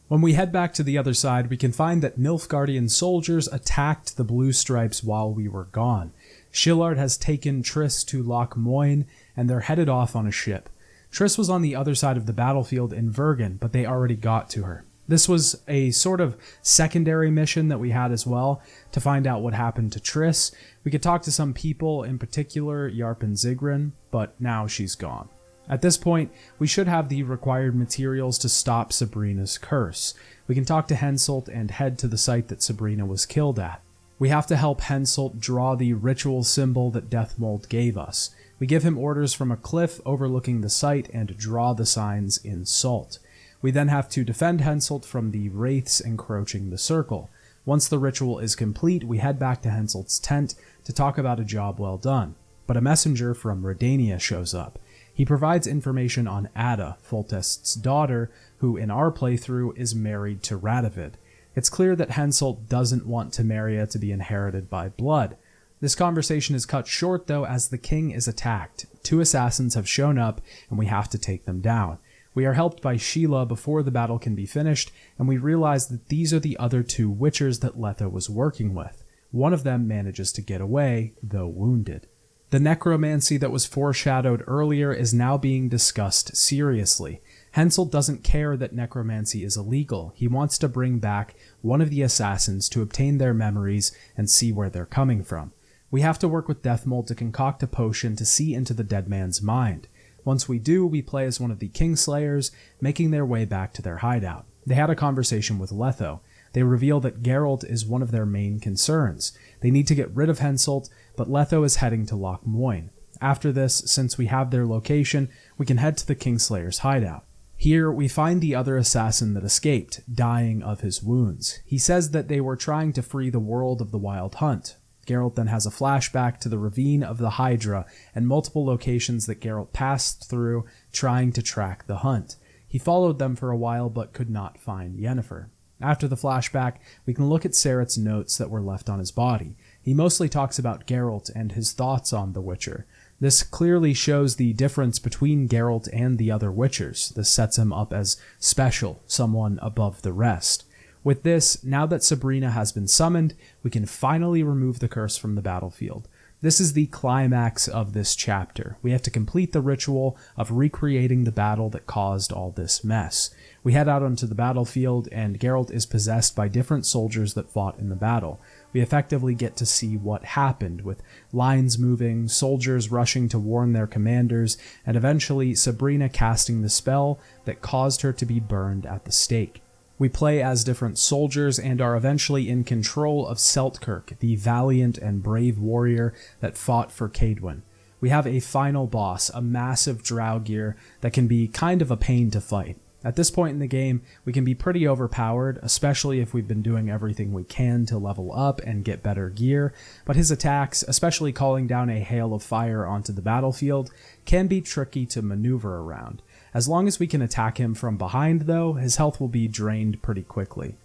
When we head back to the other side, we can find that Nilfgaardian soldiers attacked the Blue Stripes while we were gone. Shillard has taken Triss to Loch Moyne, and they're headed off on a ship. Triss was on the other side of the battlefield in Vergen, but they already got to her. This was a sort of secondary mission that we had as well, to find out what happened to Triss. We could talk to some people, in particular Yarpen Zigrin, but now she's gone. At this point, we should have the required materials to stop Sabrina's curse. We can talk to Henselt and head to the site that Sabrina was killed at. We have to help Henselt draw the ritual symbol that Deathmold gave us. We give him orders from a cliff overlooking the site and draw the signs in salt. We then have to defend Henselt from the wraiths encroaching the circle. Once the ritual is complete, we head back to Henselt's tent to talk about a job well done. But a messenger from Redania shows up. He provides information on Ada, Foltest's daughter, who in our playthrough is married to Radovid. It's clear that Henselt doesn't want Temeria to be inherited by blood. This conversation is cut short though as the king is attacked. 2 assassins have shown up and we have to take them down. We are helped by Sheila before the battle can be finished, and we realize that these are the other 2 witchers that Letha was working with. One of them manages to get away, though wounded. The necromancy that was foreshadowed earlier is now being discussed seriously. Henselt doesn't care that necromancy is illegal. He wants to bring back one of the assassins to obtain their memories and see where they're coming from. We have to work with Deathmold to concoct a potion to see into the dead man's mind. Once we do, we play as one of the Kingslayers, making their way back to their hideout. They had a conversation with Letho. They reveal that Geralt is one of their main concerns. They need to get rid of Henselt, but Letho is heading to Loch Moyne. After this, since we have their location, we can head to the Kingslayer's hideout. Here, we find the other assassin that escaped, dying of his wounds. He says that they were trying to free the world of the Wild Hunt. Geralt then has a flashback to the ravine of the Hydra and multiple locations that Geralt passed through trying to track the hunt. He followed them for a while but could not find Yennefer. After the flashback, we can look at Sereth's notes that were left on his body. He mostly talks about Geralt and his thoughts on the Witcher. This clearly shows the difference between Geralt and the other Witchers. This sets him up as special, someone above the rest. With this, now that Sabrina has been summoned, we can finally remove the curse from the battlefield. This is the climax of this chapter. We have to complete the ritual of recreating the battle that caused all this mess. We head out onto the battlefield, and Geralt is possessed by different soldiers that fought in the battle. We effectively get to see what happened, with lines moving, soldiers rushing to warn their commanders, and eventually Sabrina casting the spell that caused her to be burned at the stake. We play as different soldiers and are eventually in control of Seltkirk, the valiant and brave warrior that fought for Cadwyn. We have a final boss, a massive Draugr that can be kind of a pain to fight. At this point in the game, we can be pretty overpowered, especially if we've been doing everything we can to level up and get better gear, but his attacks, especially calling down a hail of fire onto the battlefield, can be tricky to maneuver around. As long as we can attack him from behind, though, his health will be drained pretty quickly.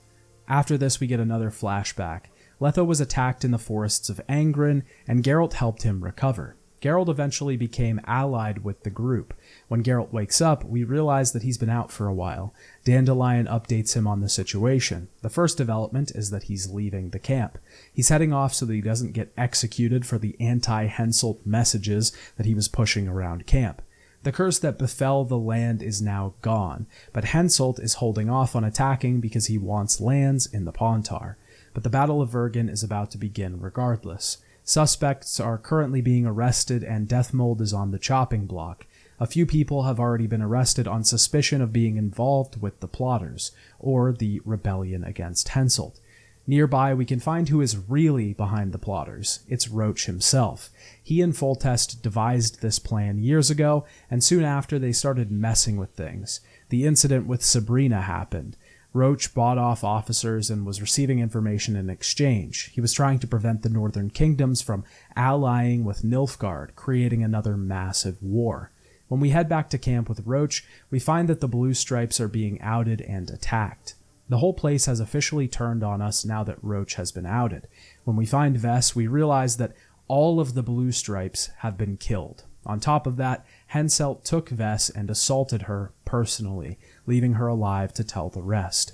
After this, we get another flashback. Letho was attacked in the forests of Angren, and Geralt helped him recover. Geralt eventually became allied with the group. When Geralt wakes up, we realize that he's been out for a while. Dandelion updates him on the situation. The first development is that he's leaving the camp. He's heading off so that he doesn't get executed for the anti-Henselt messages that he was pushing around camp. The curse that befell the land is now gone, but Henselt is holding off on attacking because he wants lands in the Pontar. But the Battle of Vergen is about to begin regardless. Suspects are currently being arrested and Deathmold is on the chopping block. A few people have already been arrested on suspicion of being involved with the plotters, or the rebellion against Henselt. Nearby, we can find who is really behind the plotters. It's Roach himself. He and Foltest devised this plan years ago, and soon after they started messing with things. The incident with Sabrina happened. Roach bought off officers and was receiving information in exchange. He was trying to prevent the Northern Kingdoms from allying with Nilfgaard, creating another massive war. When we head back to camp with Roach, we find that the Blue Stripes are being outed and attacked. The whole place has officially turned on us now that Roach has been outed. When we find Vess, we realize that all of the Blue Stripes have been killed. On top of that, Henselt took Vess and assaulted her personally, leaving her alive to tell the rest.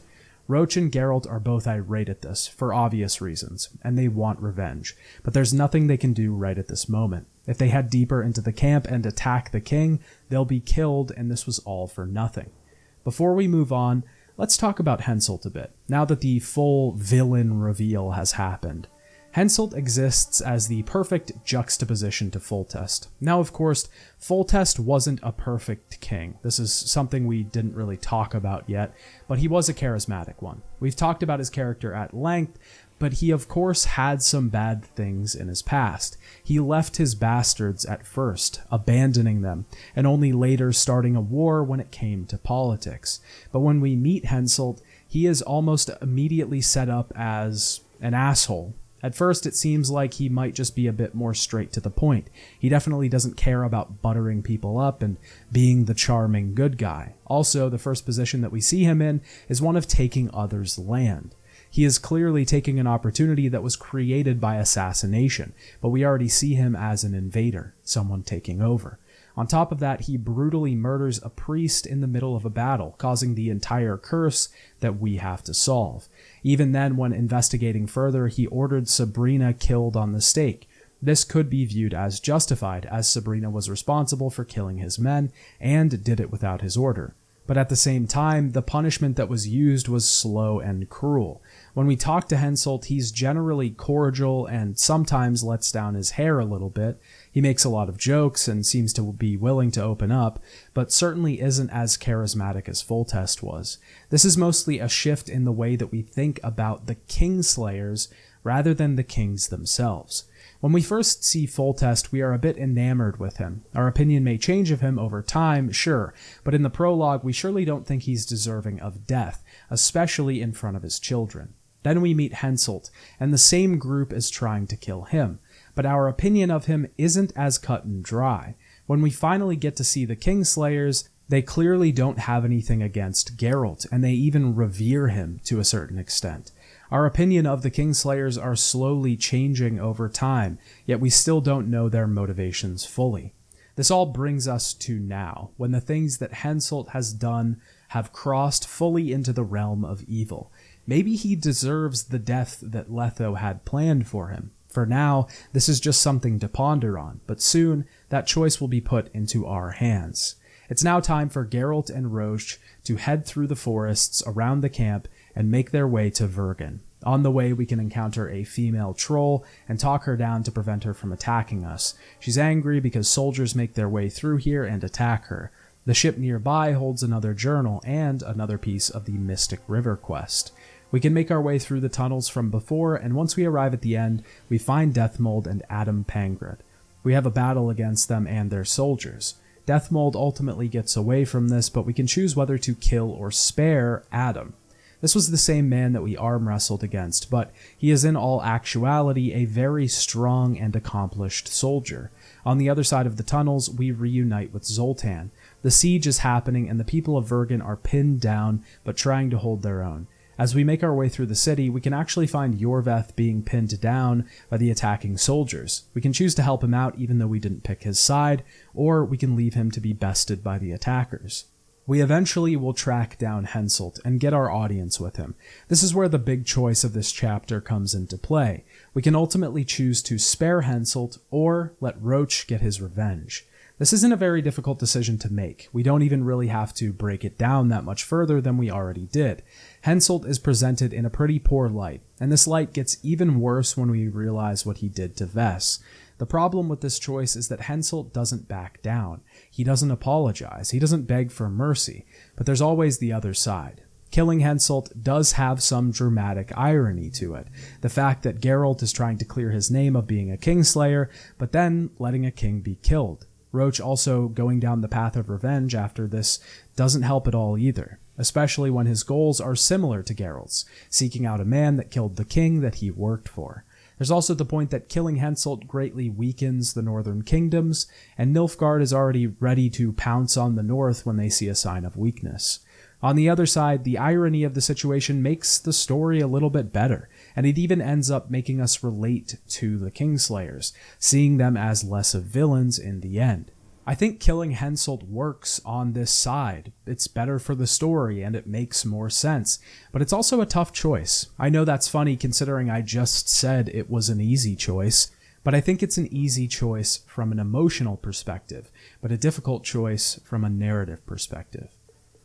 Roach and Geralt are both irate at this, for obvious reasons, and they want revenge, but there's nothing they can do right at this moment. If they head deeper into the camp and attack the king, they'll be killed, and this was all for nothing. Before we move on, let's talk about Henselt a bit, now that the full villain reveal has happened. Henselt exists as the perfect juxtaposition to Foltest. Now, of course, Foltest wasn't a perfect king. This is something we didn't really talk about yet, but he was a charismatic one. We've talked about his character at length, but he of course had some bad things in his past. He left his bastards at first, abandoning them, and only later starting a war when it came to politics. But when we meet Henselt, he is almost immediately set up as an asshole. At first, it seems like he might just be a bit more straight to the point. He definitely doesn't care about buttering people up and being the charming good guy. Also, the first position that we see him in is one of taking others' land. He is clearly taking an opportunity that was created by assassination, but we already see him as an invader, someone taking over. On top of that, he brutally murders a priest in the middle of a battle, causing the entire curse that we have to solve. Even then, when investigating further, he ordered Sabrina killed on the stake. This could be viewed as justified, as Sabrina was responsible for killing his men and did it without his order. But at the same time, the punishment that was used was slow and cruel. When we talk to Henselt, he's generally cordial and sometimes lets down his hair a little bit. He makes a lot of jokes and seems to be willing to open up, but certainly isn't as charismatic as Foltest was. This is mostly a shift in the way that we think about the Kingslayers rather than the kings themselves. When we first see Foltest, we are a bit enamored with him. Our opinion may change of him over time, sure, but in the prologue, we surely don't think he's deserving of death, especially in front of his children. Then we meet Henselt, and the same group is trying to kill him, but our opinion of him isn't as cut and dry. When we finally get to see the Kingslayers, they clearly don't have anything against Geralt, and they even revere him to a certain extent. Our opinion of the Kingslayers are slowly changing over time, yet we still don't know their motivations fully. This all brings us to now, when the things that Henselt has done have crossed fully into the realm of evil. Maybe he deserves the death that Letho had planned for him. For now, this is just something to ponder on, but soon that choice will be put into our hands. It's now time for Geralt and Roach to head through the forests around the camp and make their way to Vergen. On the way, we can encounter a female troll and talk her down to prevent her from attacking us. She's angry because soldiers make their way through here and attack her. The ship nearby holds another journal and another piece of the Mystic River quest. We can make our way through the tunnels from before, and once we arrive at the end, we find Deathmold and Adam Pangrid. We have a battle against them and their soldiers. Deathmold ultimately gets away from this, but we can choose whether to kill or spare Adam. This was the same man that we arm wrestled against, but he is in all actuality a very strong and accomplished soldier. On the other side of the tunnels, we reunite with Zoltan. The siege is happening and the people of Vergen are pinned down, but trying to hold their own. As we make our way through the city, we can actually find Yorveth being pinned down by the attacking soldiers. We can choose to help him out even though we didn't pick his side, or we can leave him to be bested by the attackers. We eventually will track down Henselt and get our audience with him. This is where the big choice of this chapter comes into play. We can ultimately choose to spare Henselt or let Roach get his revenge. This isn't a very difficult decision to make. We don't even really have to break it down that much further than we already did. Henselt is presented in a pretty poor light, and this light gets even worse when we realize what he did to Vess. The problem with this choice is that Henselt doesn't back down. He doesn't apologize. He doesn't beg for mercy. But there's always the other side. Killing Henselt does have some dramatic irony to it. The fact that Geralt is trying to clear his name of being a Kingslayer, but then letting a king be killed. Roach also going down the path of revenge after this doesn't help at all either, especially when his goals are similar to Geralt's, seeking out a man that killed the king that he worked for. There's also the point that killing Henselt greatly weakens the northern kingdoms, and Nilfgaard is already ready to pounce on the north when they see a sign of weakness. On the other side, the irony of the situation makes the story a little bit better, and it even ends up making us relate to the Kingslayers, seeing them as less of villains in the end. I think killing Henselt works on this side. It's better for the story and it makes more sense, but it's also a tough choice. I know that's funny considering I just said it was an easy choice, but I think it's an easy choice from an emotional perspective, but a difficult choice from a narrative perspective.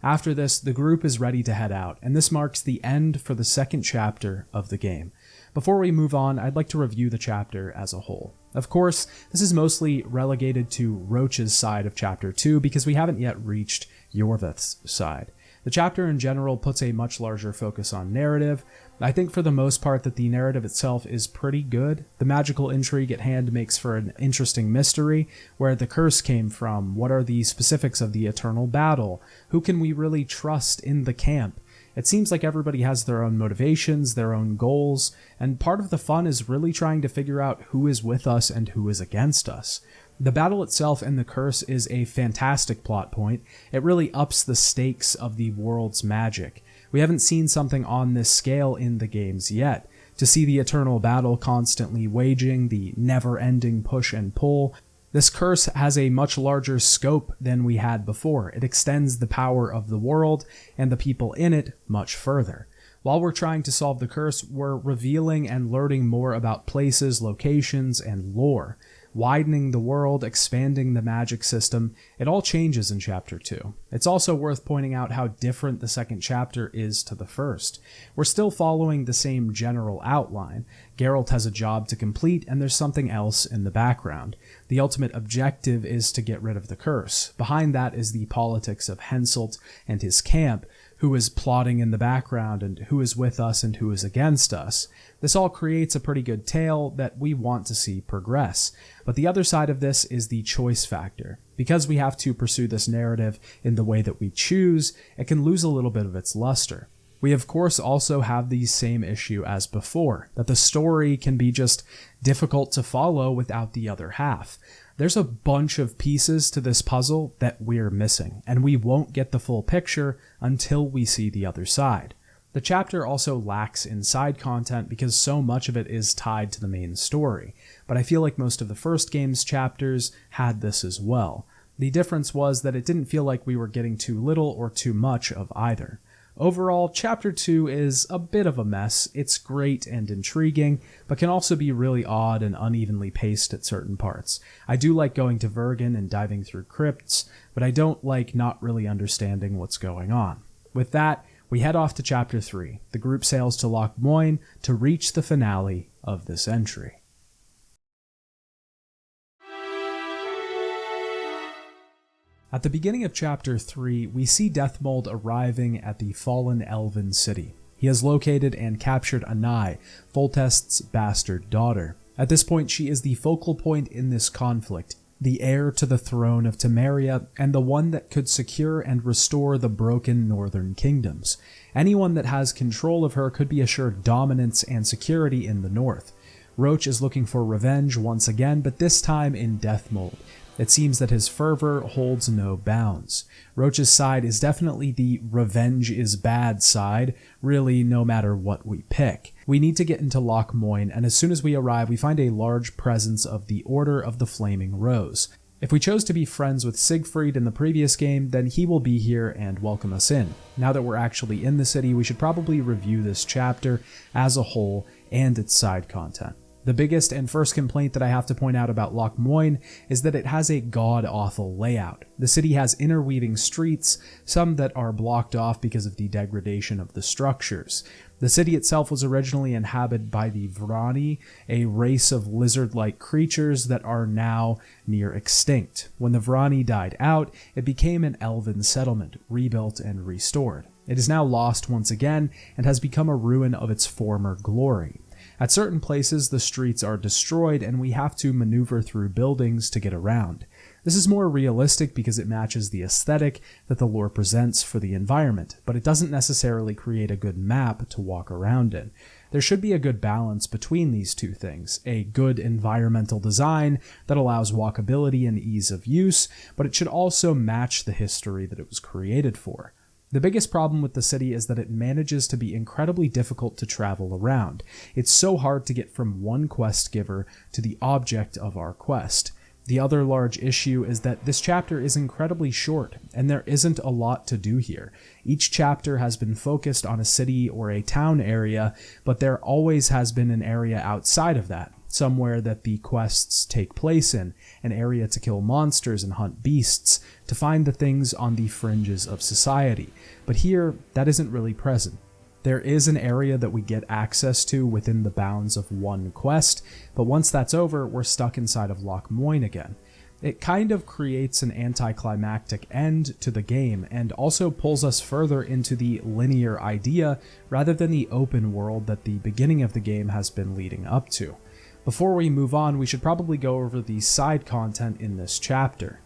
After this, the group is ready to head out, and this marks the end for the second chapter of the game. Before we move on, I'd like to review the chapter as a whole. Of course, this is mostly relegated to Roach's side of Chapter 2 because we haven't yet reached Yorveth's side. The chapter in general puts a much larger focus on narrative. I think for the most part that the narrative itself is pretty good. The magical intrigue at hand makes for an interesting mystery, where the curse came from, what are the specifics of the eternal battle, who can we really trust in the camp. It seems like everybody has their own motivations, their own goals, and part of the fun is really trying to figure out who is with us and who is against us. The battle itself and the curse is a fantastic plot point. It really ups the stakes of the world's magic. We haven't seen something on this scale in the games yet. To see the eternal battle constantly waging, the never-ending push and pull, this curse has a much larger scope than we had before. It extends the power of the world and the people in it much further. While we're trying to solve the curse, we're revealing and learning more about places, locations, and lore. Widening the world, expanding the magic system, it all changes in Chapter 2. It's also worth pointing out how different the second chapter is to the first. We're still following the same general outline. Geralt has a job to complete, and there's something else in the background. The ultimate objective is to get rid of the curse. Behind that is the politics of Henselt and his camp, who is plotting in the background and who is with us and who is against us. This all creates a pretty good tale that we want to see progress. But the other side of this is the choice factor. Because we have to pursue this narrative in the way that we choose, it can lose a little bit of its luster. We of course also have the same issue as before, that the story can be just difficult to follow without the other half. There's a bunch of pieces to this puzzle that we're missing, and we won't get the full picture until we see the other side. The chapter also lacks in side content because so much of it is tied to the main story, but I feel like most of the first game's chapters had this as well. The difference was that it didn't feel like we were getting too little or too much of either. Overall, Chapter 2 is a bit of a mess. It's great and intriguing, but can also be really odd and unevenly paced at certain parts. I do like going to Vergen and diving through crypts, but I don't like not really understanding what's going on. With that, we head off to Chapter 3. The group sails to Loch Moyne to reach the finale of this entry. At the beginning of Chapter 3, we see Deathmold arriving at the fallen elven city. He has located and captured Anai, Foltest's bastard daughter. At this point, she is the focal point in this conflict, the heir to the throne of Temeria, and the one that could secure and restore the broken northern kingdoms. Anyone that has control of her could be assured dominance and security in the north. Roach is looking for revenge once again, but this time in Deathmold. It seems that his fervor holds no bounds. Roach's side is definitely the revenge is bad side, really no matter what we pick. We need to get into Loch Moyne, and as soon as we arrive, we find a large presence of the Order of the Flaming Rose. If we chose to be friends with Siegfried in the previous game, then he will be here and welcome us in. Now that we're actually in the city, we should probably review this chapter as a whole and its side content. The biggest and first complaint that I have to point out about Loch Moyne is that it has a god-awful layout. The city has interweaving streets, some that are blocked off because of the degradation of the structures. The city itself was originally inhabited by the Vrani, a race of lizard-like creatures that are now near extinct. When the Vrani died out, it became an elven settlement, rebuilt and restored. It is now lost once again and has become a ruin of its former glory. At certain places, the streets are destroyed and we have to maneuver through buildings to get around. This is more realistic because it matches the aesthetic that the lore presents for the environment, but it doesn't necessarily create a good map to walk around in. There should be a good balance between these two things, a good environmental design that allows walkability and ease of use, but it should also match the history that it was created for. The biggest problem with the city is that it manages to be incredibly difficult to travel around. It's so hard to get from one quest giver to the object of our quest. The other large issue is that this chapter is incredibly short, and there isn't a lot to do here. Each chapter has been focused on a city or a town area, but there always has been an area outside of that, somewhere that the quests take place in, an area to kill monsters and hunt beasts, to find the things on the fringes of society. But here, that isn't really present. There is an area that we get access to within the bounds of one quest, but once that's over, we're stuck inside of Loch Moyne again. It kind of creates an anticlimactic end to the game, and also pulls us further into the linear idea rather than the open world that the beginning of the game has been leading up to. Before we move on, we should probably go over the side content in this chapter.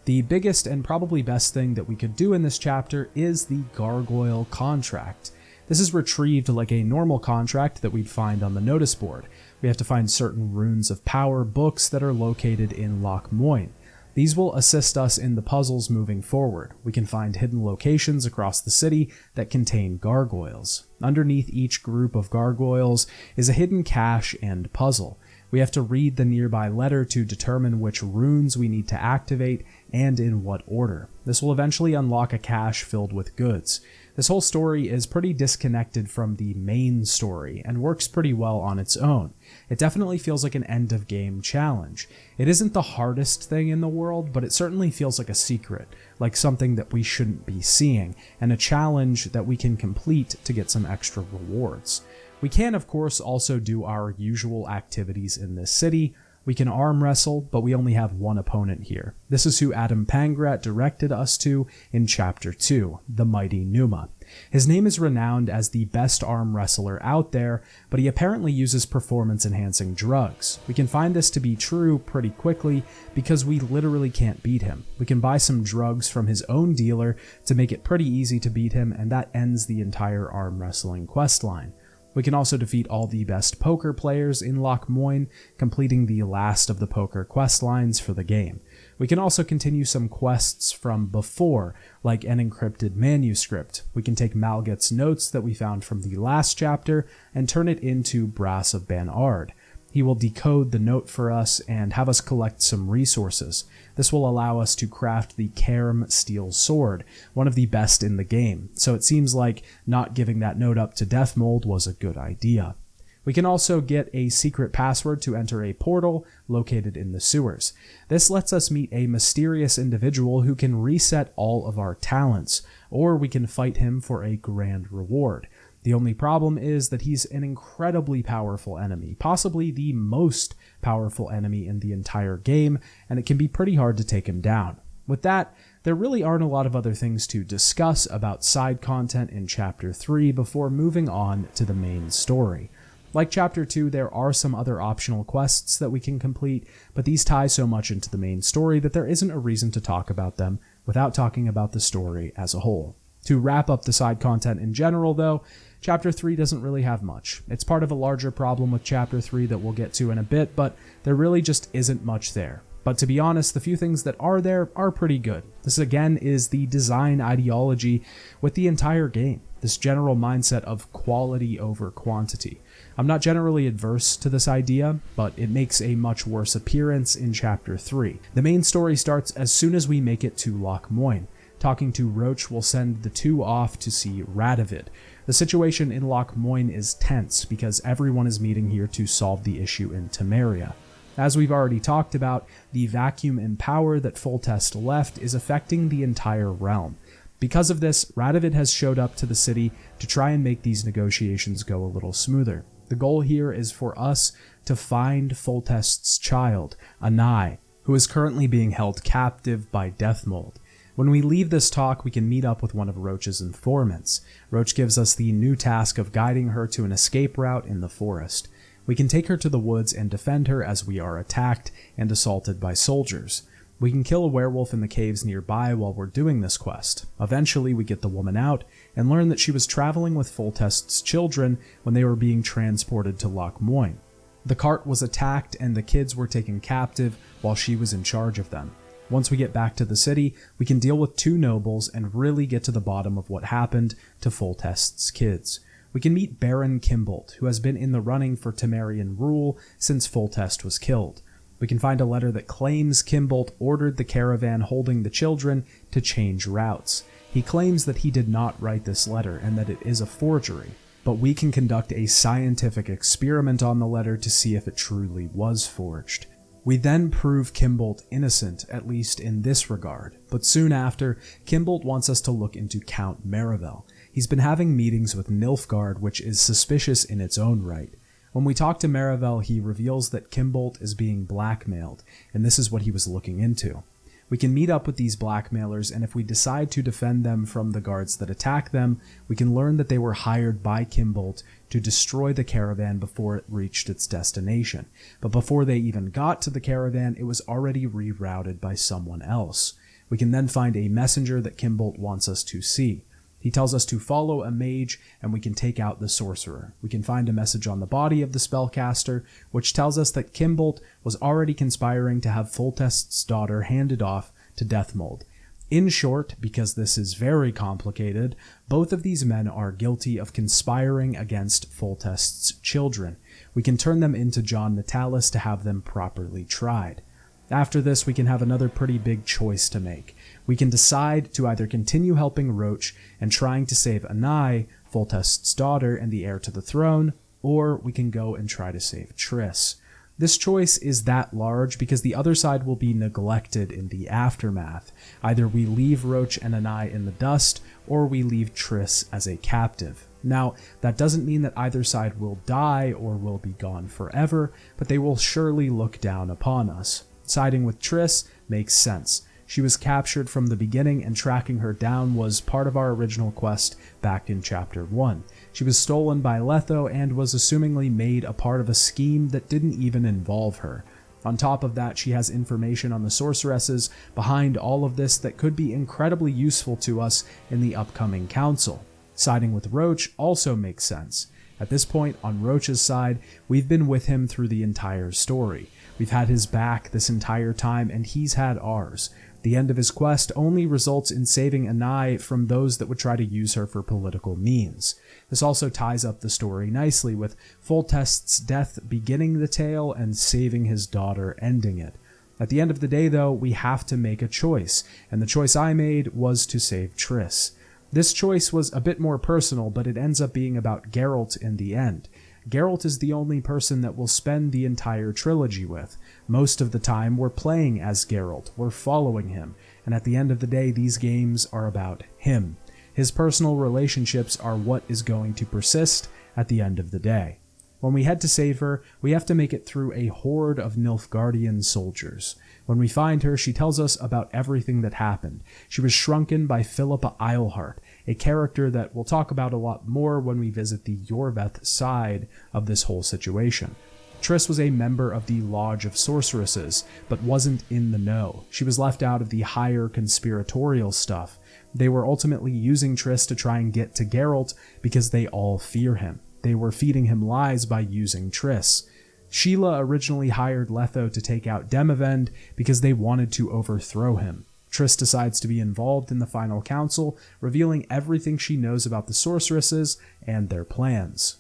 The biggest and probably best thing that we could do in this chapter is the Gargoyle Contract. This is retrieved like a normal contract that we'd find on the notice board. We have to find certain runes of power books that are located in Loch Moyne. These will assist us in the puzzles moving forward. We can find hidden locations across the city that contain gargoyles. Underneath each group of gargoyles is a hidden cache and puzzle. We have to read the nearby letter to determine which runes we need to activate and in what order. This will eventually unlock a cache filled with goods. This whole story is pretty disconnected from the main story and works pretty well on its own. It definitely feels like an end-of-game challenge. It isn't the hardest thing in the world, but it certainly feels like a secret, like something that we shouldn't be seeing, and a challenge that we can complete to get some extra rewards. We can, of course, also do our usual activities in this city. We can arm wrestle, but we only have one opponent here. This is who Adam Pangrat directed us to in Chapter 2, the mighty Numa. His name is renowned as the best arm wrestler out there, but he apparently uses performance-enhancing drugs. We can find this to be true pretty quickly because we literally can't beat him. We can buy some drugs from his own dealer to make it pretty easy to beat him, and that ends the entire arm wrestling questline. We can also defeat all the best poker players in Loch Moyne, completing the last of the poker quest lines for the game. We can also continue some quests from before, like an encrypted manuscript. We can take Malget's notes that we found from the last chapter and turn it into Brass of Banard. He will decode the note for us and have us collect some resources. This will allow us to craft the Cairn Steel Sword, one of the best in the game, so it seems like not giving that note up to Deathmold was a good idea. We can also get a secret password to enter a portal located in the sewers. This lets us meet a mysterious individual who can reset all of our talents, or we can fight him for a grand reward. The only problem is that he's an incredibly powerful enemy, possibly the most powerful enemy in the entire game, and it can be pretty hard to take him down. With that, there really aren't a lot of other things to discuss about side content in Chapter 3 before moving on to the main story. Like Chapter 2, there are some other optional quests that we can complete, but these tie so much into the main story that there isn't a reason to talk about them without talking about the story as a whole. To wrap up the side content in general, though, Chapter 3 doesn't really have much. It's part of a larger problem with Chapter 3 that we'll get to in a bit, but there really just isn't much there. But to be honest, the few things that are there are pretty good. This again is the design ideology with the entire game, this general mindset of quality over quantity. I'm not generally adverse to this idea, but it makes a much worse appearance in Chapter 3. The main story starts as soon as we make it to Loch Moyne. Talking to Roach will send the two off to see Radovid. The situation in Loch Moyne is tense because everyone is meeting here to solve the issue in Temeria. As we've already talked about, the vacuum in power that Foltest left is affecting the entire realm. Because of this, Radovid has showed up to the city to try and make these negotiations go a little smoother. The goal here is for us to find Foltest's child, Anai, who is currently being held captive by Deathmold. When we leave this talk, we can meet up with one of Roach's informants. Roach gives us the new task of guiding her to an escape route in the forest. We can take her to the woods and defend her as we are attacked and assaulted by soldiers. We can kill a werewolf in the caves nearby while we're doing this quest. Eventually, we get the woman out and learn that she was traveling with Foltest's children when they were being transported to Loch Moyne. The cart was attacked and the kids were taken captive while she was in charge of them. Once we get back to the city, we can deal with two nobles and really get to the bottom of what happened to Foltest's kids. We can meet Baron Kimbolt, who has been in the running for Temerian rule since Foltest was killed. We can find a letter that claims Kimbolt ordered the caravan holding the children to change routes. He claims that he did not write this letter and that it is a forgery, but we can conduct a scientific experiment on the letter to see if it truly was forged. We then prove Kimbolt innocent, at least in this regard, but soon after, Kimbolt wants us to look into Count Marivel. He's been having meetings with Nilfgaard, which is suspicious in its own right. When we talk to Marivel, he reveals that Kimbolt is being blackmailed, and this is what he was looking into. We can meet up with these blackmailers, and if we decide to defend them from the guards that attack them, we can learn that they were hired by Kimbolt to destroy the caravan before it reached its destination. But before they even got to the caravan, it was already rerouted by someone else. We can then find a messenger that Kimbolt wants us to see. He tells us to follow a mage, and we can take out the sorcerer. We can find a message on the body of the spellcaster, which tells us that Kimbolt was already conspiring to have Foltest's daughter handed off to Deathmold. In short, because this is very complicated, both of these men are guilty of conspiring against Foltest's children. We can turn them into John Natalis to have them properly tried. After this, we can have another pretty big choice to make. We can decide to either continue helping Roach and trying to save Anai, Foltest's daughter and the heir to the throne, or we can go and try to save Triss. This choice is that large because the other side will be neglected in the aftermath. Either we leave Roach and Anai in the dust, or we leave Triss as a captive. Now, that doesn't mean that either side will die or will be gone forever, but they will surely look down upon us. Siding with Triss makes sense. She was captured from the beginning, and tracking her down was part of our original quest back in Chapter 1. She was stolen by Letho and was assumingly made a part of a scheme that didn't even involve her. On top of that, she has information on the sorceresses behind all of this that could be incredibly useful to us in the upcoming council. Siding with Roach also makes sense. At this point, on Roach's side, we've been with him through the entire story. We've had his back this entire time, and he's had ours. The end of his quest only results in saving Anai from those that would try to use her for political means. This also ties up the story nicely, with Foltest's death beginning the tale and saving his daughter ending it. At the end of the day, though, we have to make a choice, and the choice I made was to save Triss. This choice was a bit more personal, but it ends up being about Geralt in the end. Geralt is the only person that we'll spend the entire trilogy with. Most of the time, we're playing as Geralt, we're following him, and at the end of the day, these games are about him. His personal relationships are what is going to persist at the end of the day. When we head to save her, we have to make it through a horde of Nilfgaardian soldiers. When we find her, she tells us about everything that happened. She was shrunken by Philippa Eilhart, a character that we'll talk about a lot more when we visit the Yorveth side of this whole situation. Triss was a member of the Lodge of Sorceresses, but wasn't in the know. She was left out of the higher conspiratorial stuff. They were ultimately using Triss to try and get to Geralt because they all fear him. They were feeding him lies by using Triss. Sheila originally hired Letho to take out Demavend because they wanted to overthrow him. Triss decides to be involved in the final council, revealing everything she knows about the sorceresses and their plans.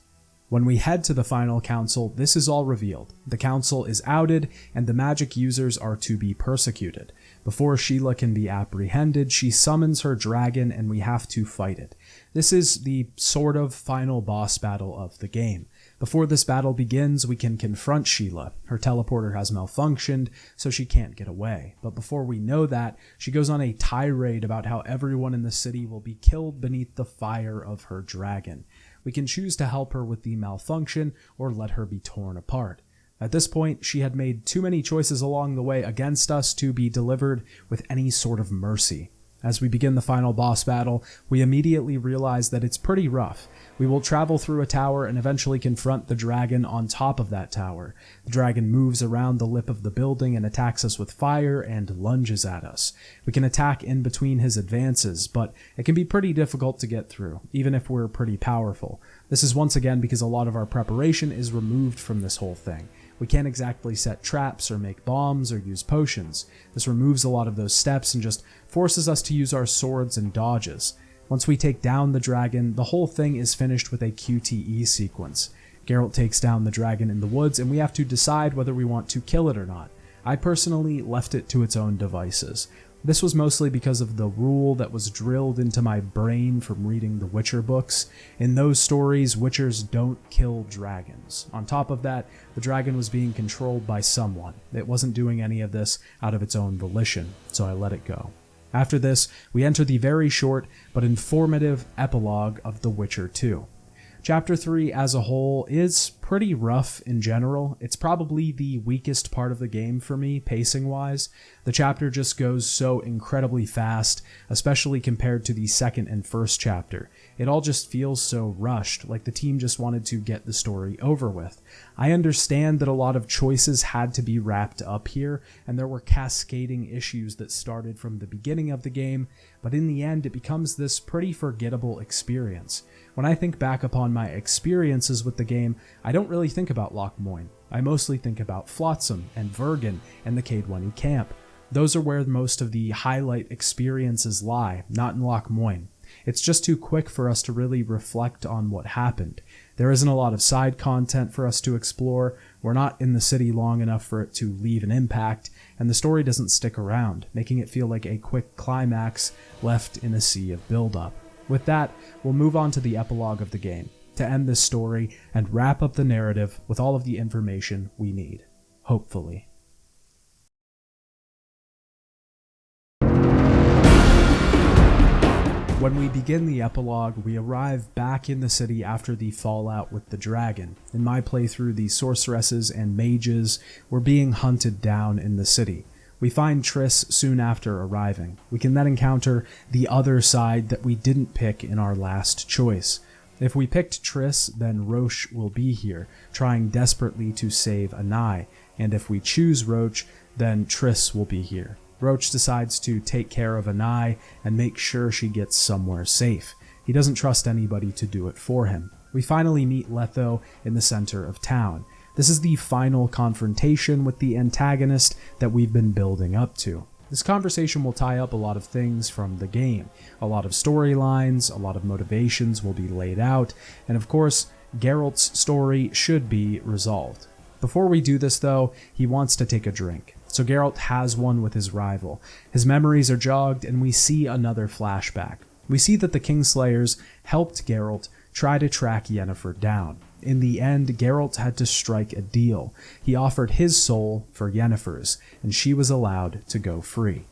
When we head to the final council, this is all revealed. The council is outed, and the magic users are to be persecuted. Before Sheila can be apprehended, she summons her dragon, and we have to fight it. This is the sort of final boss battle of the game. Before this battle begins, we can confront Sheila. Her teleporter has malfunctioned, so she can't get away. But before we know that, she goes on a tirade about how everyone in the city will be killed beneath the fire of her dragon. We can choose to help her with the malfunction or let her be torn apart. At this point, she had made too many choices along the way against us to be delivered with any sort of mercy. As we begin the final boss battle, we immediately realize that it's pretty rough. We will travel through a tower and eventually confront the dragon on top of that tower. The dragon moves around the lip of the building and attacks us with fire and lunges at us. We can attack in between his advances, but it can be pretty difficult to get through, even if we're pretty powerful. This is once again because a lot of our preparation is removed from this whole thing. We can't exactly set traps or make bombs or use potions. This removes a lot of those steps and just forces us to use our swords and dodges. Once we take down the dragon, the whole thing is finished with a QTE sequence. Geralt takes down the dragon in the woods, and we have to decide whether we want to kill it or not. I personally left it to its own devices. This was mostly because of the rule that was drilled into my brain from reading the Witcher books. In those stories, Witchers don't kill dragons. On top of that, the dragon was being controlled by someone. It wasn't doing any of this out of its own volition, so I let it go. After this, we enter the very short but informative epilogue of The Witcher 2. Chapter 3 as a whole is pretty rough in general. It's probably the weakest part of the game for me, pacing-wise. The chapter just goes so incredibly fast, especially compared to the second and first chapter. It all just feels so rushed, like the team just wanted to get the story over with. I understand that a lot of choices had to be wrapped up here, and there were cascading issues that started from the beginning of the game, but in the end it becomes this pretty forgettable experience. When I think back upon my experiences with the game, I don't really think about Loch Moyne. I mostly think about Flotsam and Vergen and the Caedwynne camp. Those are where most of the highlight experiences lie, not in Loch Moyne. It's just too quick for us to really reflect on what happened. There isn't a lot of side content for us to explore, we're not in the city long enough for it to leave an impact, and the story doesn't stick around, making it feel like a quick climax left in a sea of build-up. With that, we'll move on to the epilogue of the game, to end this story and wrap up the narrative with all of the information we need. Hopefully. When we begin the epilogue, we arrive back in the city after the fallout with the dragon. In my playthrough, the sorceresses and mages were being hunted down in the city. We find Triss soon after arriving. We can then encounter the other side that we didn't pick in our last choice. If we picked Triss, then Roche will be here, trying desperately to save Anai, and if we choose Roche, then Triss will be here. Roche decides to take care of Anai and make sure she gets somewhere safe. He doesn't trust anybody to do it for him. We finally meet Letho in the center of town. This is the final confrontation with the antagonist that we've been building up to. This conversation will tie up a lot of things from the game. A lot of storylines, a lot of motivations will be laid out, and of course, Geralt's story should be resolved. Before we do this though, he wants to take a drink. So Geralt has one with his rival. His memories are jogged, and we see another flashback. We see that the Kingslayers helped Geralt try to track Yennefer down. In the end, Geralt had to strike a deal. He offered his soul for Yennefer's, and she was allowed to go free.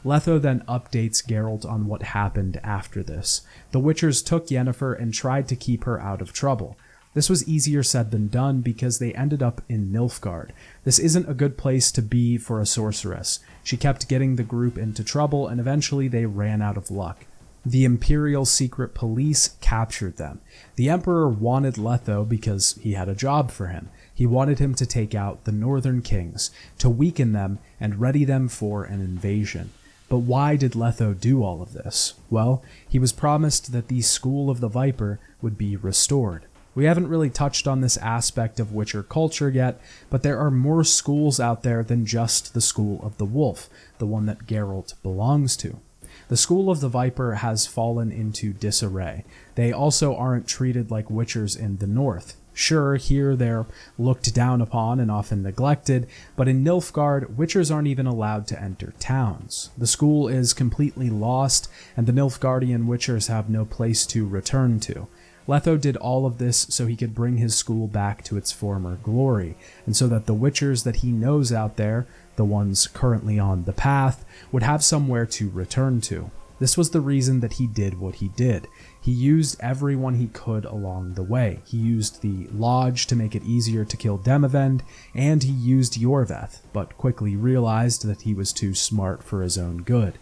Letho then updates Geralt on what happened after this. The Witchers took Yennefer and tried to keep her out of trouble. This was easier said than done because they ended up in Nilfgaard. This isn't a good place to be for a sorceress. She kept getting the group into trouble, and eventually they ran out of luck. The Imperial Secret Police captured them. The Emperor wanted Letho because he had a job for him. He wanted him to take out the Northern Kings, to weaken them and ready them for an invasion. But why did Letho do all of this? Well, he was promised that the School of the Viper would be restored. We haven't really touched on this aspect of Witcher culture yet, but there are more schools out there than just the School of the Wolf, the one that Geralt belongs to. The School of the Viper has fallen into disarray. They also aren't treated like Witchers in the North. Sure, here they're looked down upon and often neglected, but in Nilfgaard, Witchers aren't even allowed to enter towns. The school is completely lost, and the Nilfgaardian Witchers have no place to return to. Letho did all of this so he could bring his school back to its former glory, and so that the Witchers that he knows out there, the ones currently on the path, would have somewhere to return to. This was the reason that he did what he did. He used everyone he could along the way. He used the Lodge to make it easier to kill Demavend, and he used Yorveth, but quickly realized that he was too smart for his own good.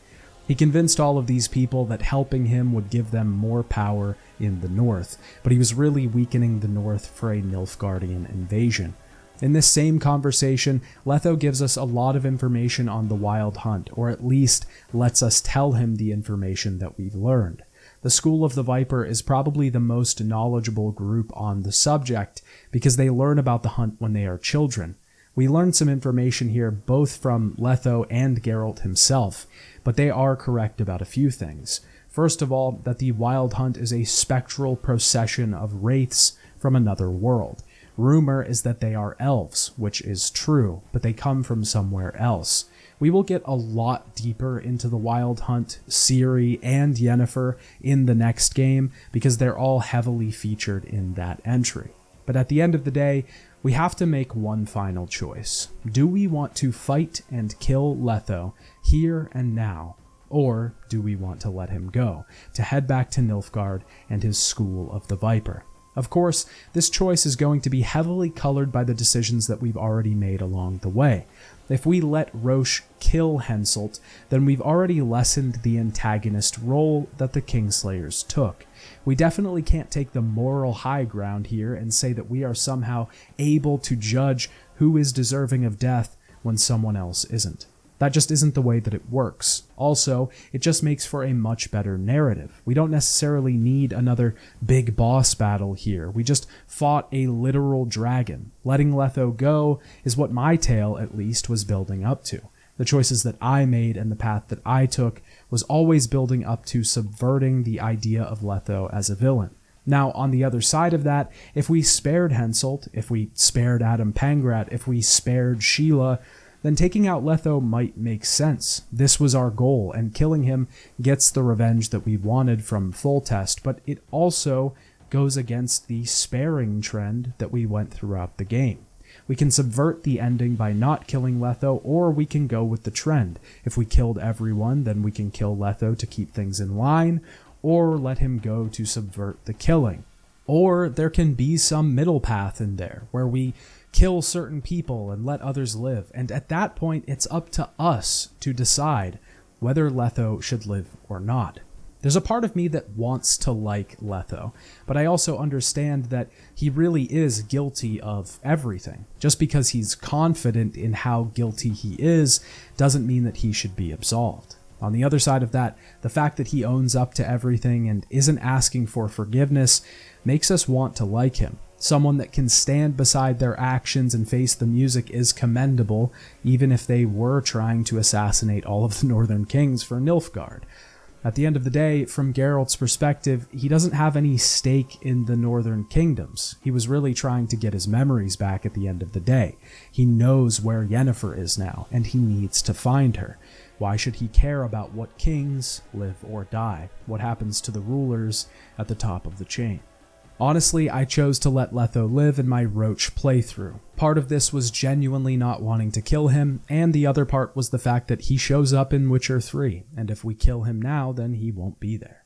He convinced all of these people that helping him would give them more power in the north, but he was really weakening the north for a Nilfgaardian invasion. In this same conversation, Letho gives us a lot of information on the Wild Hunt, or at least lets us tell him the information that we've learned. The School of the Viper is probably the most knowledgeable group on the subject because they learn about the hunt when they are children. We learned some information here both from Letho and Geralt himself, but they are correct about a few things. First of all, that the Wild Hunt is a spectral procession of wraiths from another world. Rumor is that they are elves, which is true, but they come from somewhere else. We will get a lot deeper into the Wild Hunt, Ciri, and Yennefer in the next game because they're all heavily featured in that entry. But at the end of the day, we have to make one final choice. Do we want to fight and kill Letho here and now, or do we want to let him go, to head back to Nilfgaard and his School of the Viper? Of course, this choice is going to be heavily colored by the decisions that we've already made along the way. If we let Roche kill Henselt, then we've already lessened the antagonist role that the Kingslayers took. We definitely can't take the moral high ground here and say that we are somehow able to judge who is deserving of death when someone else isn't. That just isn't the way that it works. Also, it just makes for a much better narrative. We don't necessarily need another big boss battle here. We just fought a literal dragon. Letting Letho go is what my tale, at least, was building up to. The choices that I made and the path that I took was always building up to subverting the idea of Letho as a villain. Now, on the other side of that, if we spared Henselt, if we spared Adam Pangrat, if we spared Sheila, then taking out Letho might make sense. This was our goal, and killing him gets the revenge that we wanted from Foltest, but it also goes against the sparing trend that we went throughout the game. We can subvert the ending by not killing Letho, or we can go with the trend. If we killed everyone, then we can kill Letho to keep things in line, or let him go to subvert the killing. Or there can be some middle path in there, where we kill certain people and let others live, and at that point it's up to us to decide whether Letho should live or not. There's a part of me that wants to like Letho, but I also understand that he really is guilty of everything. Just because he's confident in how guilty he is doesn't mean that he should be absolved. On the other side of that, the fact that he owns up to everything and isn't asking for forgiveness makes us want to like him. Someone that can stand beside their actions and face the music is commendable, even if they were trying to assassinate all of the Northern Kings for Nilfgaard. At the end of the day, from Geralt's perspective, he doesn't have any stake in the Northern Kingdoms. He was really trying to get his memories back at the end of the day. He knows where Yennefer is now, and he needs to find her. Why should he care about what kings live or die? What happens to the rulers at the top of the chain? Honestly, I chose to let Letho live in my Roach playthrough. Part of this was genuinely not wanting to kill him, and the other part was the fact that he shows up in Witcher 3, and if we kill him now, then he won't be there.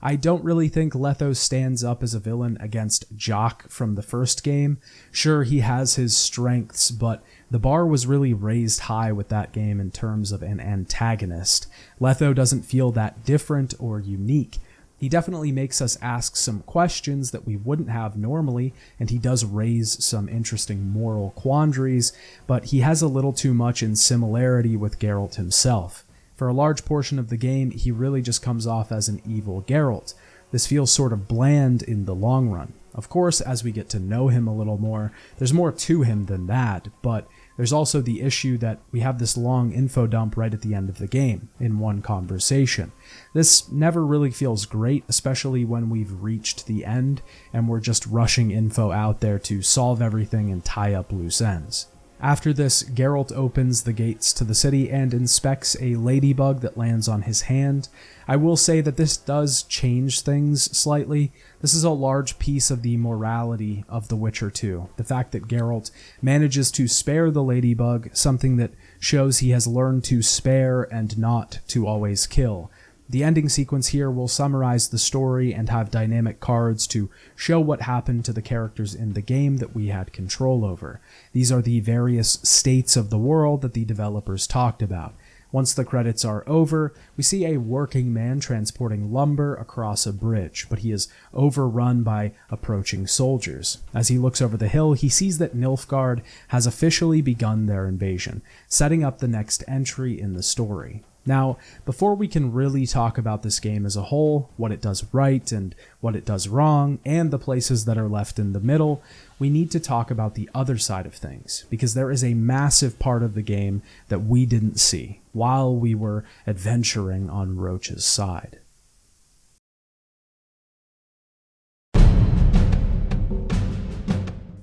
I don't really think Letho stands up as a villain against Jock from the first game. Sure, he has his strengths, but the bar was really raised high with that game in terms of an antagonist. Letho doesn't feel that different or unique. He definitely makes us ask some questions that we wouldn't have normally, and he does raise some interesting moral quandaries, but he has a little too much in similarity with Geralt himself. For a large portion of the game, he really just comes off as an evil Geralt. This feels sort of bland in the long run. Of course, as we get to know him a little more, there's more to him than that, but there's also the issue that we have this long info dump right at the end of the game, in one conversation. This never really feels great, especially when we've reached the end and we're just rushing info out there to solve everything and tie up loose ends. After this, Geralt opens the gates to the city and inspects a ladybug that lands on his hand. I will say that this does change things slightly. This is a large piece of the morality of The Witcher 2. The fact that Geralt manages to spare the ladybug, something that shows he has learned to spare and not to always kill. The ending sequence here will summarize the story and have dynamic cards to show what happened to the characters in the game that we had control over. These are the various states of the world that the developers talked about. Once the credits are over, we see a working man transporting lumber across a bridge, but he is overrun by approaching soldiers. As he looks over the hill, he sees that Nilfgaard has officially begun their invasion, setting up the next entry in the story. Now, before we can really talk about this game as a whole, what it does right and what it does wrong, and the places that are left in the middle, we need to talk about the other side of things, because there is a massive part of the game that we didn't see while we were adventuring on Roach's side.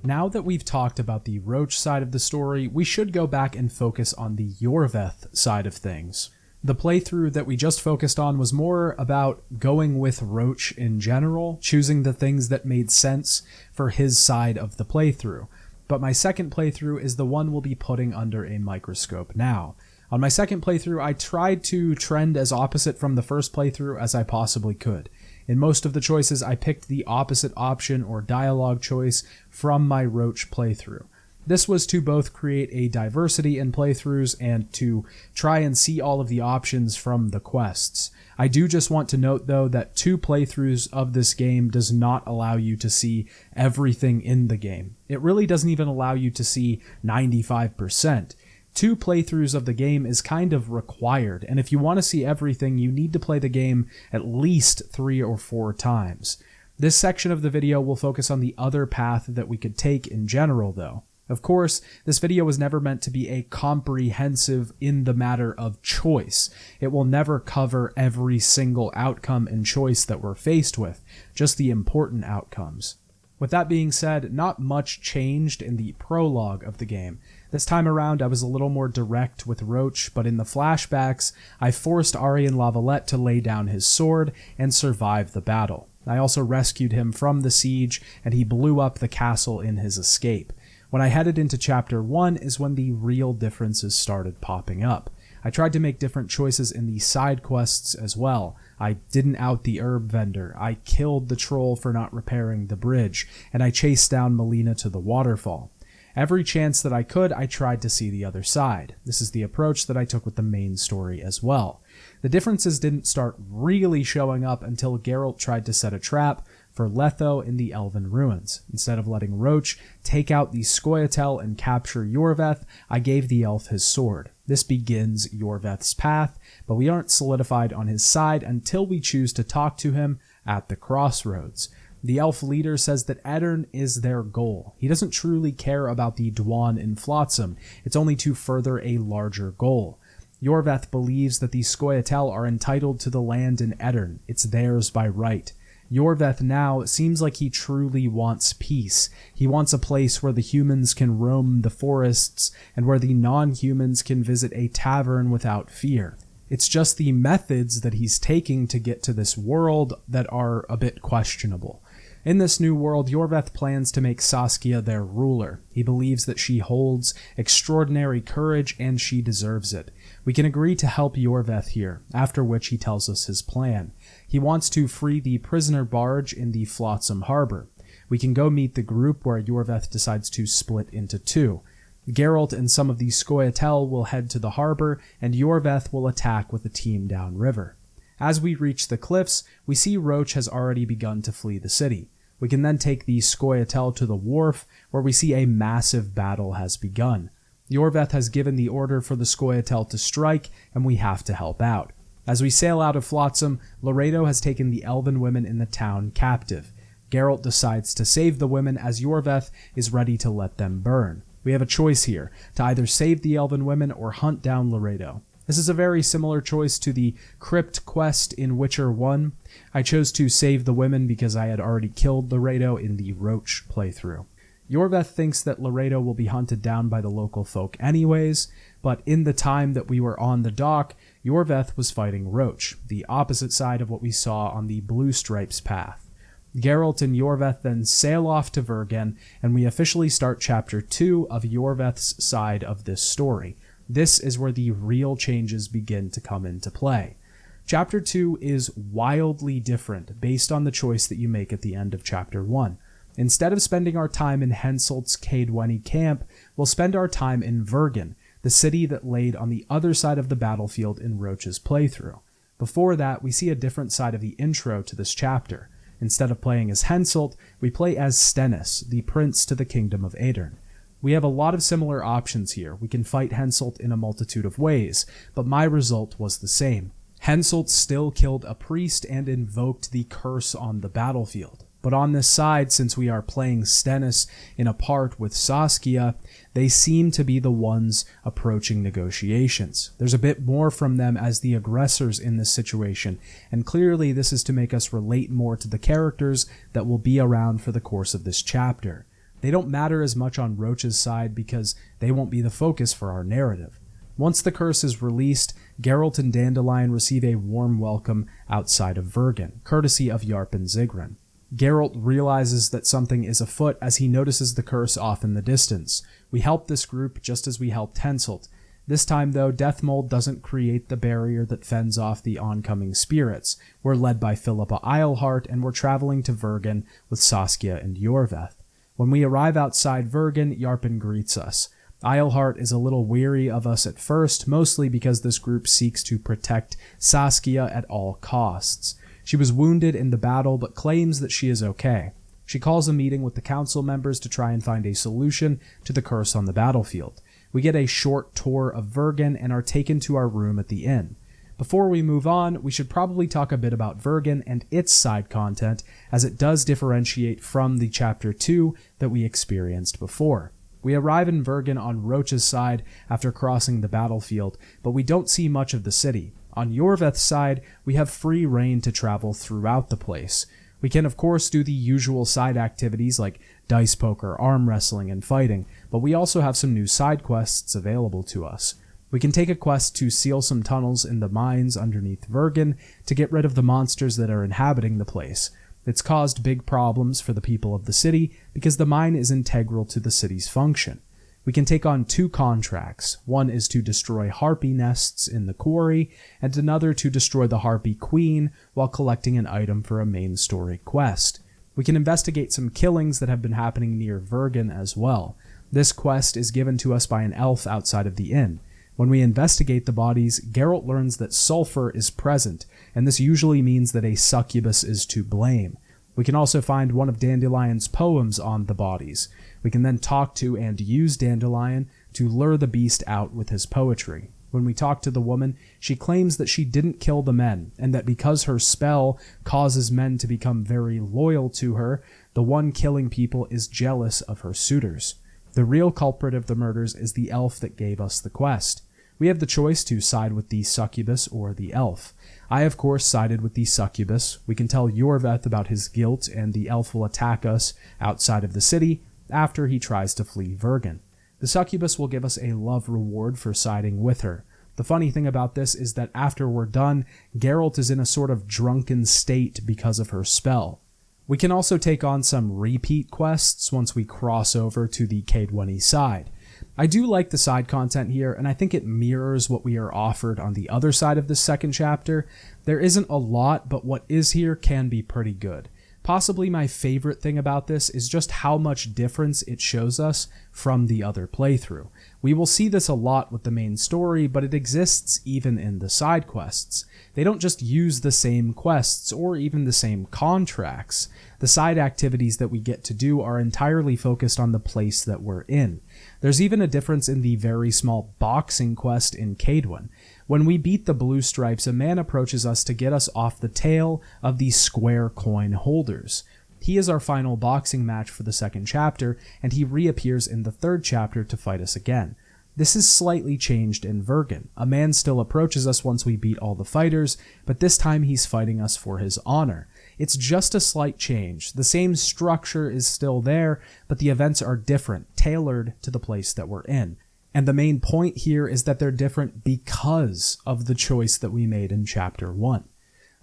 Now that we've talked about the Roach side of the story, we should go back and focus on the Yorveth side of things. The playthrough that we just focused on was more about going with Roach in general, choosing the things that made sense for his side of the playthrough. But my second playthrough is the one we'll be putting under a microscope now. On my second playthrough, I tried to trend as opposite from the first playthrough as I possibly could. In most of the choices, I picked the opposite option or dialogue choice from my Roach playthrough. This was to both create a diversity in playthroughs and to try and see all of the options from the quests. I do just want to note though that 2 playthroughs of this game does not allow you to see everything in the game. It really doesn't even allow you to see 95%. 2 playthroughs of the game is kind of required, and if you want to see everything, you need to play the game at least 3 or 4 times. This section of the video will focus on the other path that we could take in general though. Of course, this video was never meant to be a comprehensive in the matter of choice. It will never cover every single outcome and choice that we're faced with, just the important outcomes. With that being said, not much changed in the prologue of the game. This time around, I was a little more direct with Roach, but in the flashbacks, I forced Aryan Lavalette to lay down his sword and survive the battle. I also rescued him from the siege, and he blew up the castle in his escape. When I headed into Chapter 1 is when the real differences started popping up. I tried to make different choices in the side quests as well. I didn't out the herb vendor, I killed the troll for not repairing the bridge, and I chased down Melina to the waterfall. Every chance that I could, I tried to see the other side. This is the approach that I took with the main story as well. The differences didn't start really showing up until Geralt tried to set a trap for Letho in the Elven Ruins. Instead of letting Roach take out the Scoia'tael and capture Yorveth, I gave the elf his sword. This begins Yorveth's path, but we aren't solidified on his side until we choose to talk to him at the crossroads. The elf leader says that Addern is their goal. He doesn't truly care about the Dwan in Flotsam, it's only to further a larger goal. Yorveth believes that the Scoia'tael are entitled to the land in Addern. It's theirs by right. Yorveth now seems like he truly wants peace. He wants a place where the humans can roam the forests and where the non-humans can visit a tavern without fear. It's just the methods that he's taking to get to this world that are a bit questionable. In this new world, Yorveth plans to make Saskia their ruler. He believes that she holds extraordinary courage and she deserves it. We can agree to help Yorveth here, after which he tells us his plan. He wants to free the prisoner barge in the Flotsam Harbor. We can go meet the group where Yorveth decides to split into two. Geralt and some of the Scoia'tael will head to the harbor, and Yorveth will attack with a team downriver. As we reach the cliffs, we see Roach has already begun to flee the city. We can then take the Scoia'tael to the wharf, where we see a massive battle has begun. Yorveth has given the order for the Scoia'tael to strike, and we have to help out. As we sail out of Flotsam, Laredo has taken the elven women in the town captive. Geralt decides to save the women as Yorveth is ready to let them burn. We have a choice here, to either save the elven women or hunt down Laredo. This is a very similar choice to the Crypt quest in Witcher 1. I chose to save the women because I had already killed Laredo in the Roach playthrough. Yorveth thinks that Laredo will be hunted down by the local folk anyways, but in the time that we were on the dock, Yorveth was fighting Roach, the opposite side of what we saw on the Blue Stripes path. Geralt and Yorveth then sail off to Vergen, and we officially start Chapter 2 of Yorveth's side of this story. This is where the real changes begin to come into play. Chapter 2 is wildly different based on the choice that you make at the end of Chapter 1. Instead of spending our time in Henselt's Caedwene camp, we'll spend our time in Vergen, the city that laid on the other side of the battlefield in Roach's playthrough. Before that, we see a different side of the intro to this chapter. Instead of playing as Henselt, we play as Stennis, the prince to the kingdom of Aedirn. We have a lot of similar options here. We can fight Henselt in a multitude of ways, but my result was the same. Henselt still killed a priest and invoked the curse on the battlefield. But on this side, since we are playing Stennis in a part with Saskia, they seem to be the ones approaching negotiations. There's a bit more from them as the aggressors in this situation, and clearly this is to make us relate more to the characters that will be around for the course of this chapter. They don't matter as much on Roach's side because they won't be the focus for our narrative. Once the curse is released, Geralt and Dandelion receive a warm welcome outside of Vergen, courtesy of Yarp and Zigrin. Geralt realizes that something is afoot as he notices the curse off in the distance. We help this group just as we helped Henselt. This time, though, Deathmold doesn't create the barrier that fends off the oncoming spirits. We're led by Philippa Eilhart, and we're traveling to Vergen with Saskia and Yorveth. When we arrive outside Vergen, Yarpen greets us. Eilhart is a little weary of us at first, mostly because this group seeks to protect Saskia at all costs. She was wounded in the battle, but claims that she is okay. She calls a meeting with the council members to try and find a solution to the curse on the battlefield. We get a short tour of Vergen and are taken to our room at the inn. Before we move on, we should probably talk a bit about Vergen and its side content, as it does differentiate from the Chapter 2 that we experienced before. We arrive in Vergen on Roach's side after crossing the battlefield, but we don't see much of the city. On Yorveth's side, we have free reign to travel throughout the place. We can of course do the usual side activities like dice poker, arm wrestling, and fighting, but we also have some new side quests available to us. We can take a quest to seal some tunnels in the mines underneath Vergen to get rid of the monsters that are inhabiting the place. It's caused big problems for the people of the city because the mine is integral to the city's function. We can take on 2 contracts. One is to destroy harpy nests in the quarry, and another to destroy the harpy queen while collecting an item for a main story quest. We can investigate some killings that have been happening near Vergen as well. This quest is given to us by an elf outside of the inn. When we investigate the bodies, Geralt learns that sulfur is present, and this usually means that a succubus is to blame. We can also find one of Dandelion's poems on the bodies. We can then talk to and use Dandelion to lure the beast out with his poetry. When we talk to the woman, she claims that she didn't kill the men, and that because her spell causes men to become very loyal to her, the one killing people is jealous of her suitors. The real culprit of the murders is the elf that gave us the quest. We have the choice to side with the succubus or the elf. I, of course, sided with the succubus. We can tell Yorveth about his guilt, and the elf will attack us outside of the city after he tries to flee Vergen. The succubus will give us a love reward for siding with her. The funny thing about this is that after we're done, Geralt is in a sort of drunken state because of her spell. We can also take on some repeat quests once we cross over to the Caedwene side. I do like the side content here, and I think it mirrors what we are offered on the other side of this second chapter. There isn't a lot, but what is here can be pretty good. Possibly my favorite thing about this is just how much difference it shows us from the other playthrough. We will see this a lot with the main story, but it exists even in the side quests. They don't just use the same quests or even the same contracts. The side activities that we get to do are entirely focused on the place that we're in. There's even a difference in the very small boxing quest in Cadwin. When we beat the blue stripes, a man approaches us to get us off the tail of the square coin holders. He is our final boxing match for the second chapter, and he reappears in the third chapter to fight us again. This is slightly changed in Vergen. A man still approaches us once we beat all the fighters, but this time he's fighting us for his honor. It's just a slight change. The same structure is still there, but the events are different, tailored to the place that we're in. And the main point here is that they're different because of the choice that we made in Chapter 1.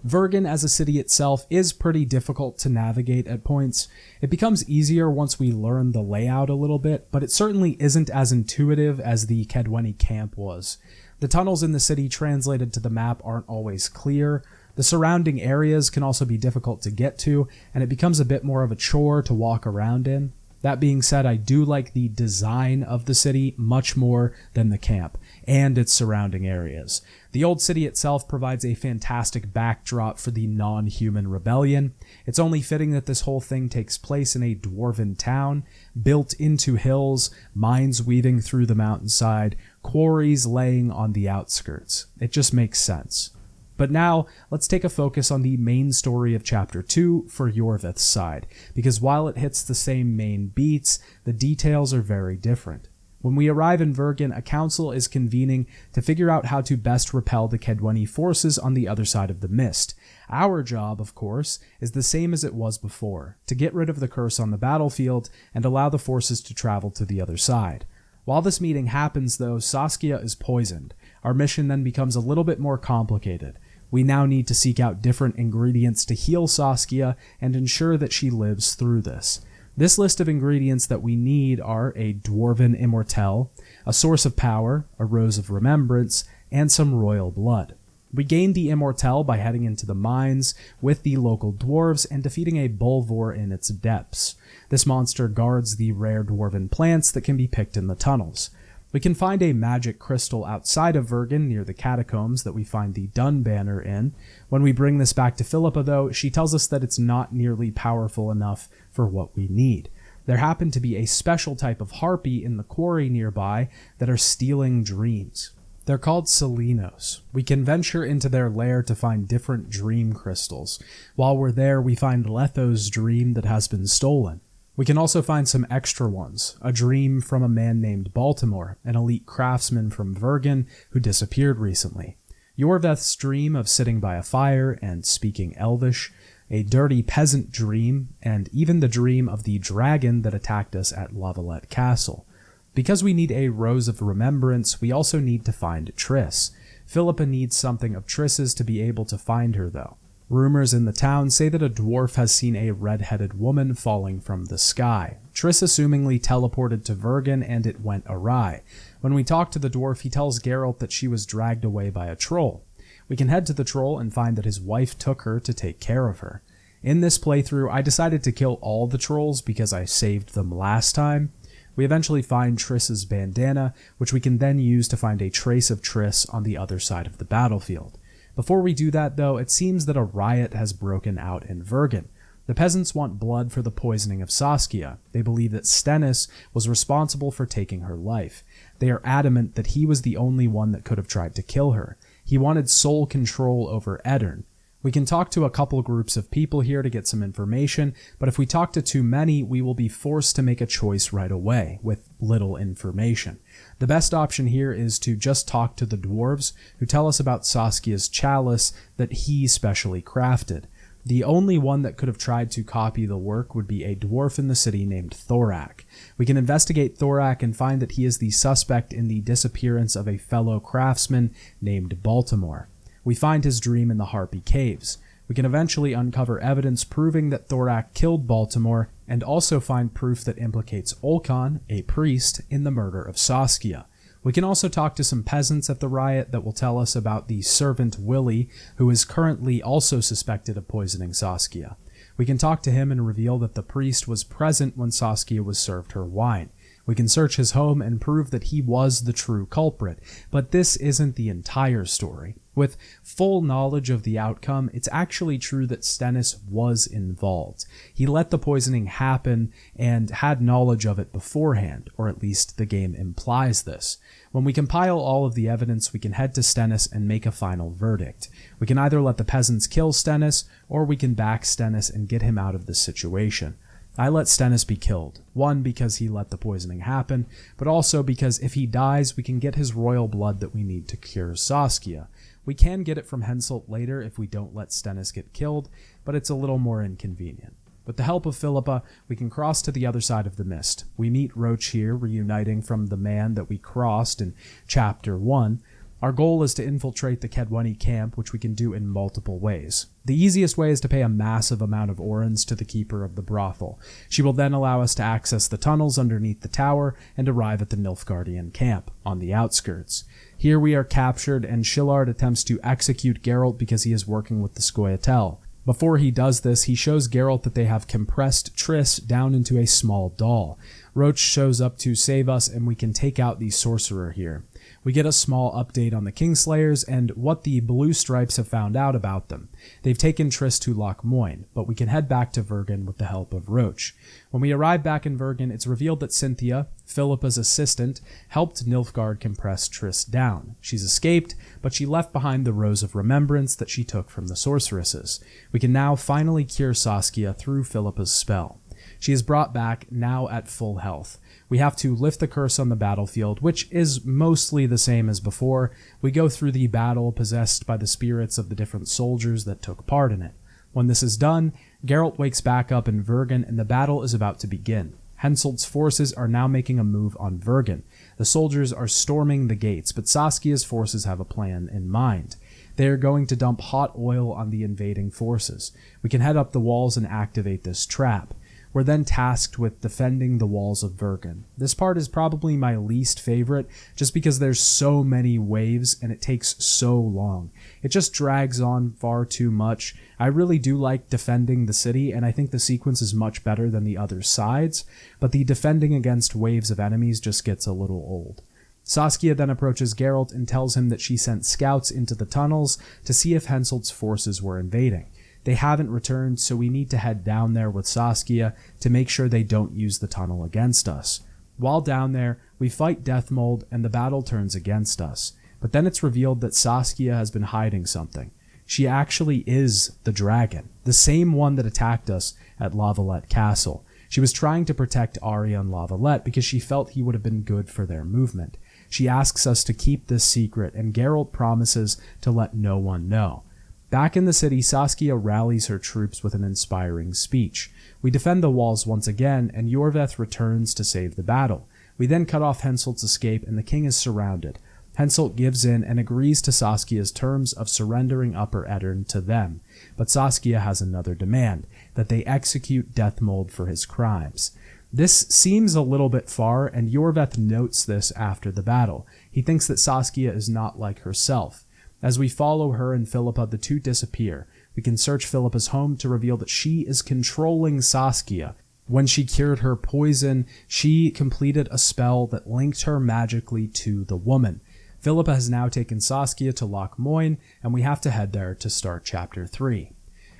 Vergen as a city itself is pretty difficult to navigate at points. It becomes easier once we learn the layout a little bit, but it certainly isn't as intuitive as the Kedweni camp was. The tunnels in the city translated to the map aren't always clear. The surrounding areas can also be difficult to get to, and it becomes a bit more of a chore to walk around in. That being said, I do like the design of the city much more than the camp and its surrounding areas. The old city itself provides a fantastic backdrop for the non-human rebellion. It's only fitting that this whole thing takes place in a dwarven town, built into hills, mines weaving through the mountainside, quarries laying on the outskirts. It just makes sense. But now, let's take a focus on the main story of Chapter 2 for Yorvith's side, because while it hits the same main beats, the details are very different. When we arrive in Vergen, a council is convening to figure out how to best repel the Kedweni forces on the other side of the mist. Our job, of course, is the same as it was before, to get rid of the curse on the battlefield and allow the forces to travel to the other side. While this meeting happens, though, Saskia is poisoned. Our mission then becomes a little bit more complicated. We now need to seek out different ingredients to heal Saskia and ensure that she lives through this. This list of ingredients that we need are a Dwarven Immortelle, a Source of Power, a Rose of Remembrance, and some royal blood. We gain the Immortelle by heading into the mines with the local dwarves and defeating a Bulvor in its depths. This monster guards the rare dwarven plants that can be picked in the tunnels. We can find a magic crystal outside of Vergen near the catacombs that we find the Dun banner in. When we bring this back to Philippa, though, she tells us that it's not nearly powerful enough for what we need. There happen to be a special type of harpy in the quarry nearby that are stealing dreams. They're called Selenos. We can venture into their lair to find different dream crystals. While we're there, we find Letho's dream that has been stolen. We can also find some extra ones, a dream from a man named Baltimore, an elite craftsman from Vergen who disappeared recently, Yorveth's dream of sitting by a fire and speaking Elvish, a dirty peasant dream, and even the dream of the dragon that attacked us at Lavalette Castle. Because we need a Rose of Remembrance, we also need to find Triss. Philippa needs something of Triss's to be able to find her, though. Rumors in the town say that a dwarf has seen a red-headed woman falling from the sky. Triss assumingly teleported to Vergen and it went awry. When we talk to the dwarf, he tells Geralt that she was dragged away by a troll. We can head to the troll and find that his wife took her to take care of her. In this playthrough, I decided to kill all the trolls because I saved them last time. We eventually find Triss's bandana, which we can then use to find a trace of Triss on the other side of the battlefield. Before we do that, though, it seems that a riot has broken out in Vergen. The peasants want blood for the poisoning of Saskia. They believe that Stennis was responsible for taking her life. They are adamant that he was the only one that could have tried to kill her. He wanted sole control over Eddern. We can talk to a couple groups of people here to get some information, but if we talk to too many, we will be forced to make a choice right away, with little information. The best option here is to just talk to the dwarves, who tell us about Saskia's chalice that he specially crafted. The only one that could have tried to copy the work would be a dwarf in the city named Thorak. We can investigate Thorak and find that he is the suspect in the disappearance of a fellow craftsman named Baltimore. We find his dream in the Harpy Caves. We can eventually uncover evidence proving that Thorak killed Baltimore, and also find proof that implicates Olcon, a priest, in the murder of Saskia. We can also talk to some peasants at the riot that will tell us about the servant Willie, who is currently also suspected of poisoning Saskia. We can talk to him and reveal that the priest was present when Saskia was served her wine. We can search his home and prove that he was the true culprit, but this isn't the entire story. With full knowledge of the outcome, it's actually true that Stennis was involved. He let the poisoning happen and had knowledge of it beforehand, or at least the game implies this. When we compile all of the evidence, we can head to Stennis and make a final verdict. We can either let the peasants kill Stennis, or we can back Stennis and get him out of this situation. I let Stennis be killed, one, because he let the poisoning happen, but also because if he dies, we can get his royal blood that we need to cure Saskia. We can get it from Henselt later if we don't let Stennis get killed, but it's a little more inconvenient. With the help of Philippa, we can cross to the other side of the mist. We meet Roach here, reuniting from the man that we crossed in Chapter 1. Our goal is to infiltrate the Kedwani camp, which we can do in multiple ways. The easiest way is to pay a massive amount of orans to the keeper of the brothel. She will then allow us to access the tunnels underneath the tower and arrive at the Nilfgaardian camp, on the outskirts. Here we are captured, and Shillard attempts to execute Geralt because he is working with the Scoia'tael. Before he does this, he shows Geralt that they have compressed Triss down into a small doll. Roach shows up to save us, and we can take out the sorcerer here. We get a small update on the Kingslayers and what the Blue Stripes have found out about them. They've taken Triss to Loch Moyne, but we can head back to Vergen with the help of Roach. When we arrive back in Vergen, it's revealed that Cynthia, Philippa's assistant, helped Nilfgaard compress Triss down. She's escaped, but she left behind the Rose of Remembrance that she took from the sorceresses. We can now finally cure Saskia through Philippa's spell. She is brought back, now at full health. We have to lift the curse on the battlefield, which is mostly the same as before. We go through the battle possessed by the spirits of the different soldiers that took part in it. When this is done, Geralt wakes back up in Vergen and the battle is about to begin. Henselt's forces are now making a move on Vergen. The soldiers are storming the gates, but Saskia's forces have a plan in mind. They are going to dump hot oil on the invading forces. We can head up the walls and activate this trap. We're then tasked with defending the walls of Vergen. This part is probably my least favorite, just because there's so many waves and it takes so long. It just drags on far too much. I really do like defending the city, and I think the sequence is much better than the other sides, but the defending against waves of enemies just gets a little old. Saskia then approaches Geralt and tells him that she sent scouts into the tunnels to see if Henselt's forces were invading. They haven't returned, so we need to head down there with Saskia to make sure they don't use the tunnel against us. While down there, we fight Deathmold and the battle turns against us. But then it's revealed that Saskia has been hiding something. She actually is the dragon, the same one that attacked us at Lavalette Castle. She was trying to protect Arya and Lavalette because she felt he would have been good for their movement. She asks us to keep this secret, and Geralt promises to let no one know. Back in the city, Saskia rallies her troops with an inspiring speech. We defend the walls once again, and Yorveth returns to save the battle. We then cut off Henselt's escape, and the king is surrounded. Henselt gives in and agrees to Saskia's terms of surrendering Upper Eddern to them, but Saskia has another demand, that they execute Deathmold for his crimes. This seems a little bit far, and Yorveth notes this after the battle. He thinks that Saskia is not like herself. As we follow her and Philippa, the two disappear. We can search Philippa's home to reveal that she is controlling Saskia. When she cured her poison, she completed a spell that linked her magically to the woman. Philippa has now taken Saskia to Loch Moyne, and we have to head there to start Chapter 3.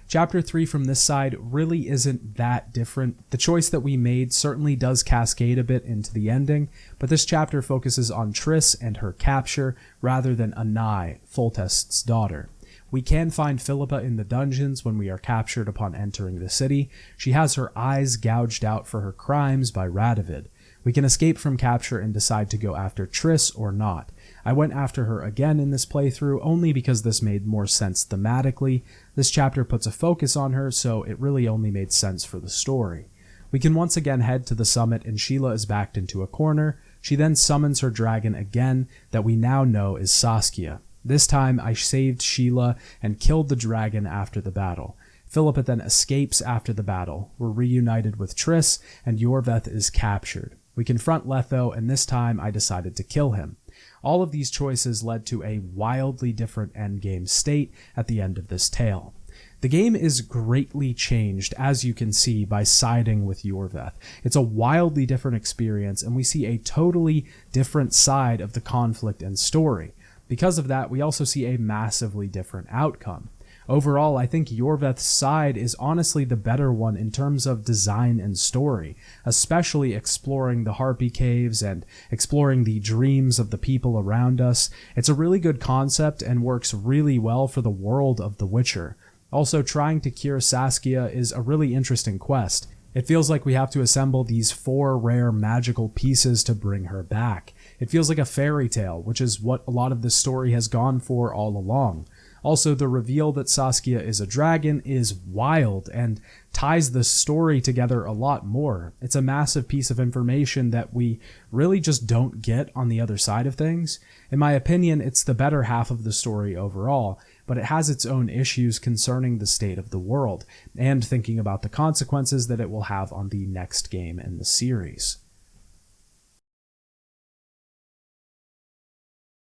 Chapter 3 from this side really isn't that different. The choice that we made certainly does cascade a bit into the ending, but this chapter focuses on Triss and her capture rather than Anai, Foltest's daughter. We can find Philippa in the dungeons when we are captured upon entering the city. She has her eyes gouged out for her crimes by Radovid. We can escape from capture and decide to go after Triss or not. I went after her again in this playthrough only because this made more sense thematically. This chapter puts a focus on her, so it really only made sense for the story. We can once again head to the summit and Sheila is backed into a corner. She then summons her dragon again that we now know is Saskia. This time I saved Sheila and killed the dragon after the battle. Philippa then escapes after the battle. We're reunited with Triss, and Yorveth is captured. We confront Letho, and this time I decided to kill him. All of these choices led to a wildly different endgame state at the end of this tale. The game is greatly changed, as you can see, by siding with Yorveth. It's a wildly different experience, and we see a totally different side of the conflict and story. Because of that, we also see a massively different outcome. Overall, I think Yorveth's side is honestly the better one in terms of design and story, especially exploring the Harpy Caves and exploring the dreams of the people around us. It's a really good concept and works really well for the world of The Witcher. Also, trying to cure Saskia is a really interesting quest. It feels like we have to assemble these 4 rare magical pieces to bring her back. It feels like a fairy tale, which is what a lot of this story has gone for all along. Also, the reveal that Saskia is a dragon is wild and ties the story together a lot more. It's a massive piece of information that we really just don't get on the other side of things. In my opinion, it's the better half of the story overall, but it has its own issues concerning the state of the world, and thinking about the consequences that it will have on the next game in the series.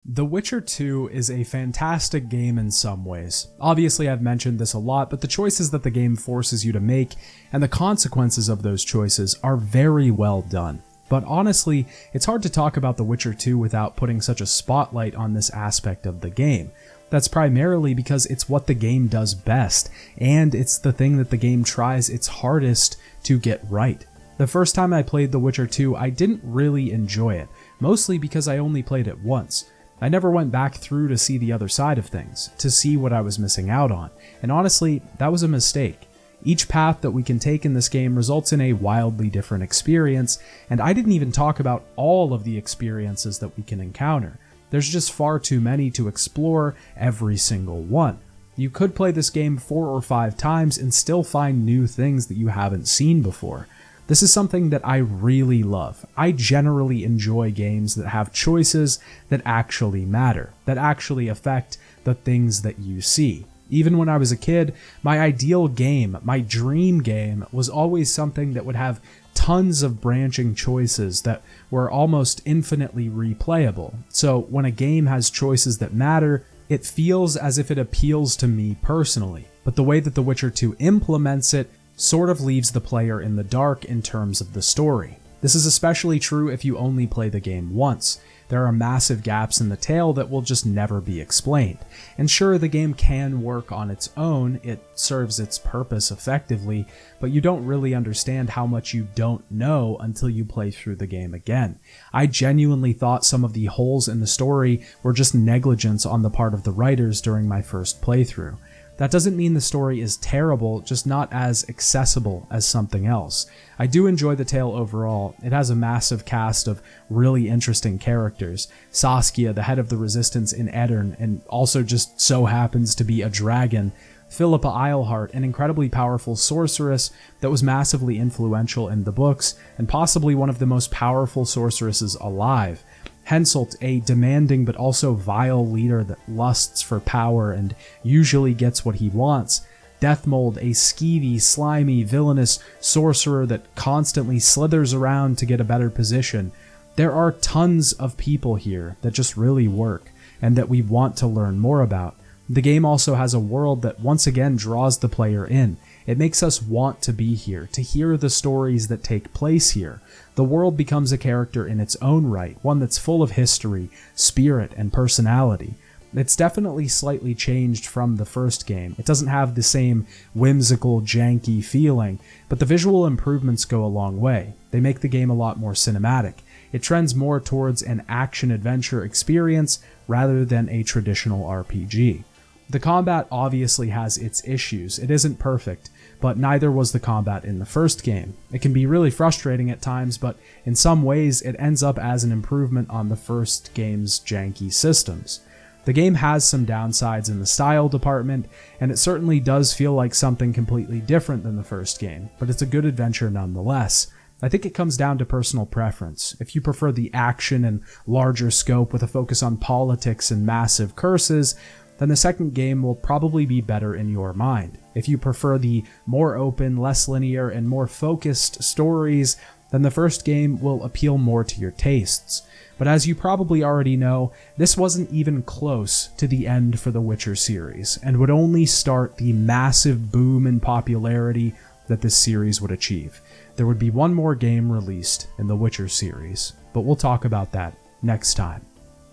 The Witcher 2 is a fantastic game in some ways. Obviously, I've mentioned this a lot, but the choices that the game forces you to make and the consequences of those choices are very well done. But honestly, it's hard to talk about The Witcher 2 without putting such a spotlight on this aspect of the game. That's primarily because it's what the game does best, and it's the thing that the game tries its hardest to get right. The first time I played The Witcher 2, I didn't really enjoy it, mostly because I only played it once. I never went back through to see the other side of things, to see what I was missing out on, and honestly, that was a mistake. Each path that we can take in this game results in a wildly different experience, and I didn't even talk about all of the experiences that we can encounter. There's just far too many to explore every single one. You could play this game 4 or 5 times and still find new things that you haven't seen before. This is something that I really love. I generally enjoy games that have choices that actually matter, that actually affect the things that you see. Even when I was a kid, my ideal game, my dream game, was always something that would have tons of branching choices that were almost infinitely replayable. So when a game has choices that matter, it feels as if it appeals to me personally. But the way that The Witcher 2 implements it sort of leaves the player in the dark in terms of the story. This is especially true if you only play the game once. There are massive gaps in the tale that will just never be explained. And sure, the game can work on its own, it serves its purpose effectively, but you don't really understand how much you don't know until you play through the game again. I genuinely thought some of the holes in the story were just negligence on the part of the writers during my first playthrough. That doesn't mean the story is terrible, just not as accessible as something else. I do enjoy the tale overall. It has a massive cast of really interesting characters. Saskia, the head of the resistance in Addendum, and also just so happens to be a dragon. Philippa Eilhart, an incredibly powerful sorceress that was massively influential in the books, and possibly one of the most powerful sorceresses alive. Henselt, a demanding but also vile leader that lusts for power and usually gets what he wants. Deathmold, a skeevy, slimy, villainous sorcerer that constantly slithers around to get a better position. There are tons of people here that just really work, and that we want to learn more about. The game also has a world that once again draws the player in. It makes us want to be here, to hear the stories that take place here. The world becomes a character in its own right, one that's full of history, spirit, and personality. It's definitely slightly changed from the first game. It doesn't have the same whimsical, janky feeling, but the visual improvements go a long way. They make the game a lot more cinematic. It trends more towards an action-adventure experience rather than a traditional RPG. The combat obviously has its issues. It isn't perfect, but neither was the combat in the first game. It can be really frustrating at times, but in some ways it ends up as an improvement on the first game's janky systems. The game has some downsides in the style department, and it certainly does feel like something completely different than the first game, but it's a good adventure nonetheless. I think it comes down to personal preference. If you prefer the action and larger scope with a focus on politics and massive curses, then the second game will probably be better in your mind. If you prefer the more open, less linear, and more focused stories, then the first game will appeal more to your tastes. But as you probably already know, this wasn't even close to the end for the Witcher series, and would only start the massive boom in popularity that this series would achieve. There would be one more game released in the Witcher series, but we'll talk about that next time.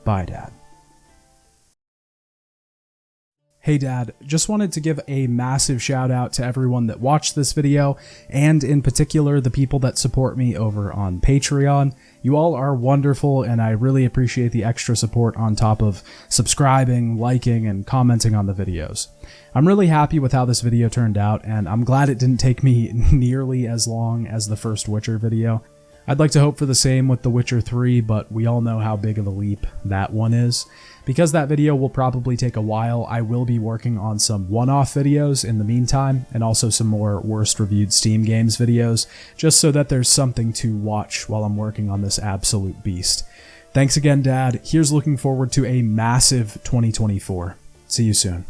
Bye, Dad. Hey Dad, just wanted to give a massive shout out to everyone that watched this video, and in particular the people that support me over on Patreon. You all are wonderful, and I really appreciate the extra support on top of subscribing, liking, and commenting on the videos. I'm really happy with how this video turned out, and I'm glad it didn't take me nearly as long as the first Witcher video. I'd like to hope for the same with The Witcher 3, but we all know how big of a leap that one is. Because that video will probably take a while, I will be working on some one-off videos in the meantime, and also some more worst reviewed Steam games videos, just so that there's something to watch while I'm working on this absolute beast. Thanks again, Dad. Here's looking forward to a massive 2024. See you soon.